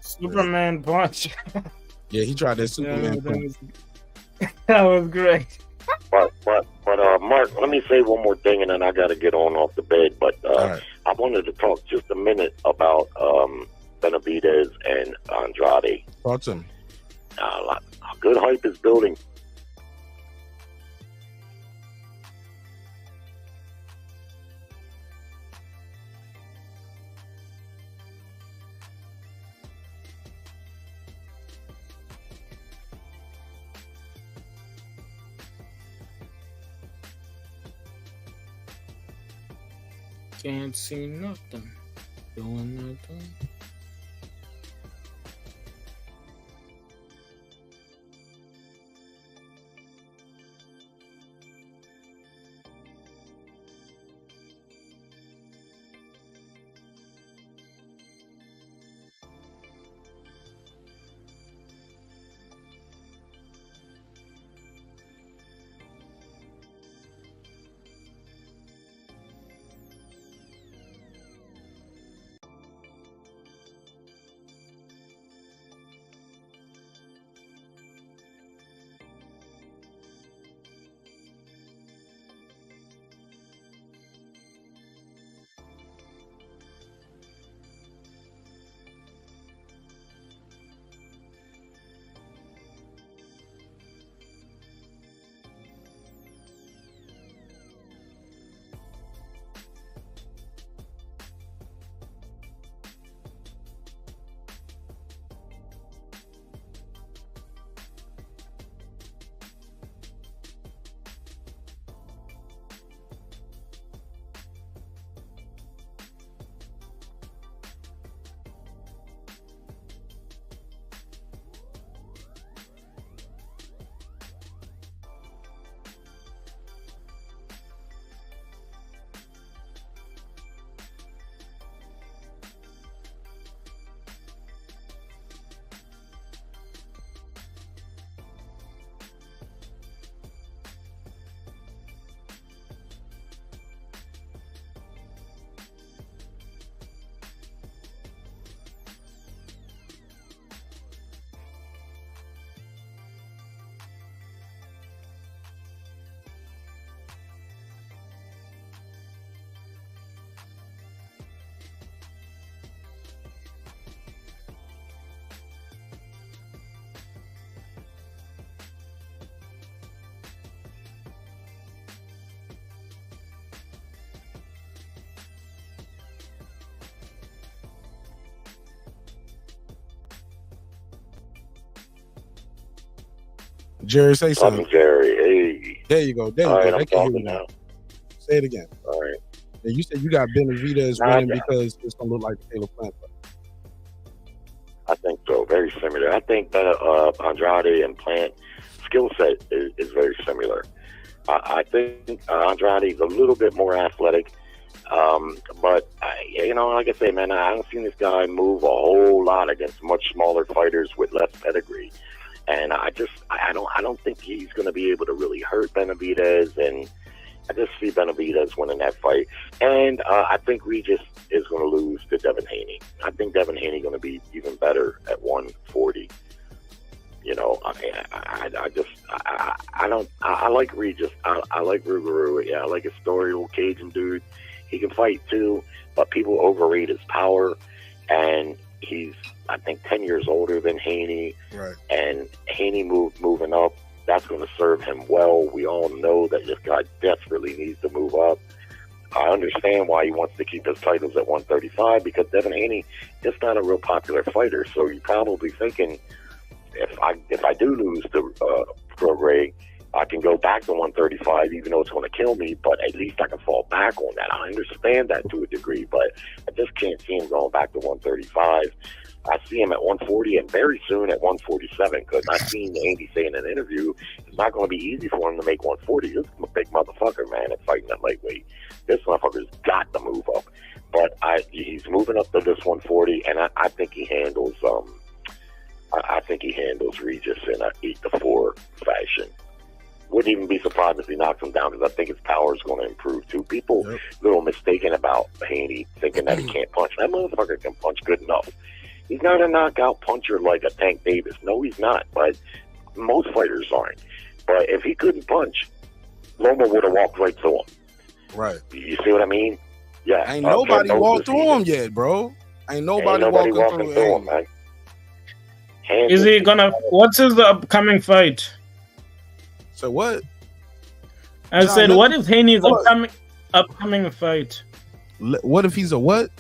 Superman punch. Yeah, he tried that Superman punch. That was great. But Mark, let me say one more thing, and then I got to get off the bed. But right. I wanted to talk just a minute about Benavidez and Andrade. Talk to him. A good hype is building. Can't see nothing. Doing nothing. Jerry, say something. Jerry. Hey. There you go. There you All go. right, I'm They can hear talking you now. now. Say it again. All right. And you said you got Benavidez Nah, winning because it's gonna look like the Caleb Plant fight. I think so. Very similar. I think that Andrade and Plant skill set is very similar. I think Andrade's a little bit more athletic, but like I say, man, I haven't seen this guy move a whole lot against much smaller fighters with less pedigree, and I don't think he's going to be able to really hurt Benavidez, and I just see Benavidez winning that fight, and I think Regis is going to lose to Devin Haney. I think Devin Haney going to be even better at 140. I like Regis. I like Rougarou. Yeah, I like his story, old Cajun dude. He can fight too, but people overrate his power, and he's, I think, 10 years older than Haney. Right. And Haney moving up, that's going to serve him well. We all know that this guy desperately needs to move up. I understand why he wants to keep his titles at 135, because Devin Haney is not a real popular fighter. So you're probably thinking, if I do lose to Prograis, I can go back to 135, even though it's going to kill me, but at least I can fall back on that. I understand that to a degree, but I just can't see him going back to 135. I see him at 140 and very soon at 147, because I've seen Andy say in an interview, it's not going to be easy for him to make 140. This is a big motherfucker, man, at fighting at lightweight. This motherfucker's got to move up. But he's moving up to this 140, and I think he handles I think he handles Regis in an 8-4 fashion. Wouldn't even be surprised if he knocks him down, because I think his power is going to improve too. People a little mistaken about Haney, thinking that he can't punch. That motherfucker can punch good enough. He's not a knockout puncher like a Tank Davis. No, he's not. But most fighters aren't. But if he couldn't punch, Loma would have walked right through him. Right. You see what I mean? Yeah. Ain't nobody walked through him yet, bro. Ain't nobody walking through him, man. Is he gonna? What's his upcoming fight? So what? I said, what is Haney's upcoming fight? What if he's a what?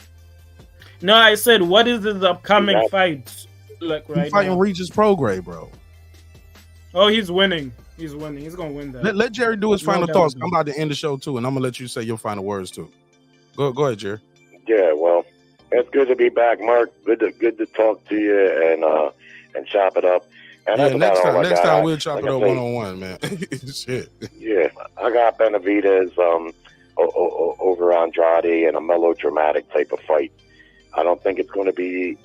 No, I said, what is his upcoming fight? Like right he's fighting now? Regis Prograis, bro. Oh, he's winning. He's winning. He's gonna win that. Let Jerry do his final thoughts. I'm about to end the show too, and I'm gonna let you say your final words too. Go ahead, Jerry. Yeah, well, it's good to be back, Mark. Good to talk to you and chop it up. And yeah, next time we'll chop it up 1-on-1, man. Shit. Yeah, I got Benavidez over Andrade in a melodramatic type of fight. I don't think it's going to be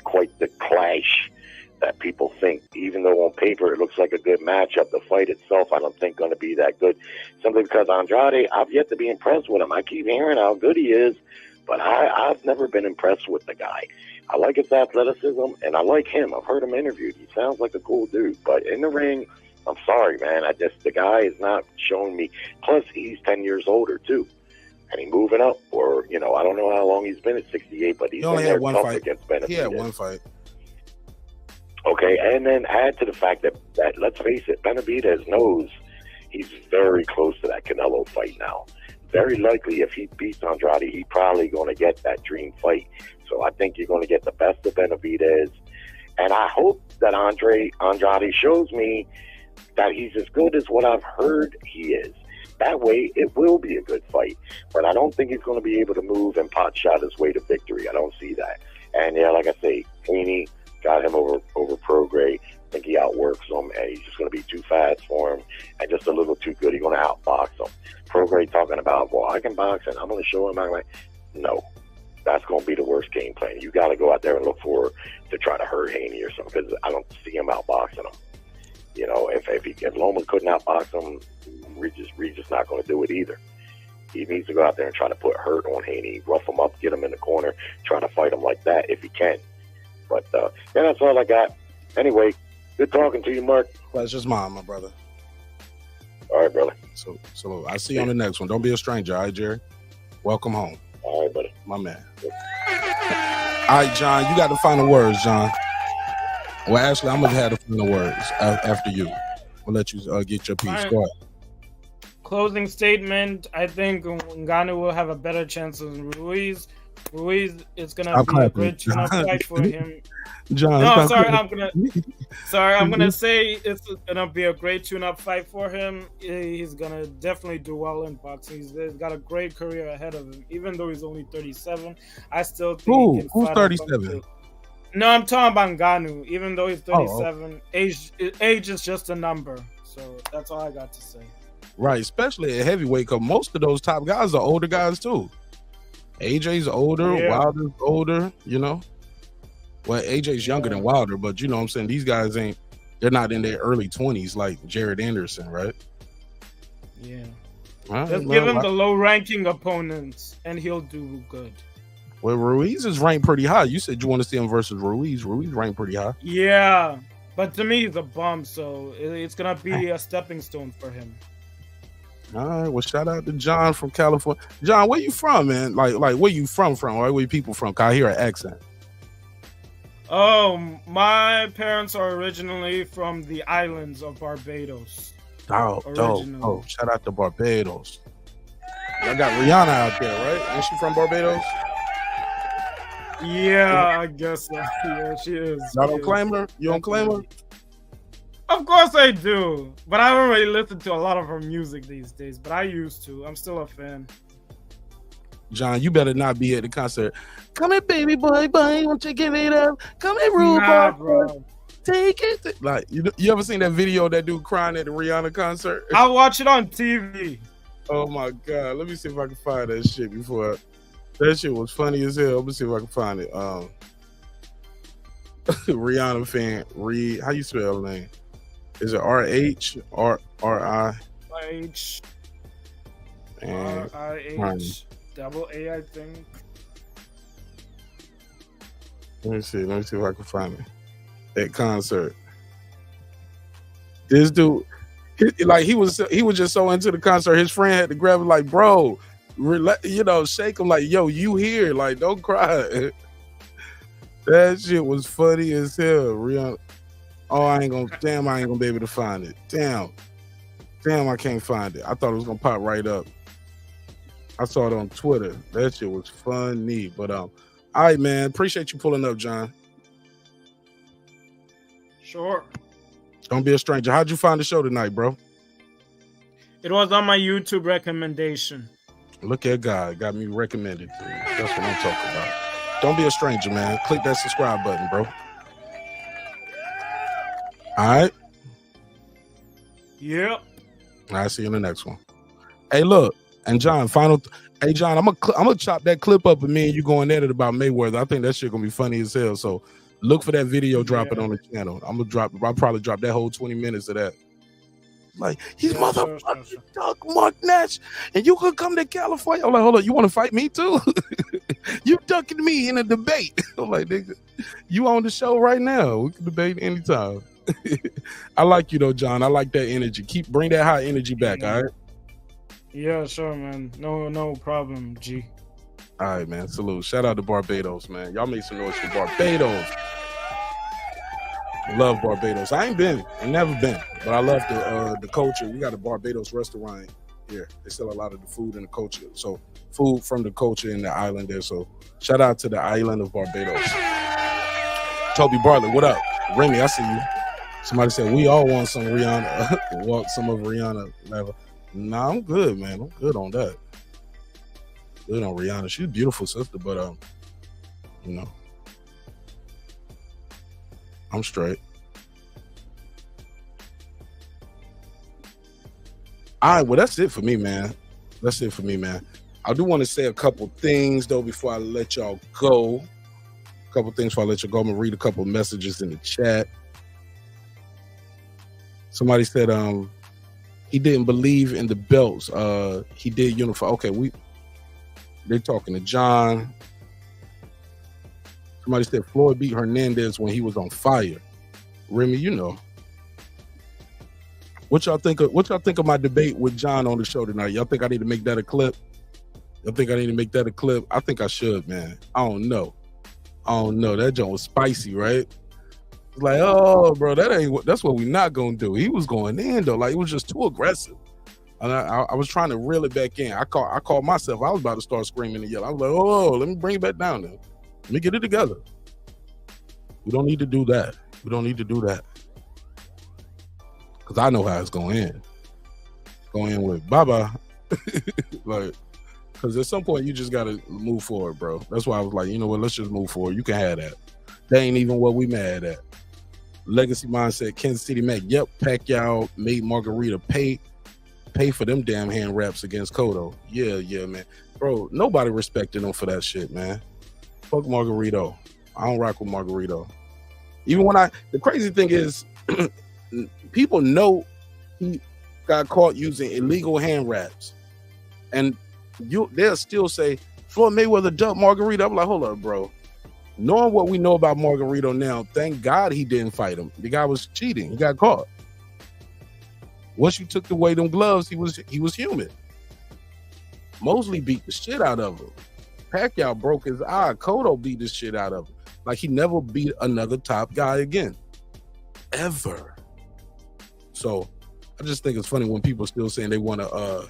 quite the clash that people think. Even though on paper it looks like a good matchup, the fight itself I don't think going to be that good. Simply because Andrade, I've yet to be impressed with him. I keep hearing how good he is, but I've never been impressed with the guy. I like his athleticism, and I like him. I've heard him interviewed. He sounds like a cool dude. But in the ring, I'm sorry, man. The guy is not showing me. Plus, he's 10 years older, too. And he's moving up, or, I don't know how long he's been at 68, but he's only been had there one tough fight. Against Benavidez. He had one fight. Okay, and then add to the fact that let's face it, Benavidez knows he's very close to that Canelo fight now. Very likely, if he beats Andrade, he's probably going to get that dream fight. So I think you're going to get the best of Benavidez. And I hope that Andrade shows me that he's as good as what I've heard he is. That way, it will be a good fight. But I don't think he's going to be able to move and pot shot his way to victory. I don't see that. And, yeah, like I say, Haney got him over Prograis. I think he outworks him, and he's just going to be too fast for him and just a little too good. He's going to outbox him. Prograis talking about, well, I can box, and I'm going to show him. I'm like, no. That's going to be the worst game plan. You got to go out there and look to try to hurt Haney or something, because I don't see him outboxing him. If Loma couldn't outbox him, Regis not going to do it either. He needs to go out there and try to put hurt on Haney, rough him up, get him in the corner, try to fight him like that if he can. But yeah, that's all I got. Anyway, good talking to you, Mark. Pleasure's mine, my brother. All right, brother. So I see you on the next one. Don't be a stranger, all right, Jerry? Welcome home. All right, buddy. My man. All right, John, you got the final words, John. Well, actually, I'm going to have the final words after you. We'll let you get your piece. Go ahead. Closing statement. I think Ngannou will have a better chance than Ruiz. Ruiz is gonna Stop be a clapping. great tune-up fight for him. John, No, stop sorry, clapping. I'm gonna say it's gonna be a great tune-up fight for him. He's gonna definitely do well in boxing. He's got a great career ahead of him. Even though he's only 37, I still think he can Who's fight 37? No, I'm talking about Ngannou. Even though he's 37, age is just a number. So that's all I got to say. Right, especially at heavyweight, because most of those top guys are older guys too. AJ's older, Wilder's older, you know. Well, AJ's younger than Wilder, but you know what I'm saying? These guys they're not in their early 20s like Jared Anderson, right? Yeah. Right, Just give him the low-ranking opponents, and he'll do good. Well, Ruiz is ranked pretty high. You said you want to see him versus Ruiz. Ruiz ranked pretty high. Yeah, but to me, he's a bum, so it's going to be a stepping stone for him. All right, well, shout out to John from California. John, where you from, man? Like where you from? Right? Where you people from? Cause I hear an accent. Oh, my parents are originally from the islands of Barbados. Oh, shout out to Barbados. I got Rihanna out there, right? Ain't she from Barbados? Yeah, I guess so. Yeah, she is. Y'all don't claim her? You don't claim her? Of course I do, but I don't really listen to a lot of her music these days, but I used to. I'm still a fan. John, you better not be at the concert. Come here, baby boy, won't you give it up? Come here, rude boy, bro. Take it. Like, you ever seen that video of that dude crying at the Rihanna concert? I watch it on TV. Oh my God. Let me see if I can find that shit before. That shit was funny as hell. Let me see if I can find it. Rihanna fan, how you spell her name? Is it R-H or R-I? R-H. And R-I-H. Double A, I think. Let me see if I can find it. That concert. This dude, he was just so into the concert. His friend had to grab him like, bro, shake him like, yo, you here? Like, don't cry. That shit was funny as hell. Rihanna. Oh, I ain't gonna be able to find it. Damn, I can't find it. I thought it was gonna pop right up. I saw it on Twitter. That shit was funny. But all right, man. Appreciate you pulling up, John. Sure. Don't be a stranger. How'd you find the show tonight, bro? It was on my YouTube recommendation. Look at God. Got me recommended. That's what I'm talking about. Don't be a stranger, man. Click that subscribe button, bro. All right? Yep. I'll see you in the next one. Hey, look. And John, hey, John, I'm gonna chop that clip up of me and you going at it about Mayweather. I think that shit gonna be funny as hell. So look for that video dropping on the channel. I'll probably drop that whole 20 minutes of that. Like, he's motherfucking Doug Mark Nash, and you could come to California. I'm like, hold on, you want to fight me too? You ducking me in a debate. I'm like, nigga, you on the show right now. We can debate anytime. I like you though, John. I like that energy. Bring that high energy back, all right? Yeah, sure, man. No problem, G. All right, man. Salute. Shout out to Barbados, man. Y'all make some noise for Barbados. Love Barbados. I ain't never been, but I love the culture. We got a Barbados restaurant here. They sell a lot of the food and the culture. So food from the culture in the island there. So shout out to the island of Barbados. Toby Bartlett, what up? Remy, I see you. Somebody said we all want some Rihanna. Want some of Rihanna level. Nah, I'm good, man. I'm good on that. Good on Rihanna. She's a beautiful sister, but I'm straight. All right, well, that's it for me, man. I do want to say a couple things, though, before I let y'all go. I'm going to read a couple messages in the chat. Somebody said he didn't believe in the belts. He did unify. Okay, they're talking to John. Somebody said Floyd beat Hernandez when he was on fire. Remy, you know. What y'all think of my debate with John on the show tonight? Y'all think I need to make that a clip? I think I should, man. I don't know. That joint was spicy, right? It's like, oh, bro, that's what we not gonna do. He was going in though, like it was just too aggressive. And I was trying to reel it back in. I called myself. I was about to start screaming and yelling. I was like, oh, let me bring it back down now. Let me get it together. We don't need to do that. We don't need to do that. Because I know how it's going to end. Going in with bye-bye. Like, because at some point you just got to move forward, bro. That's why I was like, you know what, let's just move forward. You can have that. That ain't even what we mad at. Legacy Mindset, Kansas City Mac. Yep, Pacquiao made Margarita pay for them damn hand wraps against Cotto. Yeah, man. Bro, nobody respected him for that shit, man. Fuck Margarito. I don't rock with Margarito. Even when the crazy thing is, people know he got caught using illegal hand wraps. And they'll still say, Floyd Mayweather dumped Margarito. I'm like, hold up, bro. Knowing what we know about Margarito now, thank God he didn't fight him. The guy was cheating. He got caught. Once you took away them gloves, he was human. Mosley beat the shit out of him. Pacquiao broke his eye. Cotto beat the shit out of him. Like he never beat another top guy again. Ever. So I just think it's funny when people still saying they wanted to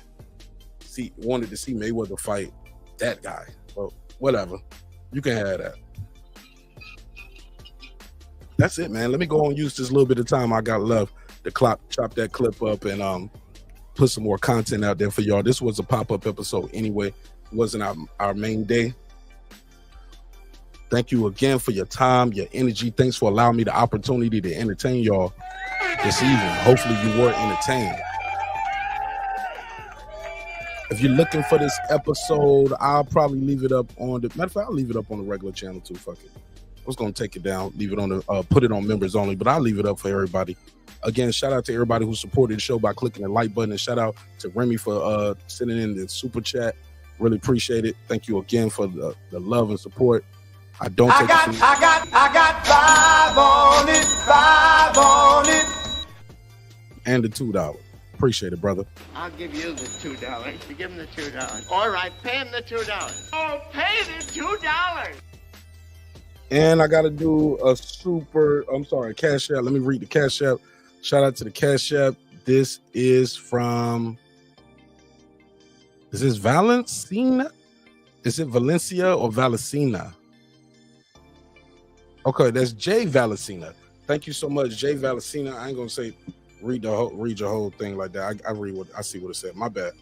see Mayweather fight that guy. Well, whatever. You can have that. That's it, man. Let me go and use this little bit of time I got left to chop that clip up and put some more content out there for y'all. This was a pop-up episode anyway. It wasn't our main day. Thank you again for your time, your energy. Thanks for allowing me the opportunity to entertain y'all this evening. Hopefully you were entertained. If you're looking for this episode, I'll probably leave it up on the matter of fact, I'll leave it up on the regular channel too. Fuck it. I was gonna take it down, leave it on the put it on members only, but I'll leave it up for everybody. Again, shout out to everybody who supported the show by clicking the like button, and shout out to Remy for sending in the super chat. Really appreciate it. Thank you again for the love and support. I got 5 on it. And the $2. Appreciate it, brother. I'll give you the $2. You give him the $2. All right, pay him the $2. Oh, pay the $2. And I got to do a Cash App. Let me read the Cash App. Shout out to the Cash App. This is from, is this Valencina? Is it Valencia or Valecina? Okay, that's Jay Valecina. Thank you so much, Jay Valecina. I ain't going to say read your whole thing like that. I see what it said. My bad.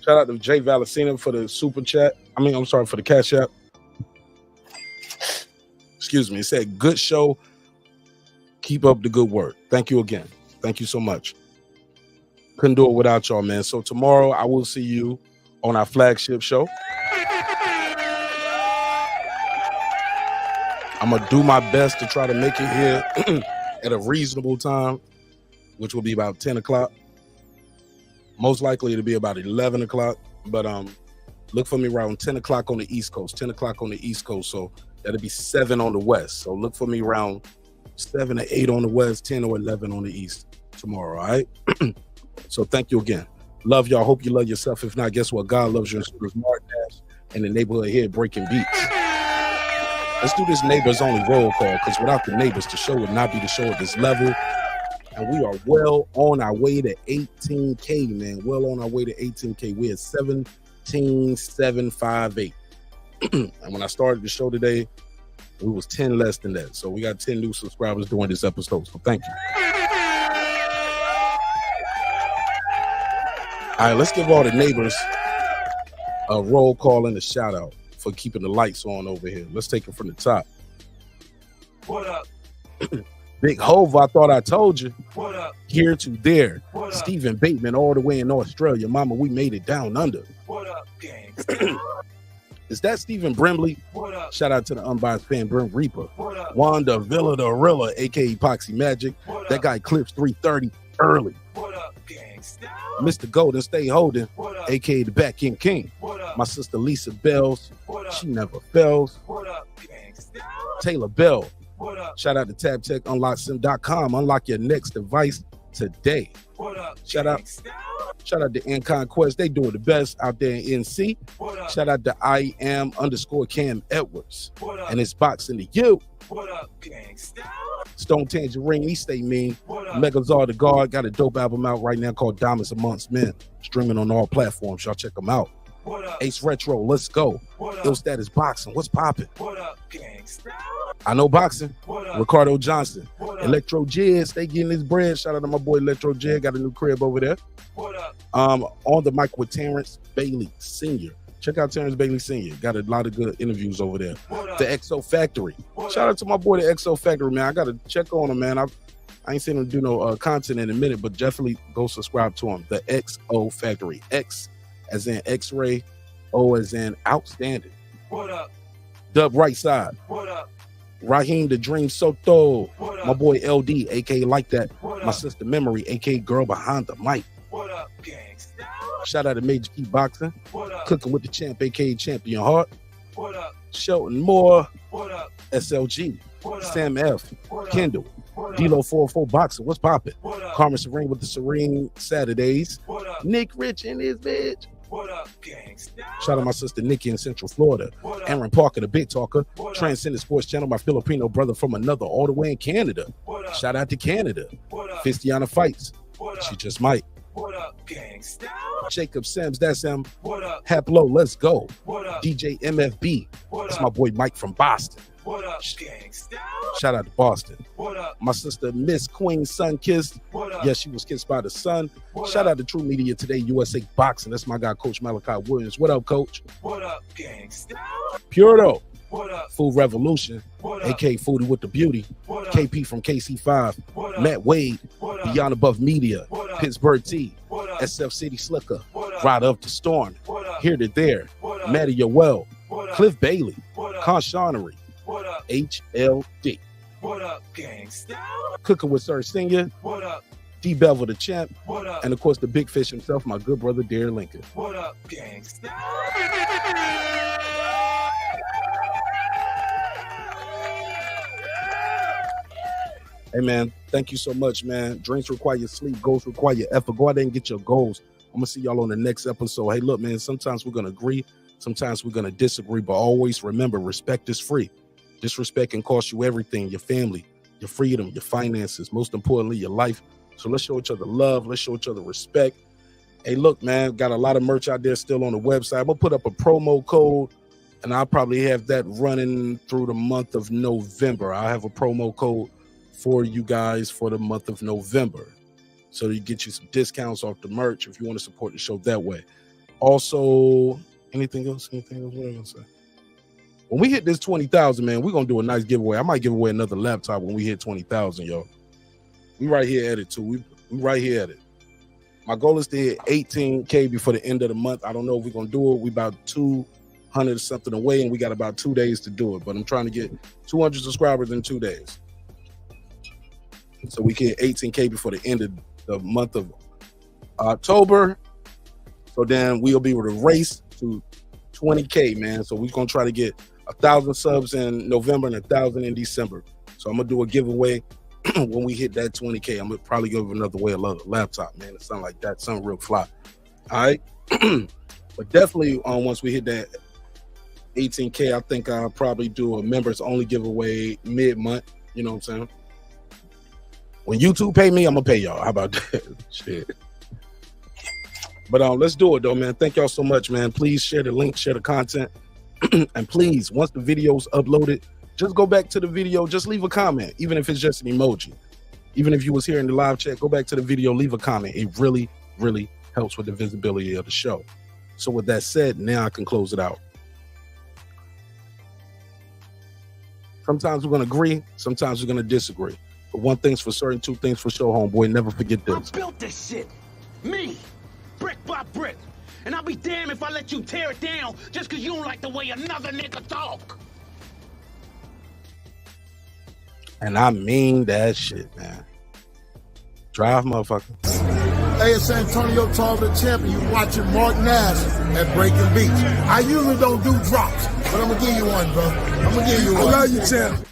Shout out to Jay Valecina for the super chat. For the Cash App. Excuse me. It said, good show. Keep up the good work. Thank you again. Thank you so much. Couldn't do it without y'all, man. So tomorrow I will see you on our flagship show. I'm going to do my best to try to make it here at a reasonable time, which will be about 10 o'clock. Most likely it'll be about 11 o'clock, but look for me around 10 o'clock on the East Coast, 10 o'clock on the East Coast. So that'll be 7 on the West. So look for me around 7 or 8 on the West, 10 or 11 on the East tomorrow, all right? So thank you again. Love y'all. Hope you love yourself. If not, guess what? God loves you. Smart Dash and the neighborhood here breaking beats. Let's do this neighbors only roll call, because without the neighbors, the show would not be the show at this level. And we are well on our way to 18K, man. Well on our way to 18K. We're at 17,758. And when I started the show today, we was 10 less than that. So we got 10 new subscribers during this episode. So thank you. All right, let's give all the neighbors a roll call and a shout out for keeping the lights on over here. Let's take it from the top. What up? Big Hove, I thought I told you. What up? Here to there. What up? Stephen Bateman all the way in Australia. Mama, we made it down under. What up, gang? Is that Stephen Brimley? What up? Shout out to the unbiased fan, Brim Reaper. What up? Wanda Villa the Rilla, a.k.a. Epoxy Magic. What that up? guy clips 330 early. What up, gangsta? Mr. Golden Stay Holding, What up? a.k.a. the Back End King. What up? My sister Lisa Bells. What up? She never fails. What up, gangsta? Taylor Bell. What up? Shout out to TabTechUnlockSim.com. Unlock your next device today. What up? Shout out Shout out to Inconquest. They doing the best out there in NC. Shout out to _Cam Edwards. And it's boxing to you. What up, gangsta? Stone Tangerine, he stay mean. Megazard the Guard got a dope album out right now called Diamonds Amongst Men. Streaming on all platforms. Y'all check them out. Ace Retro, let's go. Ill Status Boxing, what's popping? What up, gangsta? I know boxing. Ricardo Johnson. Electro Jizz, they getting his bread. Shout out to my boy Electro Jizz, got a new crib over there. On the mic with Terrence Bailey Sr. Check out Terrence Bailey Sr. Got a lot of good interviews over there. The XO Factory. Shout out to my boy, the XO Factory, man. I got to check on him, man. I ain't seen him do no content in a minute, but definitely go subscribe to him. The XO Factory. X as in X-ray, O as in outstanding. What up? Dub right side. What up? Raheem the Dream Soto. My boy LD, aka Like That. My sister Memory, aka Girl Behind the Mic. What up, gangsta? Shout out to Major Key Boxing. What up? Cooking with the Champ, aka Champion Heart. What up? Shelton Moore. What up? SLG. What up? Sam F. What up? Kendall. What up? D-Lo 404 Boxing. What's poppin'? What up? Carmen Serene with the Serene Saturdays. What up? Nick Rich and his bitch. What up, gangsta? Shout out my sister Nikki in Central Florida. Aaron Parker, the Big Talker. Transcendent Sports Channel, my Filipino brother from another all the way in Canada. Shout out to Canada. Fistiana Fights. She just might. What up, gangsta? Jacob Sims, that's him. What up? Haplo, let's go. What up? DJ MFB. What That's up? my boy Mike from Boston. What up, gangsta? Shout out to Boston. What up? My sister Miss Queen Sun Kissed. What up? Yes, she was kissed by the sun. What Shout up? out to True Media Today, USA Boxing. That's my guy, Coach Malachi Williams. What up, Coach? What up, gangsta? Purito. What up? Food Revolution. What up? AK Foodie with the Beauty. What up? KP from KC5. What up? Matt Wade. What up? Beyond Above Media. What up? Pittsburgh T. What up? SF City Slicker. What up? Ride Up the Storm. What up? Here to There. What up? Matty Yoel. What up? Cliff Bailey. What up? Conshonery. What up? HLD. What up, gangsta? Cooking with Sir Senior. What up? D Bevel the Champ. What up? And of course the big fish himself, my good brother Derek Lincoln. What up, gangsta? Hey man, thank you so much, man. Drinks require sleep, goals require effort. Go out there and get your goals. I'm gonna see y'all on the next episode. Hey, look, man, sometimes we're gonna agree, sometimes we're gonna disagree, but always remember, respect is free. Disrespect can cost you everything: your family, your freedom, your finances, most importantly, your life. So let's show each other love, let's show each other respect. Hey, look, man, got a lot of merch out there still on the website. I'm gonna put up a promo code, and I'll probably have that running through the month of November. I'll have a promo code for you guys for the month of November, so you get you some discounts off the merch if you want to support the show that way. Also, anything else? What am I gonna say? When we hit this 20,000, man, we're gonna do a nice giveaway. I might give away another laptop when we hit 20,000, yo. We right here at it too. We right here at it. My goal is to hit 18K before the end of the month. I don't know if we're gonna do it. We about 200 something away, and we got about 2 days to do it. But I'm trying to get 200 subscribers in 2 days, so we can hit 18K before the end of the month of October. So then we'll be able to race to 20K, man. So we're gonna try to get 1,000 subs in November and 1,000 in December. So I'm gonna do a giveaway when we hit that 20K. I'm gonna probably give another way a laptop, man. It's something like that, something real fly. All right. But definitely once we hit that 18K, I think I'll probably do a members only giveaway mid-month. You know what I'm saying? When YouTube pay me, I'm gonna pay y'all. How about that? Shit. But let's do it though, man. Thank y'all so much, man. Please share the link, share the content. And please, once the video's uploaded, just go back to the video, just leave a comment, even if it's just an emoji. Even if you was here in the live chat, go back to the video, leave a comment. It really, really helps with the visibility of the show. So with that said, now I can close it out. Sometimes we're gonna agree, sometimes we're gonna disagree. But one thing's for certain, two things for sure, homeboy. Never forget this. I built this shit. Me. Brick by brick. And I'll be damned if I let you tear it down just because you don't like the way another nigga talk. And I mean that shit, man. Drive, motherfucker. Hey, it's Antonio Tarver, the champion. You watching Mark Nash at Breaking Beach. I usually don't do drops, but I'm gonna give you one, bro. I'm gonna give you one. I love you, champ.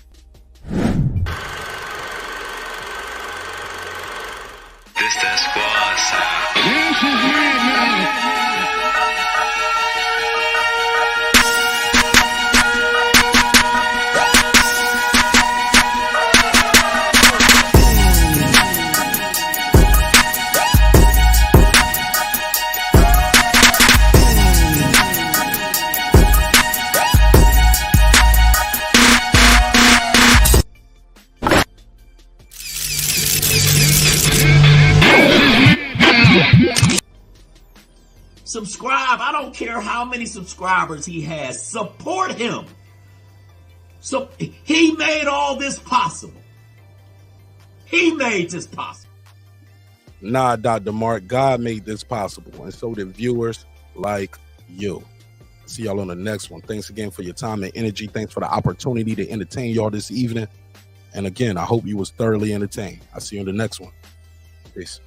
This that squad side. Subscribe. I don't care how many subscribers he has. Support him. So he made all this possible. He made this possible. Nah, Dr. Mark, God made this possible, and so did viewers like you. See y'all on the next one. Thanks again for your time and energy. Thanks for the opportunity to entertain y'all this evening. And again, I hope you was thoroughly entertained. I'll see you on the next one. Peace.